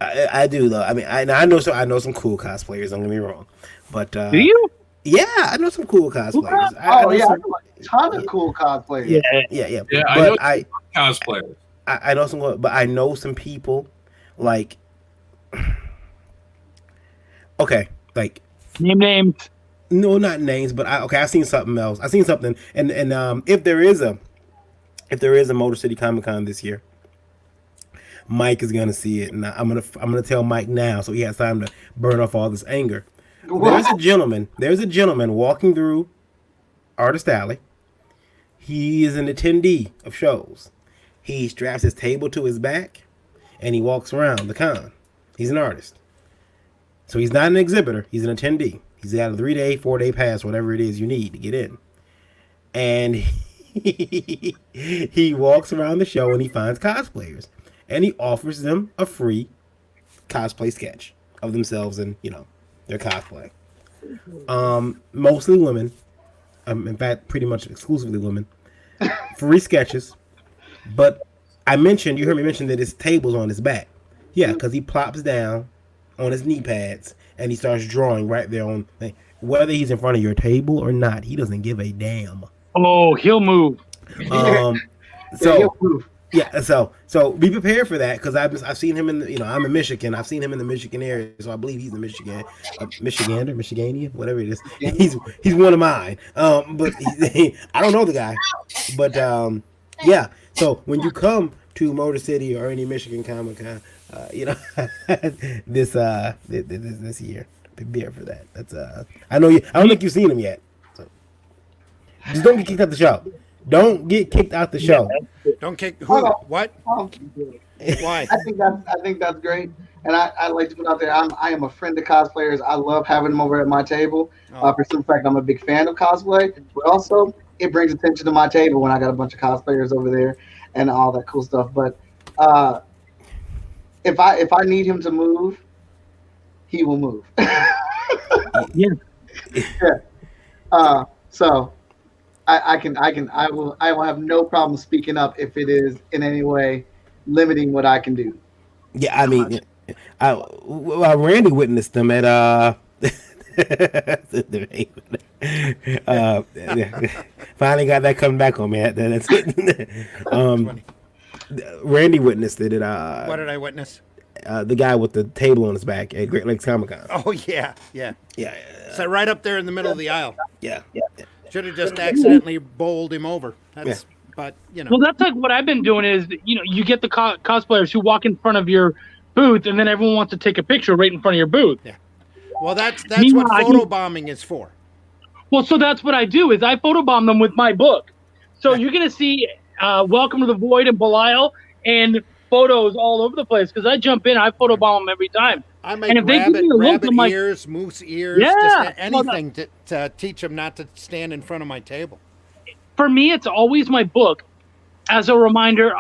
I do though. I mean, I know some cool cosplayers. Don't get me wrong, but do you? Yeah, I know some cool cosplayers. I know a ton of cool cosplayers. Yeah. Yeah, I know cosplayers. I know some, but I know some people like. Okay, like name names. No, not names, but I've seen something else. I seen something, and if there is a Motor City Comic Con this year, Mike is gonna see it, and I'm gonna tell Mike now so he has time to burn off all this anger. There's a gentleman walking through Artist Alley. He is an attendee of shows. He straps his table to his back, and he walks around the con. He's an artist, so he's not an exhibitor. He's an attendee. He's got a 3-day, 4-day pass, whatever it is you need to get in. And he walks around the show and he finds cosplayers. And he offers them a free cosplay sketch of themselves and, their cosplay. Mostly women. In fact, pretty much exclusively women. Free sketches. But you heard me mention that his table's on his back. Yeah, because he plops down on his knee pads and he starts drawing right there on whether he's in front of your table or not. He doesn't give a damn. Oh, he'll move. So be prepared for that because I've seen him in I'm in Michigan. I've seen him in the Michigan area, so I believe he's a Michiganian, whatever it is. He's one of mine. But I don't know the guy. But yeah. So when you come to Motor City or any Michigan Comic Con, this year, prepare for that. That's I don't think you've seen him yet. So just don't get kicked out the show. Don't get kicked out the show. Don't kick who? What? Why? I think that's great. And I like to put out there. I am a friend of cosplayers. I love having them over at my table. For some fact, I'm a big fan of cosplay. But also, it brings attention to my table when I got a bunch of cosplayers over there and all that cool stuff. But if I need him to move, he will move. Yeah. So I will have no problem speaking up if it is in any way limiting what I can do. Yeah, I mean, Randy witnessed them at finally got that coming back on me. That's it. Randy witnessed it at what did I witness? The guy with the table on his back at Great Lakes Comic Con. Oh yeah. So right up there in the middle of the aisle. Yeah. Should have just accidentally bowled him over. But Well, that's like what I've been doing is you get the cosplayers who walk in front of your booth, and then everyone wants to take a picture right in front of your booth. Yeah. Well, that's what photobombing is for. Well, so that's what I do is I photobomb them with my book. So you're gonna see Welcome to the Void and Belial and photos all over the place because I jump in, I photobomb them every time. I make rabbit ears, moose ears, just anything to teach them not to stand in front of my table. for me, it's always my book as a reminder.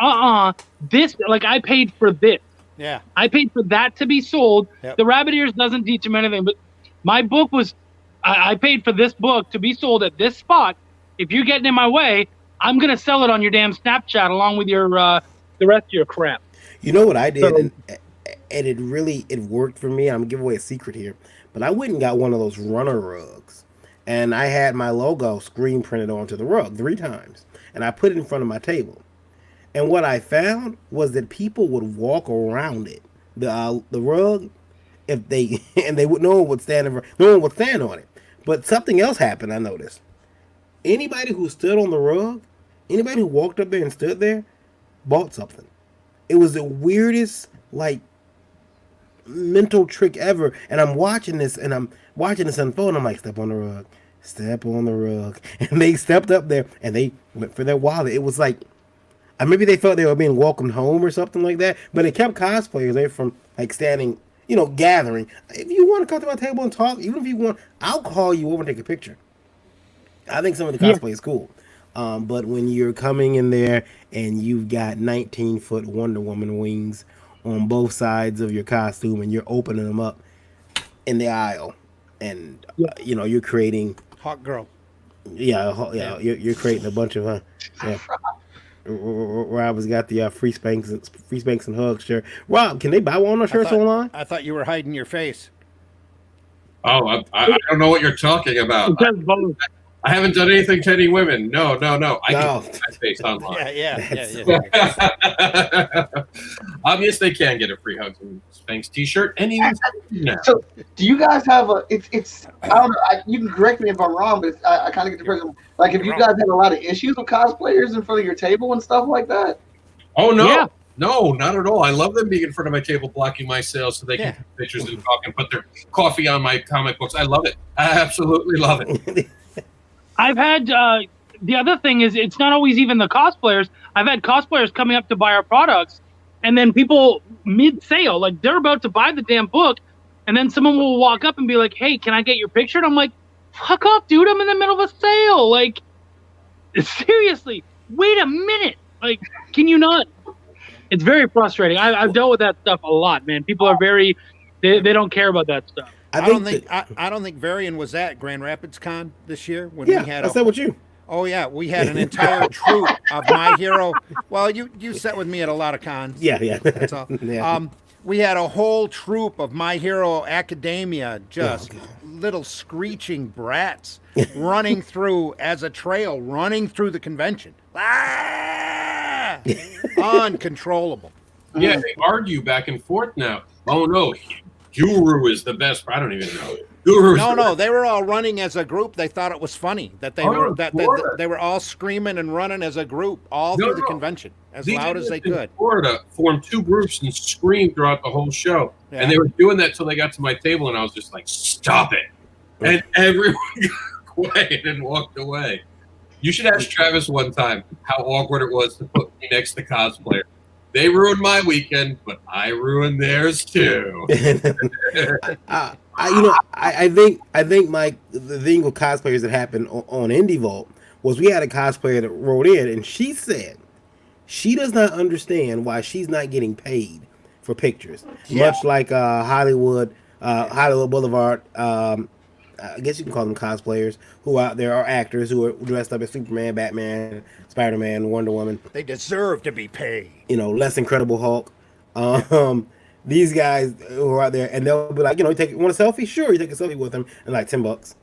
This, like, I paid for this. Yeah. I paid for that to be sold. Yep. The rabbit ears doesn't teach him anything, but my book was, I paid for this book to be sold at this spot. If you're getting in my way, I'm going to sell it on your damn Snapchat along with your the rest of your crap. You know what I did? So- and it worked for me. I'm going to give away a secret here. But I went and got one of those runner rugs. And I had my logo screen printed onto the rug 3 times. And I put it in front of my table. And what I found was that people would walk around it, the rug, if they and they would no one would stand on it. But something else happened. I noticed. Anybody who stood on the rug, anybody who walked up there and stood there, bought something. It was the weirdest mental trick ever. And I'm watching this unfold. And I'm like, step on the rug, and they stepped up there and they went for their wallet. It was like. Maybe they felt they were being welcomed home or something like that, but it kept cosplayers there from standing, gathering. If you want to come to my table and talk, even if you want, I'll call you over and take a picture. I think some of the cosplay is cool, but when you're coming in there and you've got 19-foot Wonder Woman wings on both sides of your costume and you're opening them up in the aisle, and you're creating Hawk Girl. You're creating a bunch of Rob has got the free spanks and hugs shirt. Rob, can they buy one of those shirts online? I thought you were hiding your face. Oh, I don't know what you're talking about. I haven't done anything to any women. No. I can see my face online. Yeah. Obviously, they can get a free Hugs and Spanks T-shirt. And even So, do you guys have a? It's. I don't know. You can correct me if I'm wrong, but I kind of get the person. Like, if you guys had a lot of issues with cosplayers in front of your table and stuff like that. Oh no. Yeah. No, not at all. I love them being in front of my table, blocking my sales so they can take pictures and talk and put their coffee on my comic books. I love it. I absolutely love it. I've had the other thing is it's not always even the cosplayers. I've had cosplayers coming up to buy our products, and then people mid-sale, like they're about to buy the damn book, and then someone will walk up and be like, "Hey, can I get your picture?" And I'm like, "Fuck off, dude! I'm in the middle of a sale. Like, seriously, wait a minute. Like, can you not?" It's very frustrating. I've dealt with that stuff a lot, man. People are they don't care about that stuff. I don't think Varian was at Grand Rapids Con this year when we had. I sat with you. Oh yeah, we had an entire troupe of My Hero. Well, you sat with me at a lot of cons. Yeah. That's all. Yeah. We had a whole troupe of My Hero Academia, just little screeching brats running through as a trail, running through the convention. Uncontrollable. Yeah, they argue back and forth now. Oh no, Guru is the best. I don't even know. No, they were all running as a group. They thought it was funny that they they were all screaming and running as a group all through the convention as loud as they could. Florida formed 2 groups and screamed throughout the whole show, and they were doing that till they got to my table, and I was just like, "Stop it!" And everyone got quiet and walked away. You should ask Travis one time how awkward it was to put me next to cosplayer. They ruined my weekend, but I ruined theirs too. I think Mike, the thing with cosplayers that happened on Indie Vault was we had a cosplayer that wrote in and she said she does not understand why she's not getting paid for pictures. Much like Hollywood Boulevard. I guess you can call them cosplayers who out there are actors who are dressed up as Superman, Batman, Spider-Man, Wonder Woman. They deserve to be paid. Less Incredible Hulk. These guys who are out there, and they'll be like, want a selfie? Sure, you take a selfie with them, and like $10.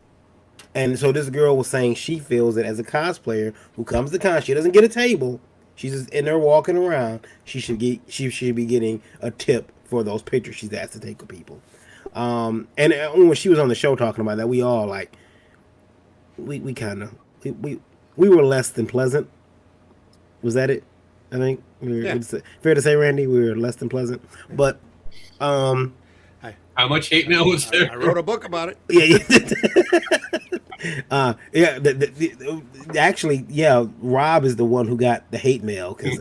And so this girl was saying she feels that as a cosplayer who comes to con, she doesn't get a table. She's just in there walking around. She should be getting a tip for those pictures she's asked to take with people. And when she was on the show talking about that, we all like, we were less than pleasant. Was that it? I think fair to say, Randy, we were less than pleasant. But how much hate mail was there? I wrote a book about it. Actually, Rob is the one who got the hate mail because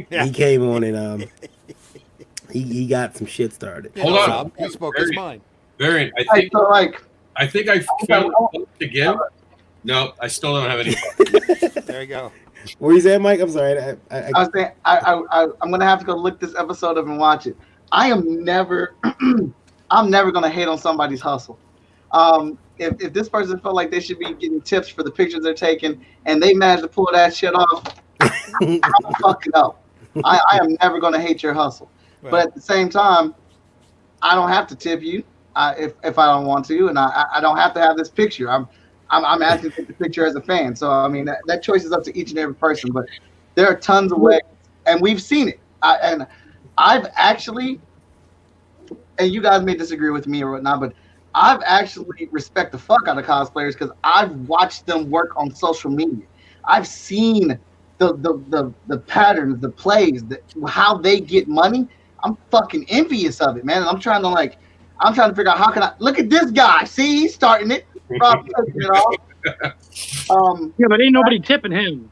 he came on and he got some shit started. Hold on, he spoke his mind. Variant, I think I found again. No, I still don't have any. There you go. What you saying, Mike? I'm sorry. I was saying I'm gonna have to go look this episode up and watch it. I am never, I'm never gonna hate on somebody's hustle. If this person felt like they should be getting tips for the pictures they're taking and they managed to pull that shit off, I'm fucking up. I am never gonna hate your hustle, but at the same time, I don't have to tip you if I don't want to, and I don't have to have this picture. I'm asking to take the picture as a fan. So I mean that choice is up to each and every person. But there are tons of ways, and we've seen it. I've actually, and you guys may disagree with me or whatnot, but I've actually respect the fuck out of cosplayers because I've watched them work on social media. I've seen the patterns, the plays, how they get money. I'm fucking envious of it, man. And I'm trying to figure out how can I look at this guy. See, he's starting it. Rob taking it off. Yeah, but ain't nobody tipping him.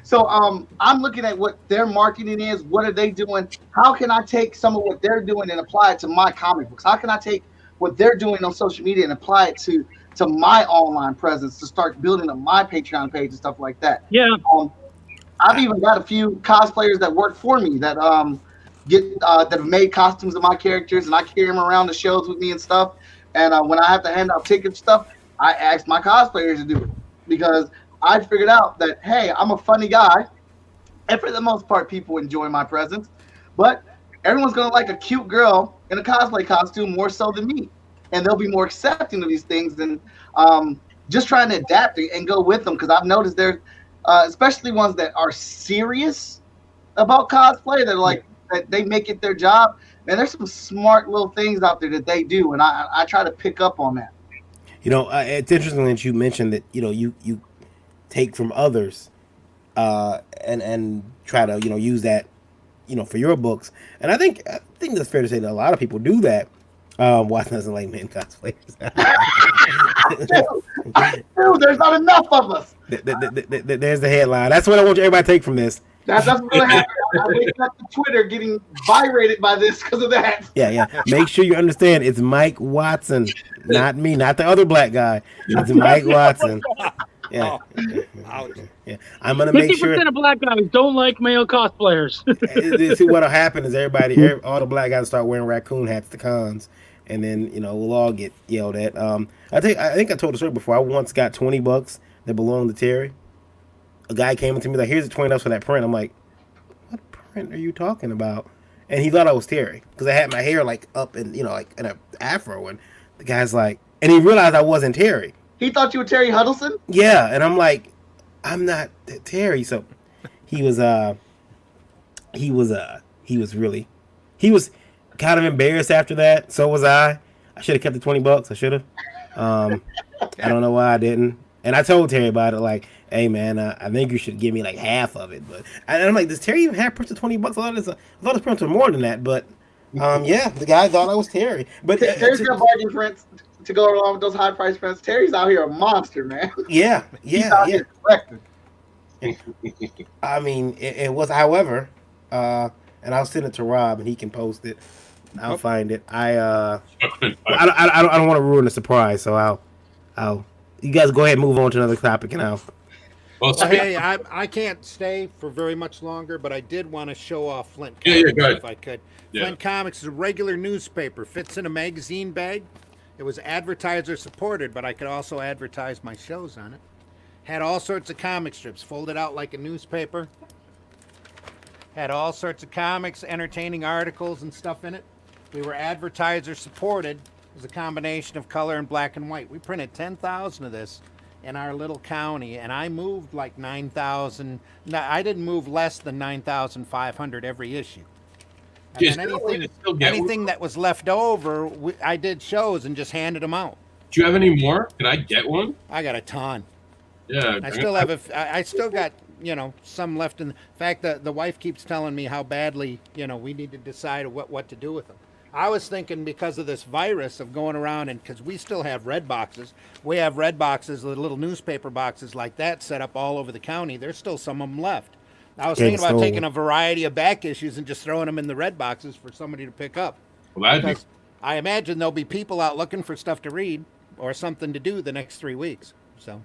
So I'm looking at what their marketing is. What are they doing? How can I take some of what they're doing and apply it to my comic books? How can I take what they're doing on social media and apply it to my online presence to start building up my Patreon page and stuff like that? Yeah. I've even got a few cosplayers that work for me that that have made costumes of my characters, and I carry them around the shows with me and stuff. And when I have to hand out ticket stuff, I ask my cosplayers to do it because I figured out that, hey, I'm a funny guy, and for the most part, people enjoy my presence. But everyone's gonna like a cute girl in a cosplay costume more so than me, and they'll be more accepting of these things than just trying to adapt and go with them. Because I've noticed there's especially ones that are serious about cosplay, that like that they make it their job. Man, there's some smart little things out there that they do, and I try to pick up on that. You know, it's interesting that you mentioned that, you know, you take from others and try to, you know, use that, you know, for your books. And I think that's fair to say that a lot of people do that. Watson doesn't like men cosplayers. Dude, there's not enough of us. There's the headline. That's what I want everybody to take from this. That's what's going to happen. I wake up to Twitter getting vibrated by this because of that. Yeah. Make sure you understand it's Mike Watson, not me, not the other black guy. It's Mike Watson. Yeah. Yeah. I'm gonna make sure 50% of black guys don't like male cosplayers. See what'll happen is all the black guys start wearing raccoon hats to cons, and then, you know, we'll all get yelled at. I think I told the story before. I once got $20 that belonged to Terry. A guy came up to me like, "Here's the $20 for that print." I'm like, "What print are you talking about?" And he thought I was Terry because I had my hair like up and, you know, like in an afro. And the guy's like, and he realized I wasn't Terry. He thought you were Terry Huddleston? Yeah, and I'm like, I'm not Terry. So he was kind of embarrassed after that. So was I. I should have kept the $20. I should have. I don't know why I didn't. And I told Terry about it, like, "Hey man, I think you should give me like half of it." But and I'm like, does Terry even have prints of $20? I thought his prints were more than that. But yeah, the guy thought I was Terry. But Terry's got bargain prints to go along with those high price prints. Terry's out here a monster, man. Yeah. Here I mean, it was, however, and I'll send it to Rob and he can post it. I'll find it. I don't want to ruin the surprise, so I'll. You guys go ahead and move on to another topic, and I'll. Well, hey, I can't stay for very much longer, but I did want to show off Flint Comics if I could. Yeah. Flint Comics is a regular newspaper, fits in a magazine bag. It was advertiser supported, but I could also advertise my shows on it. Had all sorts of comic strips folded out like a newspaper. Had all sorts of comics, entertaining articles and stuff in it. We were advertiser supported. It was a combination of color and black and white. We printed 10,000 of this in our little county, and I moved like 9,000. No, I didn't move less than 9,500 every issue. And then anything that was left over, I did shows and just handed them out. Do you have any more? Can I get one? I got a ton. Yeah. I still got, you know, some left. In fact, the wife keeps telling me how badly, you know, we need to decide what to do with them. I was thinking because of this virus of going around, and because we still have red boxes. We have red boxes, the little newspaper boxes like that set up all over the county. There's still some of them left. I was thinking about taking a variety of back issues and just throwing them in the red boxes for somebody to pick up. Well, I imagine there'll be people out looking for stuff to read. or something to do the next 3 weeks. So.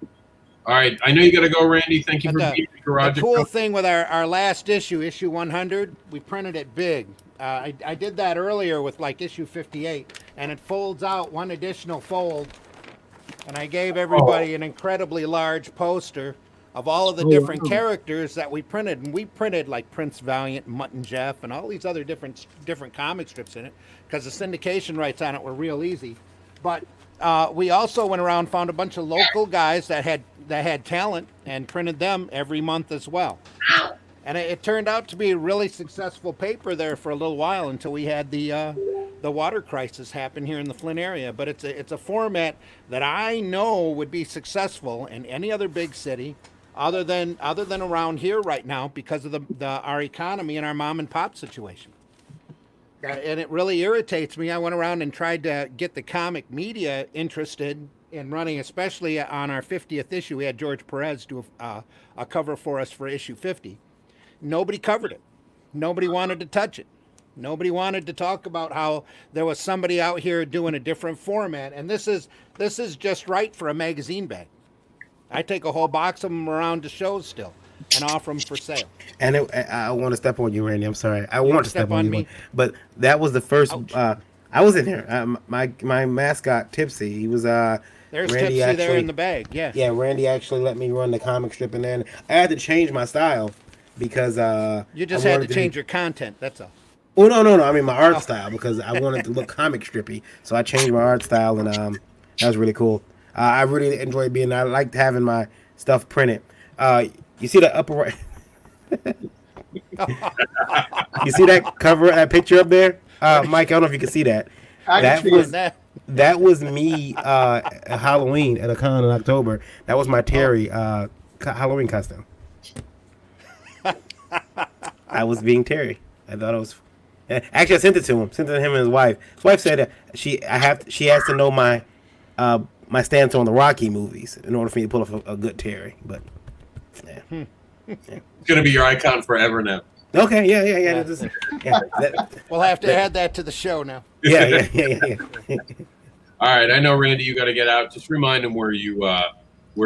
All right. I know you got to go, Randy. Thank you for being in Garage. The cool thing with our last issue 100, we printed it big. I did that earlier with like issue 58, and it folds out one additional fold. And I gave everybody an incredibly large poster of all of the different characters that we printed. And we printed like Prince Valiant, Mutt and Jeff, and all these other different comic strips in it, because the syndication rights on it were real easy. But we also went around and found a bunch of local guys that had talent and printed them every month as well. And it turned out to be a really successful paper there for a little while until we had the water crisis happen here in the Flint area. But it's a format that I know would be successful in any other big city other than around here right now because of our economy and our mom and pop situation. And it really irritates me. I went around and tried to get the comic media interested in running, especially on our 50th issue. We had George Perez do a cover for us for issue 50. Nobody covered it. Nobody wanted to touch it. Nobody wanted to talk about how there was somebody out here doing a different format. And this is just right for a magazine bag. I take a whole box of them around to shows still and offer them for sale. And I want to step on you, Randy. I'm sorry. I want to step on you, but that was the first. I was in here. My mascot Tipsy. He was. There's Randy Tipsy there in the bag. Yeah. Yeah. Randy actually let me run the comic strip, and then I had to change my style because you just had to change your content. That's all. Oh no! I mean my art style because I wanted to look comic strippy, so I changed my art style, and that was really cool. I really enjoyed being. I liked having my stuff printed. You see the upper right? You see that cover, that picture up there, Mike? I don't know if you can see that. That was me at Halloween at a con in October. That was my Terry Halloween costume. I was being Terry. I thought it was. Actually, I sent it to him. Sent it to him and his wife. His wife said that she has to know my my stance on the Rocky movies in order for me to pull off a good Terry. But yeah. It's gonna be your icon forever now. Okay, yeah. We'll have to add that to the show now. Yeah. All right, I know, Randy, you got to get out. Just remind them where you.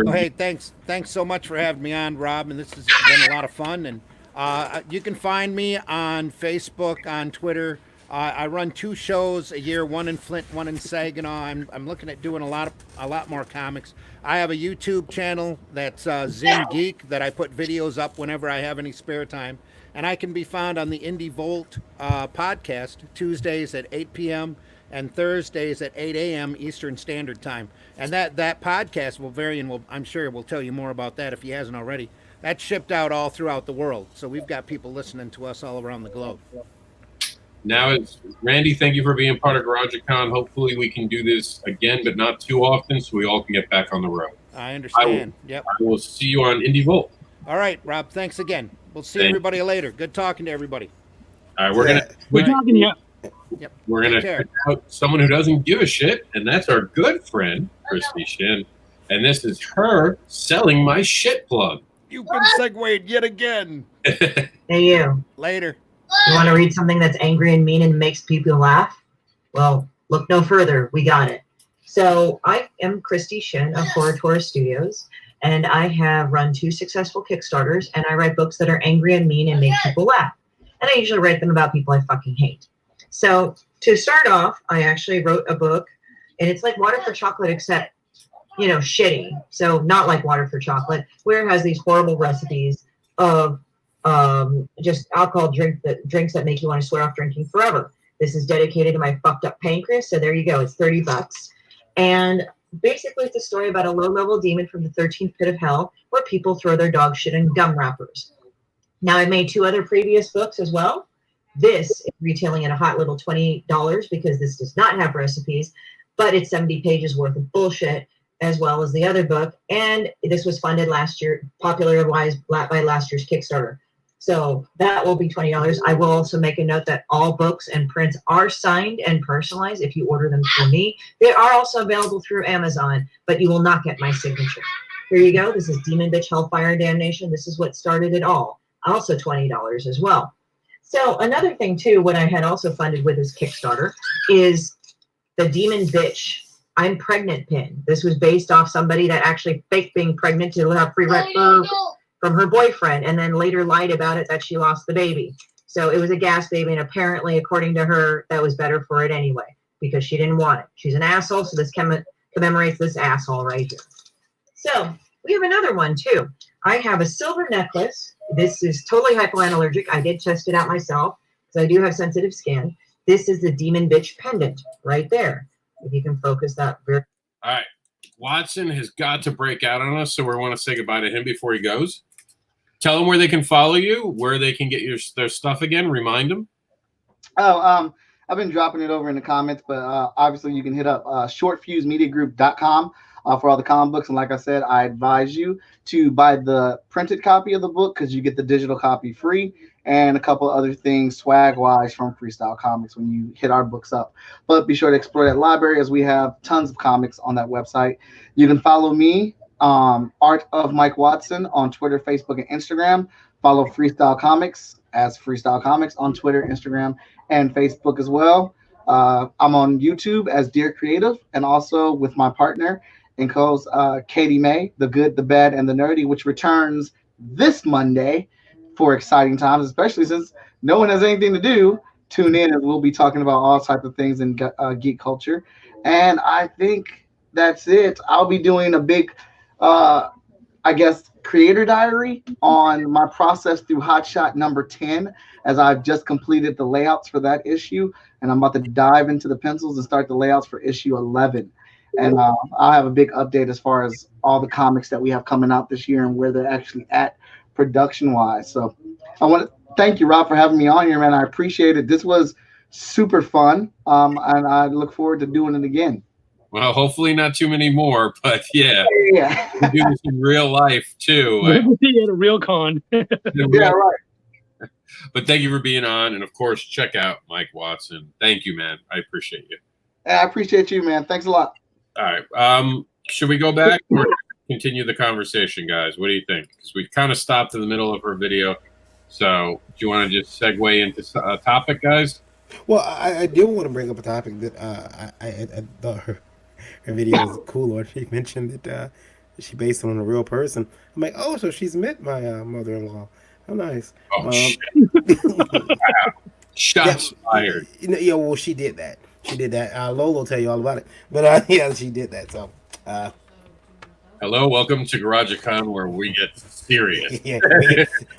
Hey, thanks so much for having me on, Rob. And this has been a lot of fun. And you can find me on Facebook, on Twitter. I run 2 shows a year, one in Flint, one in Saginaw. I'm looking at doing a lot more comics. I have a YouTube channel that's Zim Geek that I put videos up whenever I have any spare time. And I can be found on the Indie Volt podcast Tuesdays at 8 p.m. and Thursdays at 8 a.m. Eastern Standard Time. And that podcast will vary, and I'm sure we'll tell you more about that if he hasn't already. That's shipped out all throughout the world. So we've got people listening to us all around the globe. Now, it's Randy, thank you for being part of Garage-A-Con. Hopefully we can do this again, but not too often, so we all can get back on the road. I understand. Yep. I will see you on Indie Volt. All right, Rob, thanks again. We'll see everybody later. Good talking to everybody. All right, we're gonna check out someone who doesn't give a shit, and that's our good friend Christy Shin. And this is her selling my shit plug. You've been segued yet again. Hey, you. Later. You want to read something that's angry and mean and makes people laugh? Well, look no further. We got it. So I am Christy Shin of Horror Tour Studios, and I have run 2 successful Kickstarters, and I write books that are angry and mean and make people laugh. And I usually write them about people I fucking hate. So to start off, I actually wrote a book, and it's like Water for Chocolate, except, shitty. So not like Water for Chocolate, where it has these horrible recipes of just alcohol drinks that make you want to swear off drinking forever. This is dedicated to my fucked up pancreas. So there you go. It's $30. And basically it's a story about a low-level demon from the 13th pit of hell where people throw their dog shit in gum wrappers. Now, I made 2 other previous books as well. This is retailing at a hot little $20 because this does not have recipes, but it's 70 pages worth of bullshit, as well as the other book. And this was funded last year, popularized by last year's Kickstarter. So that will be $20. I will also make a note that all books and prints are signed and personalized if you order them through me. They are also available through Amazon, but you will not get my signature. Here you go. This is Demon Bitch Hellfire and Damnation. This is what started it all. Also $20 as well. So another thing too, what I had also funded with this Kickstarter is the Demon Bitch I'm pregnant pin. This was based off somebody that actually faked being pregnant to have free rent from her boyfriend, and then later lied about it that she lost the baby. So it was a gas baby, and apparently, according to her, that was better for it anyway because she didn't want it. She's an asshole, so this commemorates this asshole right here. So we have another one too. I have a silver necklace. This is totally hypoallergenic. I did test it out myself because I do have sensitive skin. This is the Demon Bitch pendant right there. If you can focus that. All right. Watson has got to break out on us, so we want to say goodbye to him before he goes. Tell them where they can follow you, where they can get their stuff again. Remind them. Oh, I've been dropping it over in the comments, but obviously you can hit up shortfusemediagroup.com for all the comic books. And like I said, I advise you to buy the printed copy of the book because you get the digital copy free and a couple other things swag-wise from Freestyle Comics when you hit our books up. But be sure to explore that library as we have tons of comics on that website. You can follow me, Art of Mike Watson, on Twitter, Facebook, and Instagram. Follow Freestyle Comics as Freestyle Comics on Twitter, Instagram, and Facebook as well. I'm on YouTube as Dear Creative, and also with my partner and co-host Katie May, The Good, the Bad, and the Nerdy, which returns this Monday for exciting times, especially since no one has anything to do. Tune in, and we'll be talking about all types of things in geek culture. And I think that's it. I'll be doing a big, creator diary on my process through Hotshot number 10, as I've just completed the layouts for that issue, and I'm about to dive into the pencils and start the layouts for issue 11. And I'll have a big update as far as all the comics that we have coming out this year and where they're actually at production-wise. So I want to thank you, Rob, for having me on here, man. I appreciate it. This was super fun, and I look forward to doing it again. Well, hopefully not too many more, but yeah. We do this in real life, too. At a real con. Yeah, right. But thank you for being on, and of course, check out Mike Watson. Thank you, man. I appreciate you. I appreciate you, man. Thanks a lot. All right. Should we go back or continue the conversation, guys? What do you think? Because we kind of stopped in the middle of her video. So do you want to just segue into a topic, guys? Well, I do want to bring up a topic that I thought her video was cool, or she mentioned that she based it on a real person. I'm like, oh, so she's met my mother-in-law. How nice. Oh, shit. Wow. Shots fired. Yeah, well, she did that. She did that. Lola will tell you all about it. But yeah, she did that. So, hello, welcome to Garag-A-Con, where we get serious. Yeah,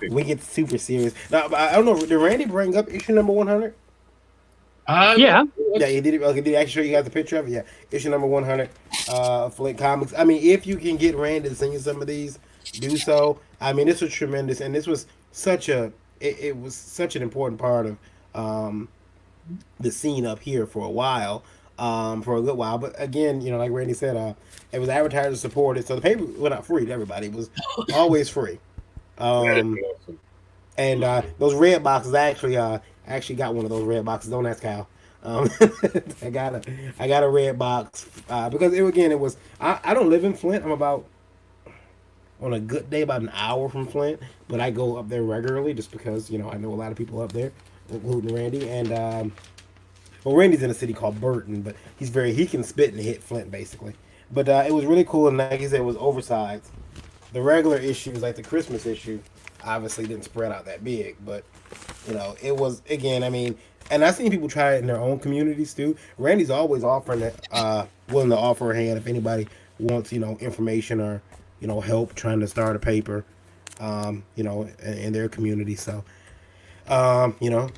we get super serious. Now, I don't know. Did Randy bring up issue number 100? Yeah. Yeah, he did. Okay, did he actually show you guys the picture of it? Yeah, issue number 100. Flint Comics. I mean, if you can get Randy to send you some of these, do so. I mean, this was tremendous, and this was such a. It was such an important part of the scene up here for a while, for a good while. But again, you know, like Randy said, it was advertisers supported, so the paper went out free to everybody. It was always free. And those red boxes, I actually got one of those red boxes. Don't ask Kyle. I got a red box because it was. I don't live in Flint. I'm about, on a good day, about an hour from Flint, but I go up there regularly just because, you know, I know a lot of people up there, including Randy. And well, Randy's in a city called Burton, but he can spit and hit Flint basically. But it was really cool, and like he said, it was oversized. The regular issues, like the Christmas issue, obviously didn't spread out that big, but you know, it was, again, I mean, and I've seen people try it in their own communities too. Randy's always offering it, willing to offer a hand if anybody wants, you know, information or, you know, help trying to start a paper, you know, in their community. So, you know,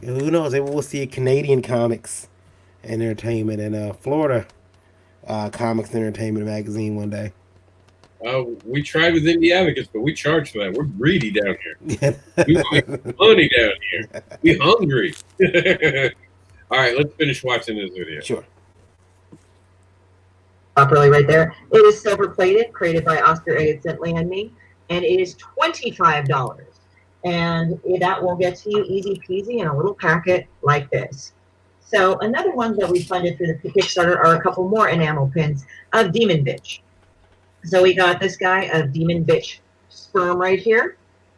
who knows? Maybe we'll see a Canadian comics and entertainment and Florida comics and entertainment magazine one day. We tried with Indie Advocates, but we charge for that. We're greedy down here. We make money down here. We hungry. All right, let's finish watching this video. Sure. Properly right there. It is silver plated, created by Oscar Edson and me, and it is $25. And that will get to you easy peasy in a little packet like this. So another one that we funded through the Kickstarter are a couple more enamel pins of Demon Bitch. So we got this guy of Demon Bitch Sperm right here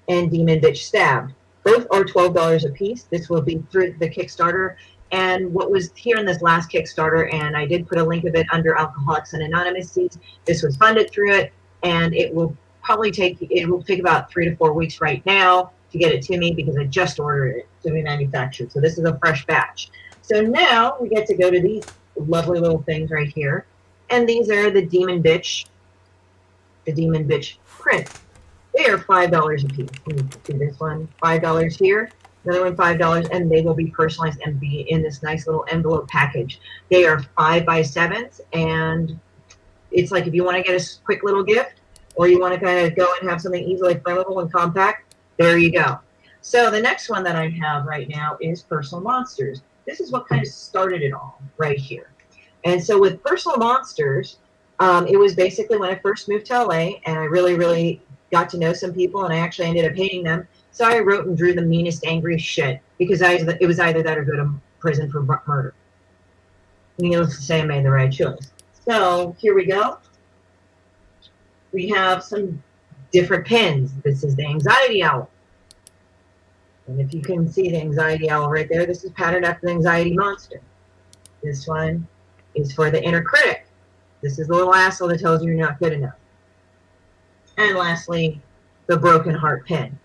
and Demon Bitch Stabbed. Both are $12 a piece. This will be through the Kickstarter. And what was here in this last Kickstarter, and I did put a link of it under Alcoholics and Anonymous. This was funded through it, and it will take about 3 to 4 weeks right now to get it to me because I just ordered it to be manufactured. So this is a fresh batch. So now we get to go to these lovely little things right here. And these are the Demon Bitch print. They are $5 a piece. Let me do this one, $5 here, another one $5, and they will be personalized and be in this nice little envelope package. They are 5x7s, and it's like if you want to get a quick little gift, or you want to kind of go and have something easily flammable and compact, there you go. So the next one that I have right now is Personal Monsters. This is what kind of started it all right here. And so with Personal Monsters, it was basically when I first moved to LA, and I really, really got to know some people, and I actually ended up hating them. So I wrote and drew the meanest, angriest shit because it was either that or go to prison for murder. Needless to say, I made the right choice. So here we go. We have some different pins. This is the Anxiety Owl. And if you can see the Anxiety Owl right there, this is patterned after the Anxiety Monster. This one is for the Inner Critic. This is the little asshole that tells you you're not good enough. And lastly, the Broken Heart pin.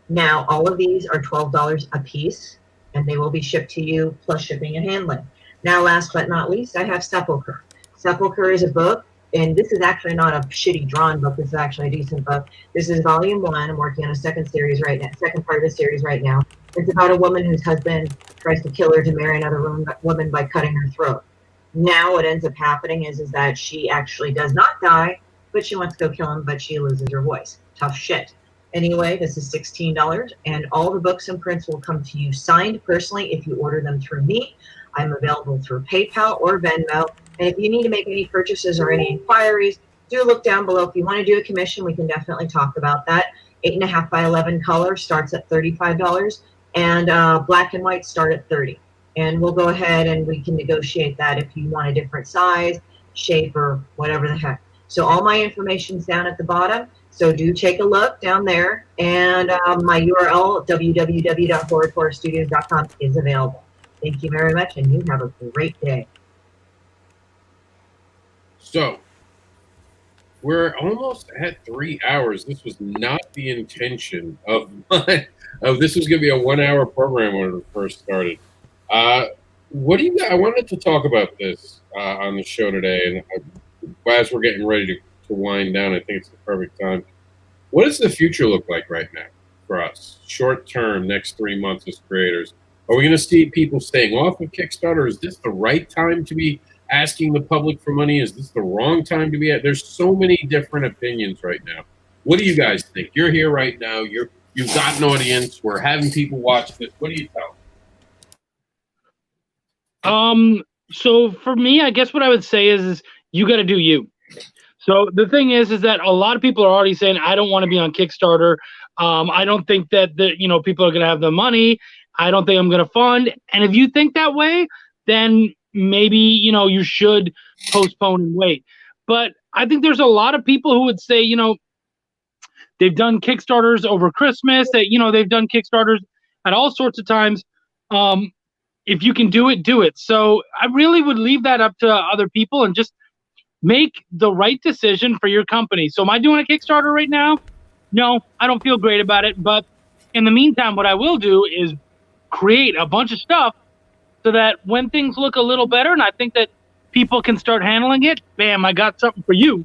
Now, all of these are $12 a piece, and they will be shipped to you plus shipping and handling. Now, last but not least, I have Sepulcher. Sepulcher is a book, and this is actually not a shitty drawn book. This is actually a decent book. This is volume 1. I'm working on a second part of the series right now. It's about a woman whose husband tries to kill her to marry another woman by cutting her throat. Now, what ends up happening is that she actually does not die, but she wants to go kill him, but she loses her voice. Tough shit. Anyway, this is $16, and all the books and prints will come to you signed personally if you order them through me. I'm available through PayPal or Venmo, and if you need to make any purchases or any inquiries, do look down below. If you want to do a commission, we can definitely talk about that. 8.5 by 11 color starts at $35, and black and white start at $30. And we'll go ahead and we can negotiate that if you want a different size, shape, or whatever the heck. So all my information's down at the bottom. So do take a look down there. And my URL, www.horrorstudios.com, is available. Thank you very much, and you have a great day. So we're almost at 3 hours. This was not the intention of this was going to be a 1 hour program when it first started. What do you got? I wanted to talk about this on the show today, and as we're getting ready to wind down, I think it's the perfect time. What does the future look like right now for us? Short term, next 3 months as creators. Are we going to see people staying off of Kickstarter? Is this the right time to be asking the public for money? Is this the wrong time to be at? There's so many different opinions right now. What do you guys think? You're here right now. You've got an audience. We're having people watch this. What do you tell them? So for me, I guess what I would say is you got to do you. So the thing is that a lot of people are already saying, I don't want to be on Kickstarter. I don't think that people are going to have the money. I don't think I'm going to fund. And if you think that way, then maybe, you should postpone and wait. But I think there's a lot of people who would say, they've done Kickstarters over Christmas, that, they've done Kickstarters at all sorts of times. If you can do it, do it. So I really would leave that up to other people and just make the right decision for your company. So am I doing a Kickstarter right now? No, I don't feel great about it. But in the meantime, what I will do is create a bunch of stuff so that when things look a little better and I think that people can start handling it, bam, I got something for you.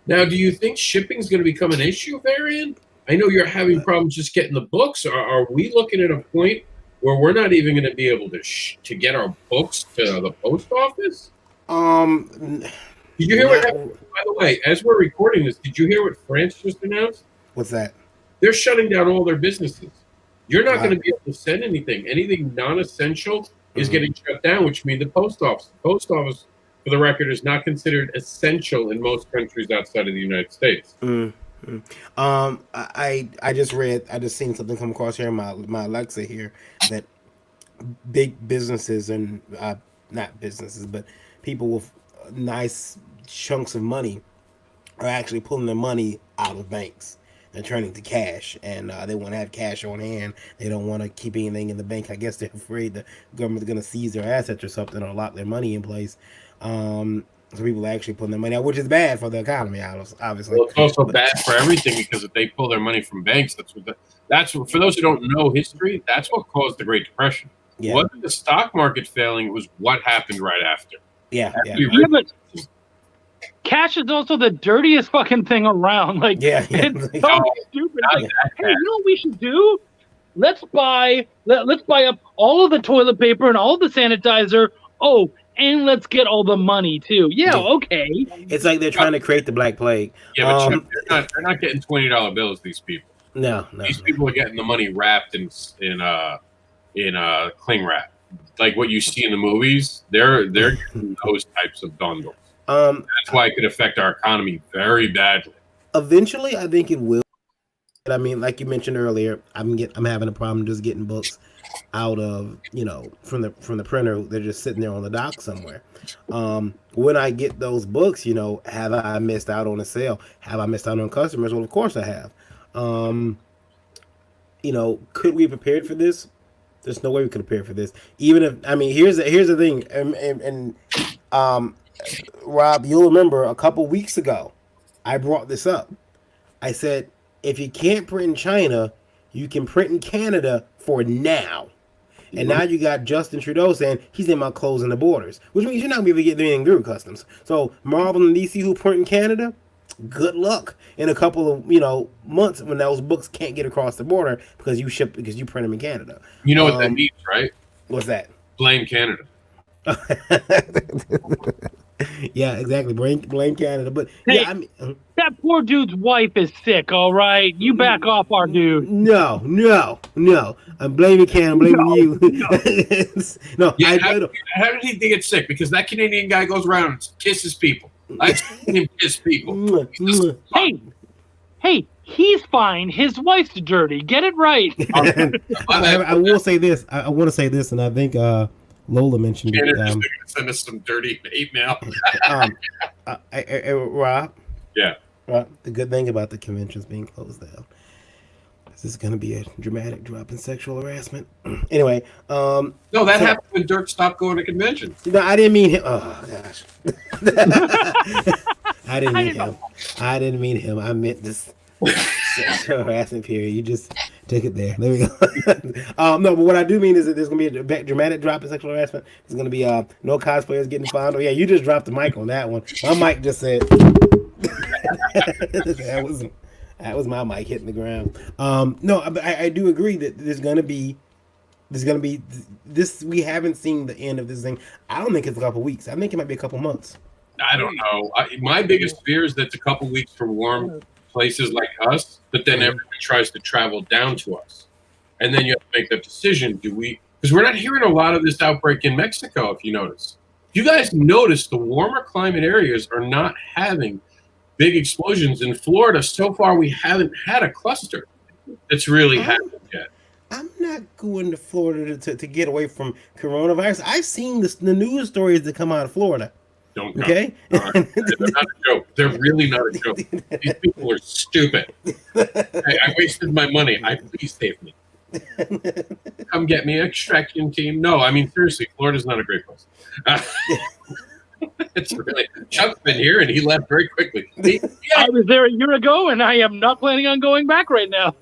Now, do you think shipping is going to become an issue, Varian? I know you're having problems just getting the books. Are we looking at a point where we're not even going to be able to get our books to the post office? Did you hear what happened? By the way, as we're recording this, did you hear what France just announced? What's that? They're shutting down all their businesses. You're not going to be able to send anything. Anything non-essential is getting shut down, which means the post office. The post office, for the record, is not considered essential in most countries outside of the United States. I just seen something come across here in my Alexa here that big businesses and not businesses, but people with nice chunks of money are actually pulling their money out of banks. and turning to cash, and they want to have cash on hand. They don't want to keep anything in the bank. I guess they're afraid the government's going to seize their assets or something, or lock their money in place. So people are actually putting their money out, which is bad for the economy, obviously. Well, it's also bad for everything because if they pull their money from banks, that's what for those who don't know history, that's what caused the Great Depression. Yeah. Wasn't the stock market failing? It was what happened right after. Yeah, but cash is also the dirtiest fucking thing around. Like, it's so stupid. Like, hey, you know what we should do? Let's buy up all of the toilet paper and all the sanitizer. Oh, and let's get all the money too. Yeah, okay. It's like they're trying to create the Black Plague. Yeah, but they're not getting $20 bills. These people. No. These people are getting the money wrapped in cling wrap, like what you see in the movies. They're getting those types of bundles. That's why it could affect our economy very badly. Eventually, I think it will. I mean, like you mentioned earlier, I'm having a problem just getting books out of, from the printer. They're just sitting there on the dock somewhere. When I get those books, have I missed out on a sale? Have I missed out on customers? Well, of course I have. Could we prepared for this? There's no way we could prepare for this. Even if, here's the thing, and Rob, you'll remember a couple weeks ago, I brought this up. I said, if you can't print in China, you can print in Canada for now. And now you got Justin Trudeau saying he's thinking about closing the borders, which means you're not going to be able to get anything through customs. So Marvel and DC who print in Canada, good luck in a couple of months when those books can't get across the border because you print them in Canada. You know what that means, right? What's that? Blame Canada. Yeah, exactly. Blame Canada, but hey, that poor dude's wife is sick. All right, you back off our dude. No. I'm blaming Canada. I'm blaming you. No. Yeah, how did he get sick? Because that Canadian guy goes around and kisses people. I've seen him kiss people. Hey, he's fine. His wife's dirty. Get it right. I will say this. I want to say this, and I think Lola mentioned it. Going to send us some dirty hate mail. Rob. Yeah. Rob, the good thing about the conventions being closed down is this going to be a dramatic drop in sexual harassment. Anyway. No, that happened when Dirk stopped going to conventions. No, I didn't mean him. Oh, gosh. I didn't mean him. I meant this sexual harassment period. You just took it there. There we go. No, but what I do mean is that there's going to be a dramatic drop in sexual harassment. There's going to be no cosplayers getting fined. Oh, yeah, you just dropped the mic on that one. My mic just said. That was my mic hitting the ground. No, I do agree that there's going to be this. We haven't seen the end of this thing. I don't think it's a couple weeks. I think it might be a couple months. I don't know. My biggest fear is that it's a couple weeks for warm places like us, but then everyone tries to travel down to us. And then you have to make that decision. Because we're not hearing a lot of this outbreak in Mexico, if you notice. You guys notice the warmer climate areas are not having big explosions. In Florida, so far, we haven't had a cluster that's really happened yet. I'm not going to Florida to get away from coronavirus. I've seen the news stories that come out of Florida. Don't go. Okay? They're not a joke. They're really not a joke. These people are stupid. I wasted my money. Please save me. Come get me, extraction team. No, seriously, Florida's not a great place. It's really. Chuck's been here and he left very quickly. I was there a year ago and I am not planning on going back right now.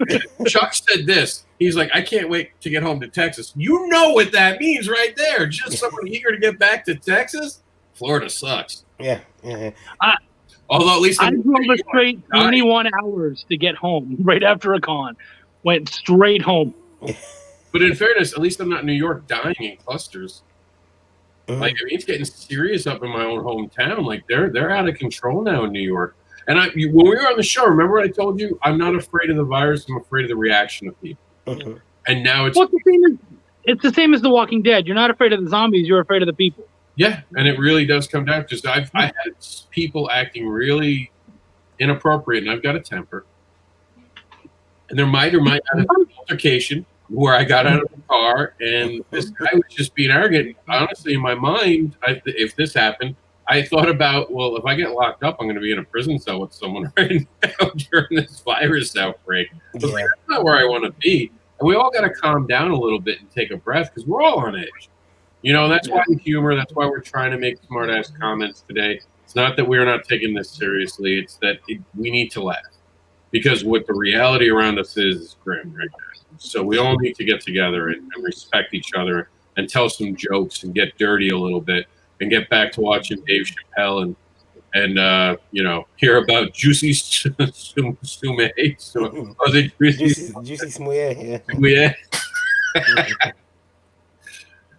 Chuck said this. He's like, I can't wait to get home to Texas. You know what that means right there. Just someone eager to get back to Texas. Florida sucks. Yeah. Although at least I drove a straight 21 hours to get home right after a con. Went straight home. But in fairness, at least I'm not in New York dying in clusters. Like, it's getting serious up in my own hometown. Like, they're out of control now in New York. And when we were on the show, remember what I told you? I'm not afraid of the virus. I'm afraid of the reaction of people. And now it's the same as The Walking Dead. You're not afraid of the zombies. You're afraid of the people. Yeah, and it really does come down because I had people acting really inappropriate, and I've got a temper. And there might have been an altercation where I got out of the car, and this guy was just being arrogant. Honestly, in my mind, if this happened, I thought about, well, if I get locked up, I'm going to be in a prison cell with someone right now during this virus outbreak. But like, that's not where I want to be. And we all got to calm down a little bit and take a breath because we're all on edge. You know, that's why the humor, that's why we're trying to make smart-ass comments today. It's not that we're not taking this seriously. It's that we need to laugh because what the reality around us is grim right now. So we all need to get together and respect each other and tell some jokes and get dirty a little bit and get back to watching Dave Chappelle and you know, hear about Juicy Sume. Was it Juicy Smouye? Yeah.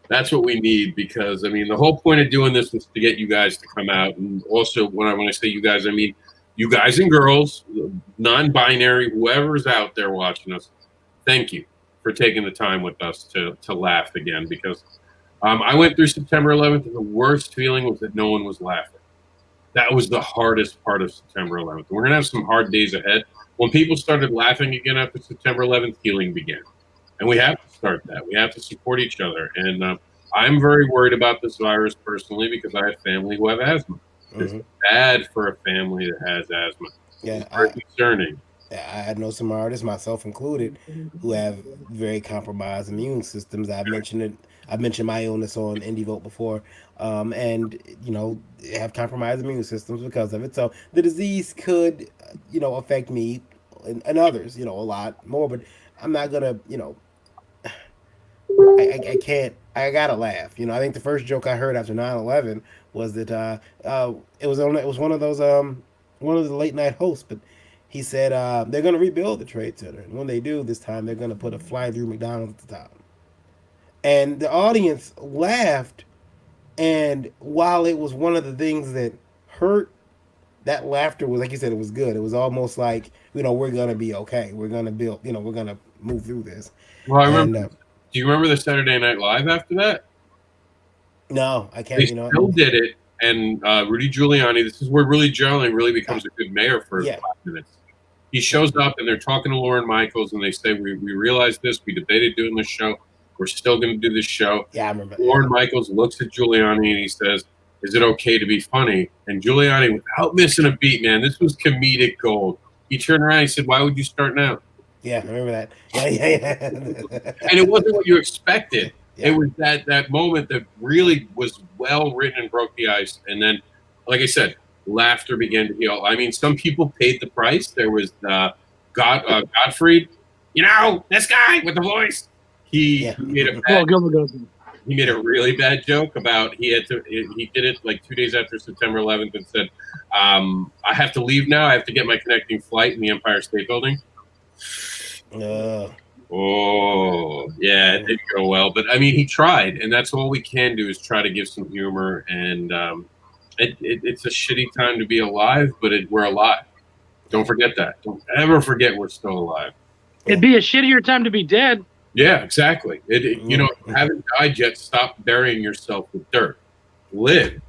That's what we need because, I mean, the whole point of doing this was to get you guys to come out. And also, when I say you guys, I mean you guys and girls, non-binary, whoever's out there watching us, thank you for taking the time with us to laugh again because I went through September 11th and the worst feeling was that no one was laughing. That was the hardest part of September 11th. We're going to have some hard days ahead. When people started laughing again after September 11th, healing began. And we have to start that. We have to support each other. And I'm very worried about this virus personally because I have family who have asthma. It's bad for a family that has asthma. Yeah, it's very concerning. I know some artists, myself included, who have very compromised immune systems. I've mentioned my illness on Indie Vote before, and you know, have compromised immune systems because of it. So the disease could, you know, affect me and others, you know, a lot more. But I'm not gonna, you know, I can't. I gotta laugh. You know, I think the first joke I heard after 9/11 was that it was one of those one of the late night hosts, but he said they're gonna rebuild the Trade Center, and when they do this time, they're gonna put a fly-through McDonald's at the top. And the audience laughed, and while it was one of the things that hurt, that laughter was, like you said, it was good. It was almost like, you know, we're gonna be okay. We're gonna build. You know, we're gonna move through this. Well, I remember. Do you remember the Saturday Night Live after that? No, I can't. They still did it, and Rudy Giuliani. This is where Rudy Giuliani really becomes a good mayor for 5 minutes. He shows up, and they're talking to Lauren Michaels, and they say, "We realized this. We debated doing this show. We're still going to do this show." Yeah, I remember. Lauren Michaels looks at Giuliani and he says, "Is it okay to be funny?" And Giuliani, without missing a beat, man, this was comedic gold. He turned around and he said, "Why would you start now?" Yeah, I remember that. Yeah. And it wasn't what you expected. Yeah. It was that moment that really was well written and broke the ice. And then, like I said, laughter began to heal. I mean, some people paid the price. There was Gottfried, you know, this guy with the voice. He made a really bad joke about he did it like 2 days after September 11th and said, "I have to leave now. I have to get my connecting flight in the Empire State Building." Oh, yeah, it didn't go well. But, I mean, he tried, and that's all we can do is try to give some humor. And it's a shitty time to be alive, but we're alive. Don't forget that. Don't ever forget we're still alive. It'd be a shittier time to be dead. Yeah, exactly. You know, if you haven't died yet, stop burying yourself with dirt. Live.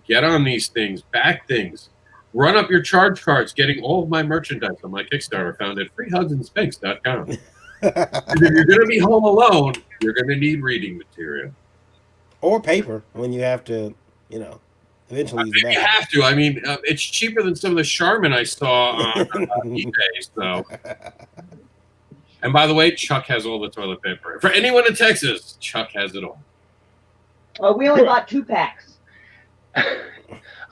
Get on these things. Back things. Run up your charge cards, getting all of my merchandise on my Kickstarter found at freehugsandspanks.com. If you're going to be home alone, you're going to need reading material. Or paper when you have to, you know, eventually use that. You have to. I mean, it's cheaper than some of the Charmin I saw on eBay. So. And by the way, Chuck has all the toilet paper. For anyone in Texas, Chuck has it all. Well, we only bought 2 packs.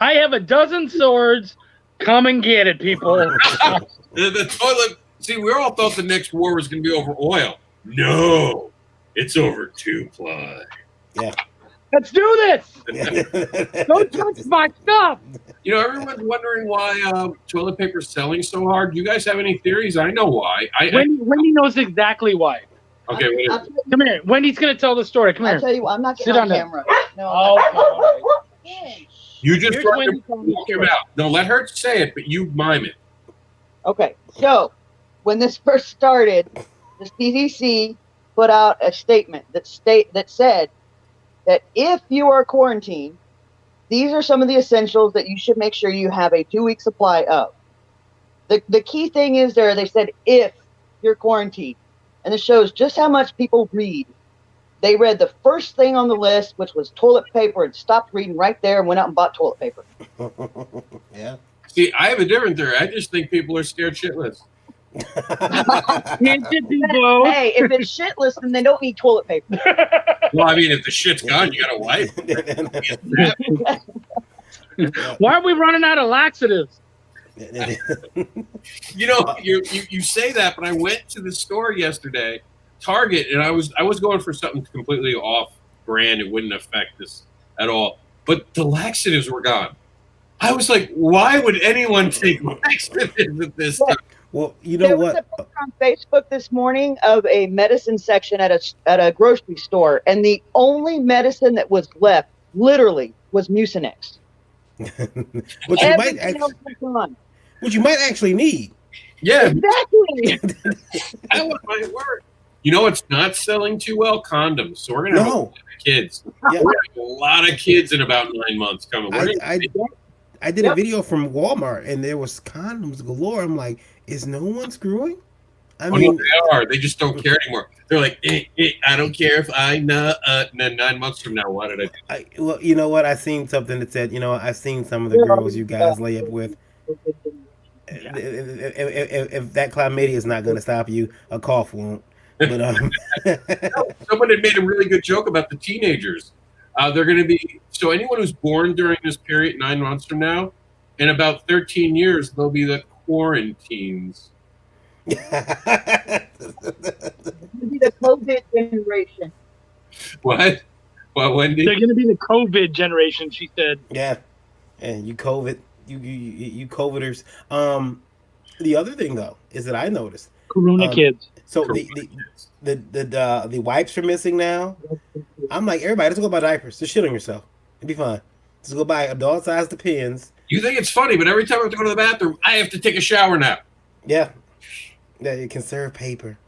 I have a dozen swords. Come and get it, people. the toilet. See, we all thought the next war was going to be over oil. No, it's over 2-ply. Yeah. Let's do this. Don't touch my stuff. You know, everyone's wondering why toilet paper is selling so hard. Do you guys have any theories? I know why. Wendy knows exactly why. Okay, come here. Wendy's going to tell the story. Come here. I'll tell you what, I'm not getting on camera. No. You just brought him out. No, let her say it, but you mime it. Okay, so when this first started, the CDC put out a statement that said that if you are quarantined, these are some of the essentials that you should make sure you have a 2-week supply of. The key thing is they said if you're quarantined, and it shows just how much people read. They read the first thing on the list, which was toilet paper, and stopped reading right there and went out and bought toilet paper. Yeah. See, I have a different theory. I just think people are scared shitless. Can't it be both? Hey, if it's shitless, then they don't need toilet paper. Well, I mean, if the shit's gone, you got to wipe. Why are we running out of laxatives? You know, you say that, but I went to the store yesterday, Target, and I was going for something completely off brand. It wouldn't affect this at all. But the laxatives were gone. I was like, why would anyone take laxatives at this time? Well, you know there was a post on Facebook this morning of a medicine section at a grocery store, and the only medicine that was left, literally, was Mucinex. Which you might actually need. Yeah, exactly. That one might work. You know what's not selling too well? Condoms. So we're gonna have a lot of kids. Yeah. We're gonna have a lot of kids in about 9 months coming. I did a video from Walmart, and there was condoms galore. I'm like, is no one screwing? I mean, no, they are. They just don't care anymore. They're like, I don't care if I know. Then 9 months from now, what did I do? Well, you know what? I seen something that said, I've seen some of the girls you guys lay up with. If that chlamydia is not going to stop you, a cough won't. But someone had made a really good joke about the teenagers. They're going to be so anyone who's born during this period, 9 months from now, in about 13 years, they'll be the quarantines. It'll be the COVID generation. What, Wendy? They're going to be the COVID generation, she said. Yeah, and you COVID, you COVIDers. The other thing though is that I noticed Corona kids. So the wipes are missing now. I'm like, everybody, just go buy diapers. Just shit on yourself. It'll be fine. Just go buy adult-sized Depends. You think it's funny, but every time I have to go to the bathroom, I have to take a shower now. Yeah. Yeah, you conserve paper.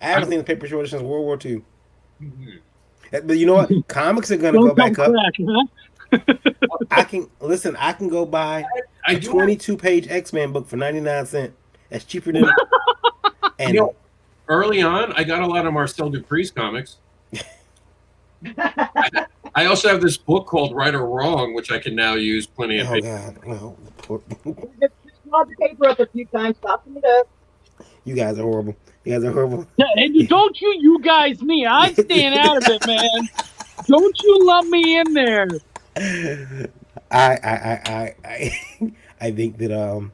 I haven't seen the paper shortage since World War II. Mm-hmm. But you know what? Comics are going to go back up. I can go buy a 22-page X-Men book for 99 cents. That's cheaper than... And early on, I got a lot of Marcel Dupree's comics. I also have this book called Right or Wrong, which I can now use plenty of. Oh God! Well, just swab the paper up a few times, soften it up. You guys are horrible. Yeah, and don't you guys me. I'm staying out of it, man. Don't you lump me in there. I think that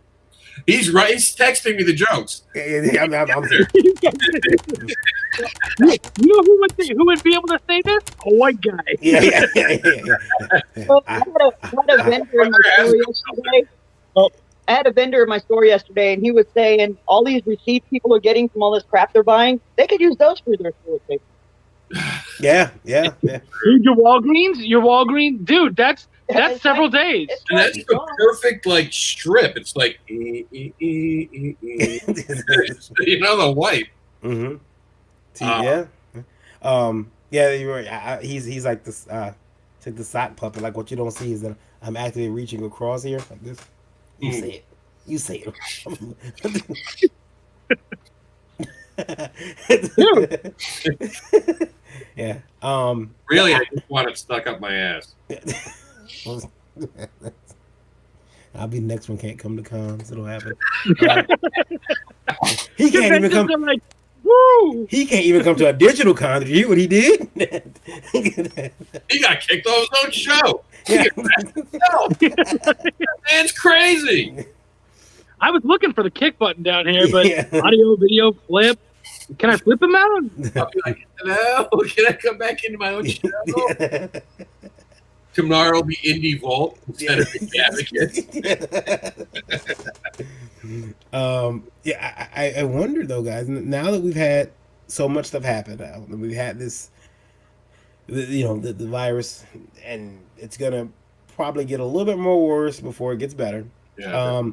he's right. He's texting me the jokes. You know who would be able to say this? A white guy. Yeah. Well, I had a vendor in my store yesterday. I had a vendor in my store yesterday, and he was saying all these receipts people are getting from all this crap they're buying, they could use those for their toilet paper. Yeah. Dude, your Walgreens, dude, that's several days. And that's the perfect strip. It's like the wipe. Mm-hmm. Yeah, you're right. He's like this. Took the sock puppet. Like what you don't see is that I'm actively reaching across here like this. You say it. You say it. Yeah. Really, I just want it stuck up my ass. I'll be the next one. Can't come to cons. It'll happen. He can't even come. Like, woo! He can't even come to a digital con. Did you hear what he did? He got kicked off his own show. Yeah. That man's crazy. I was looking for the kick button down here, but audio, video, flip. Can I flip him out? I'll be like, hello, can I come back into my own show? Tomorrow will be Indie Vault instead of Big Advocate. I wonder though, guys. Now that we've had so much stuff happen, now that we've had this, the virus, and it's gonna probably get a little bit more worse before it gets better. Yeah.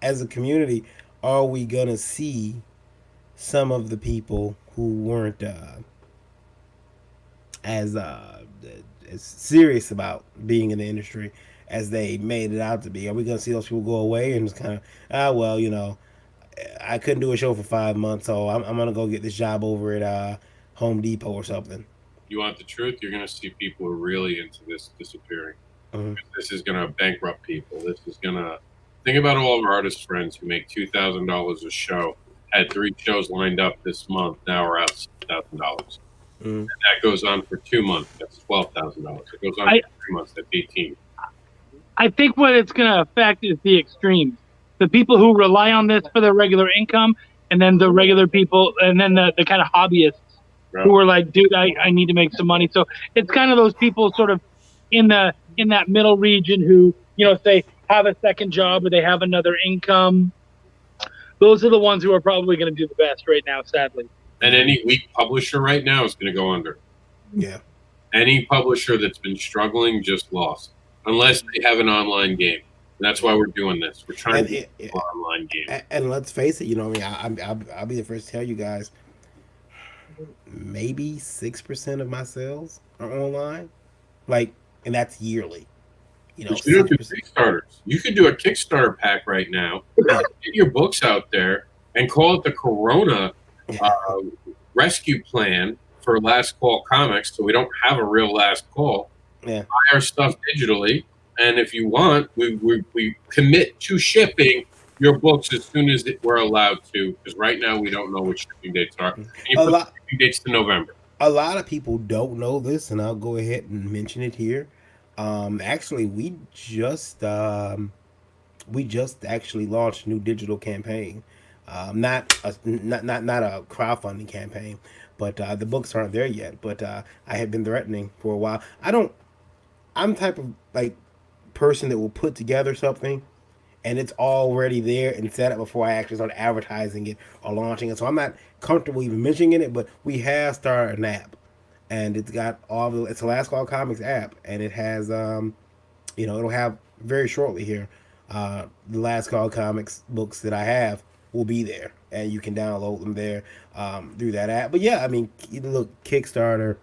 As a community, are we gonna see some of the people who weren't as serious about being in the industry as they made it out to be? Are we gonna see those people go away and just kind of, I couldn't do a show for 5 months, so I'm gonna go get this job over at Home Depot or something. You want the truth? You're going to see people who are really into this disappearing. Mhm. This is going to bankrupt people. This is going to think about all of our artist friends who make $2,000 a show. Had 3 shows lined up this month. Now we're out $6,000. Mhm. And that goes on for 2 months. That's $12,000. It goes on for 3 months. That's 18. I think what it's going to affect is the extremes. The people who rely on this for their regular income, and then the regular people, and then the kind of hobbyists who are like, dude, I need to make some money. So it's kind of those people sort of in that middle region who, say have a second job or they have another income. Those are the ones who are probably going to do the best right now, sadly. And any weak publisher right now is going to go under. Yeah. Any publisher that's been struggling just lost, unless they have an online game. And that's why we're doing this. We're trying to get an online game. And let's face it, I'll be the first to tell you guys, maybe 6% of my sales are online, and that's yearly. But you don't do Kickstarters. You could do a Kickstarter pack right now, get your books out there, and call it the Corona Rescue Plan for Last Call Comics, so we don't have a real last call. Yeah. Buy our stuff digitally, and if you want, we commit to shipping your books as soon as we're allowed to, because right now we don't know what shipping dates are. And you put shipping dates to November. A lot of people don't know this, and I'll go ahead and mention it here. Actually, we just actually launched a new digital campaign. Not a crowdfunding campaign, but the books aren't there yet. But I have been threatening for a while. I'm the type of person that will put together something and it's already there and set up before I actually start advertising it or launching it. So I'm not comfortable even mentioning it, but we have started an app, and it's got it's a Last Call Comics app, and it has it'll have very shortly here the Last Call Comics books that I have will be there, and you can download them there through that app. But yeah, I mean, look, Kickstarter,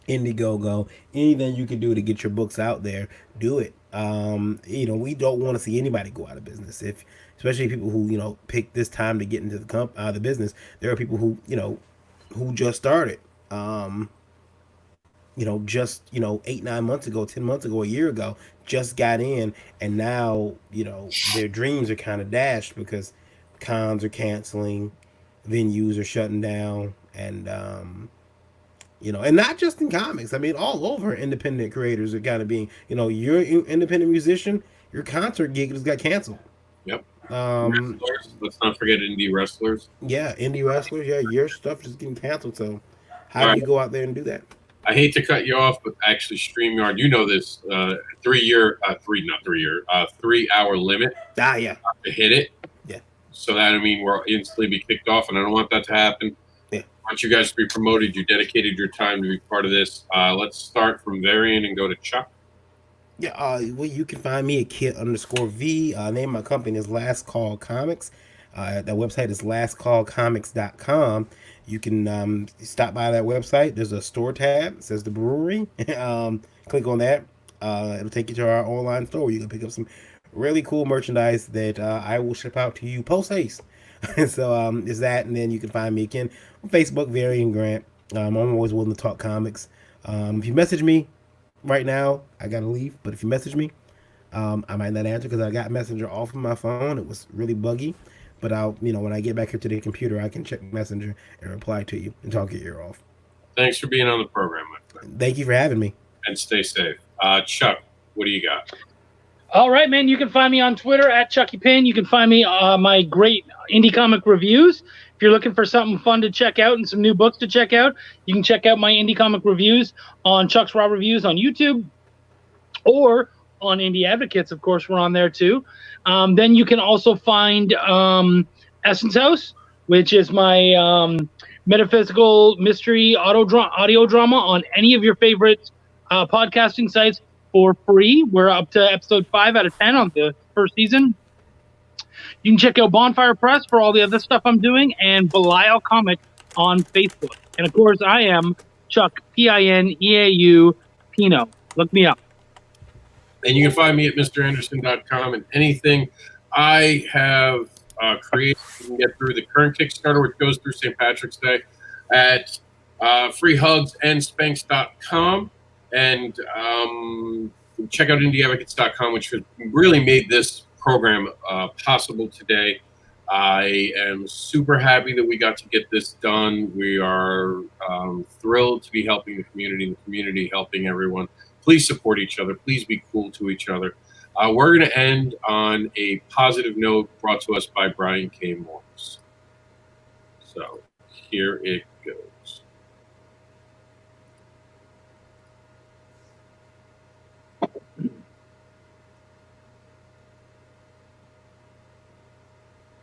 Indiegogo, anything you can do to get your books out there, do it. We don't want to see anybody go out of business. Especially people who pick this time to get into the business. There are people who who just started. Just 8-9 months ago, 10 months ago, a year ago, just got in, and now their dreams are kind of dashed because cons are canceling, venues are shutting down, and and not just in comics. I mean, all over, independent creators are kind of being, you're an independent musician, your concert gig just got canceled. Yep. Wrestlers, let's not forget indie wrestlers. Yeah, indie wrestlers. Yeah, your stuff is getting canceled. So, how do you go out there and do that? I hate to cut you off, but actually, StreamYard, you know this 3-hour limit. Yeah. To hit it. Yeah. So that we'll instantly be kicked off, and I don't want that to happen. Yeah. I want you guys to be promoted. You dedicated your time to be part of this. Let's start from Varian and go to Chuck. Yeah, well, you can find me at Kid_V. Name of my company is Last Call Comics. That website is lastcallcomics.com. You can stop by that website. There's a store tab. It says the brewery. Click on that. It'll take you to our online store. You can pick up some really cool merchandise that I will ship out to you post haste. So is that, and then you can find me again on Facebook, Varian Grant. I'm always willing to talk comics. If you message me right now, I gotta leave, but if you message me, I might not answer because I got Messenger off of my phone. It was really buggy, but I'll, when I get back here to the computer, I can check Messenger and reply to you and talk your ear off. Thanks for being on the program, my friend. Thank you for having me. And stay safe. Chuck, what do you got? All right, man. You can find me on Twitter at Chucky Pin. You can find me my great indie comic reviews. If you're looking for something fun to check out and some new books to check out, you can check out my indie comic reviews on Chuck's Raw Reviews on YouTube or on Indie Advocates. Of course, we're on there too. Then you can also find Essence House, which is my metaphysical mystery audio drama on any of your favorite podcasting sites for free. We're up to episode 5 out of 10 on the first season. You can check out Bonfire Press for all the other stuff I'm doing, and Belial Comic on Facebook. And of course, I am Chuck, Pineau Pino. Look me up. And you can find me at MrAnderson.com, and anything I have created, you can get through the current Kickstarter, which goes through St. Patrick's Day, at freehugsand spanks.com, and check out indieadvocates.com, which has really made this program possible today. I am super happy that we got to get this done. We are thrilled to be helping the community helping everyone. Please support each other. Please be cool to each other. We're going to end on a positive note brought to us by Brian K. Morris. So here it goes.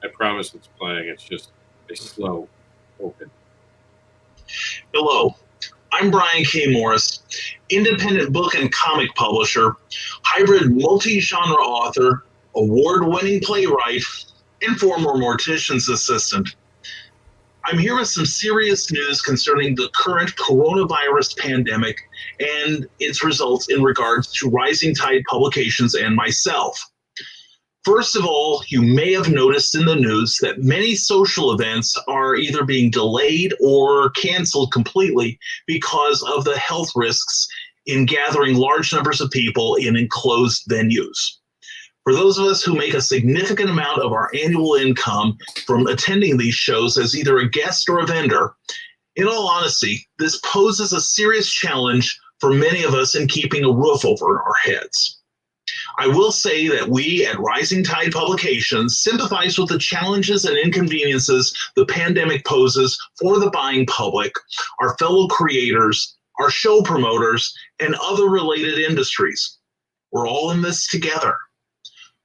I promise it's playing. It's just a slow open. Hello, I'm Brian K. Morris, independent book and comic publisher, hybrid multi-genre author, award-winning playwright, and former mortician's assistant. I'm here with some serious news concerning the current coronavirus pandemic and its results in regards to Rising Tide Publications and myself. First of all, you may have noticed in the news that many social events are either being delayed or canceled completely because of the health risks in gathering large numbers of people in enclosed venues. For those of us who make a significant amount of our annual income from attending these shows as either a guest or a vendor, in all honesty, this poses a serious challenge for many of us in keeping a roof over our heads. I will say that we at Rising Tide Publications sympathize with the challenges and inconveniences the pandemic poses for the buying public, our fellow creators, our show promoters, and other related industries. We're all in this together.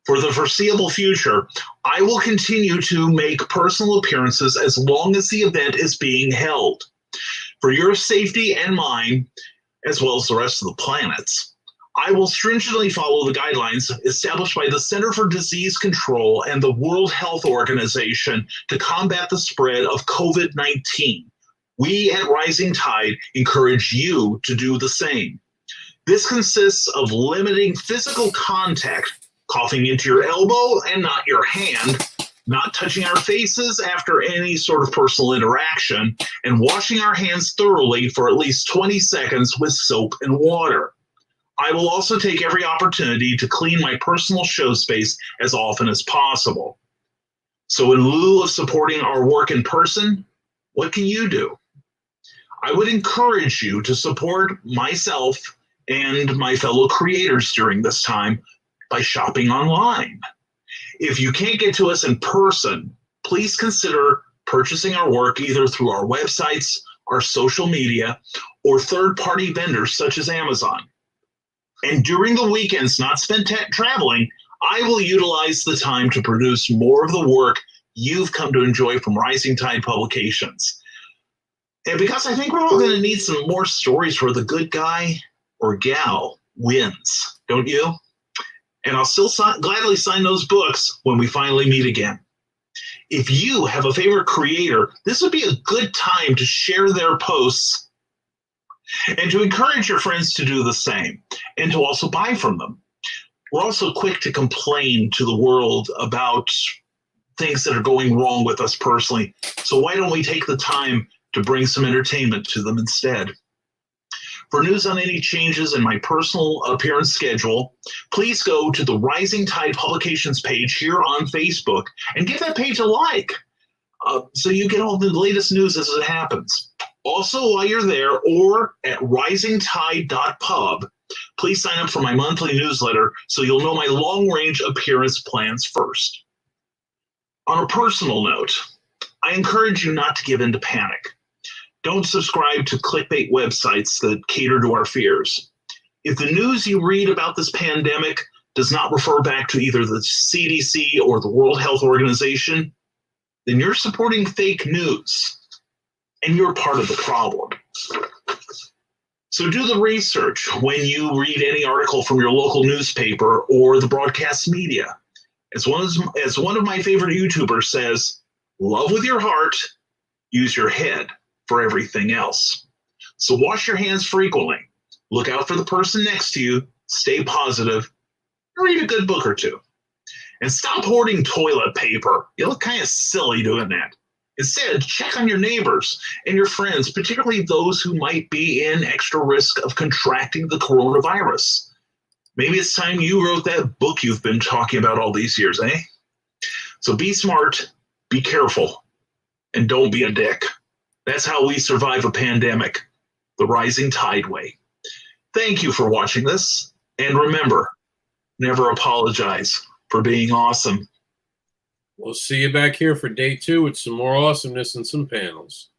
For the foreseeable future, I will continue to make personal appearances as long as the event is being held. For your safety and mine, as well as the rest of the planet's, I will stringently follow the guidelines established by the Center for Disease Control and the World Health Organization to combat the spread of COVID-19. We at Rising Tide encourage you to do the same. This consists of limiting physical contact, coughing into your elbow and not your hand, not touching our faces after any sort of personal interaction, and washing our hands thoroughly for at least 20 seconds with soap and water. I will also take every opportunity to clean my personal show space as often as possible. So in lieu of supporting our work in person, what can you do? I would encourage you to support myself and my fellow creators during this time by shopping online. If you can't get to us in person, please consider purchasing our work either through our websites, our social media, or third-party vendors such as Amazon. And during the weekends not spent traveling, I will utilize the time to produce more of the work you've come to enjoy from Rising Tide Publications. And because I think we're all going to need some more stories where the good guy or gal wins, don't you? And I'll still gladly sign those books when we finally meet again. If you have a favorite creator, this would be a good time to share their posts and to encourage your friends to do the same, and to also buy from them. We're also quick to complain to the world about things that are going wrong with us personally, so why don't we take the time to bring some entertainment to them instead? For news on any changes in my personal appearance schedule, please go to the Rising Tide Publications page here on Facebook and give that page a like so you get all the latest news as it happens. Also, while you're there or at risingtide.pub, please sign up for my monthly newsletter so you'll know my long-range appearance plans first. On a personal note, I encourage you not to give in to panic. Don't subscribe to clickbait websites that cater to our fears. If the news you read about this pandemic does not refer back to either the CDC or the World Health Organization, then you're supporting fake news. And you're part of the problem. So do the research when you read any article from your local newspaper or the broadcast media. As one of my favorite YouTubers says, love with your heart, use your head for everything else. So wash your hands frequently. Look out for the person next to you, stay positive, and read a good book or two. And stop hoarding toilet paper. You look kind of silly doing that. Instead, check on your neighbors and your friends, particularly those who might be in extra risk of contracting the coronavirus. Maybe it's time you wrote that book you've been talking about all these years, eh? So be smart, be careful, and don't be a dick. That's how we survive a pandemic, the rising tide way. Thank you for watching this, and remember, never apologize for being awesome. We'll see you back here for day 2 with some more awesomeness and some panels.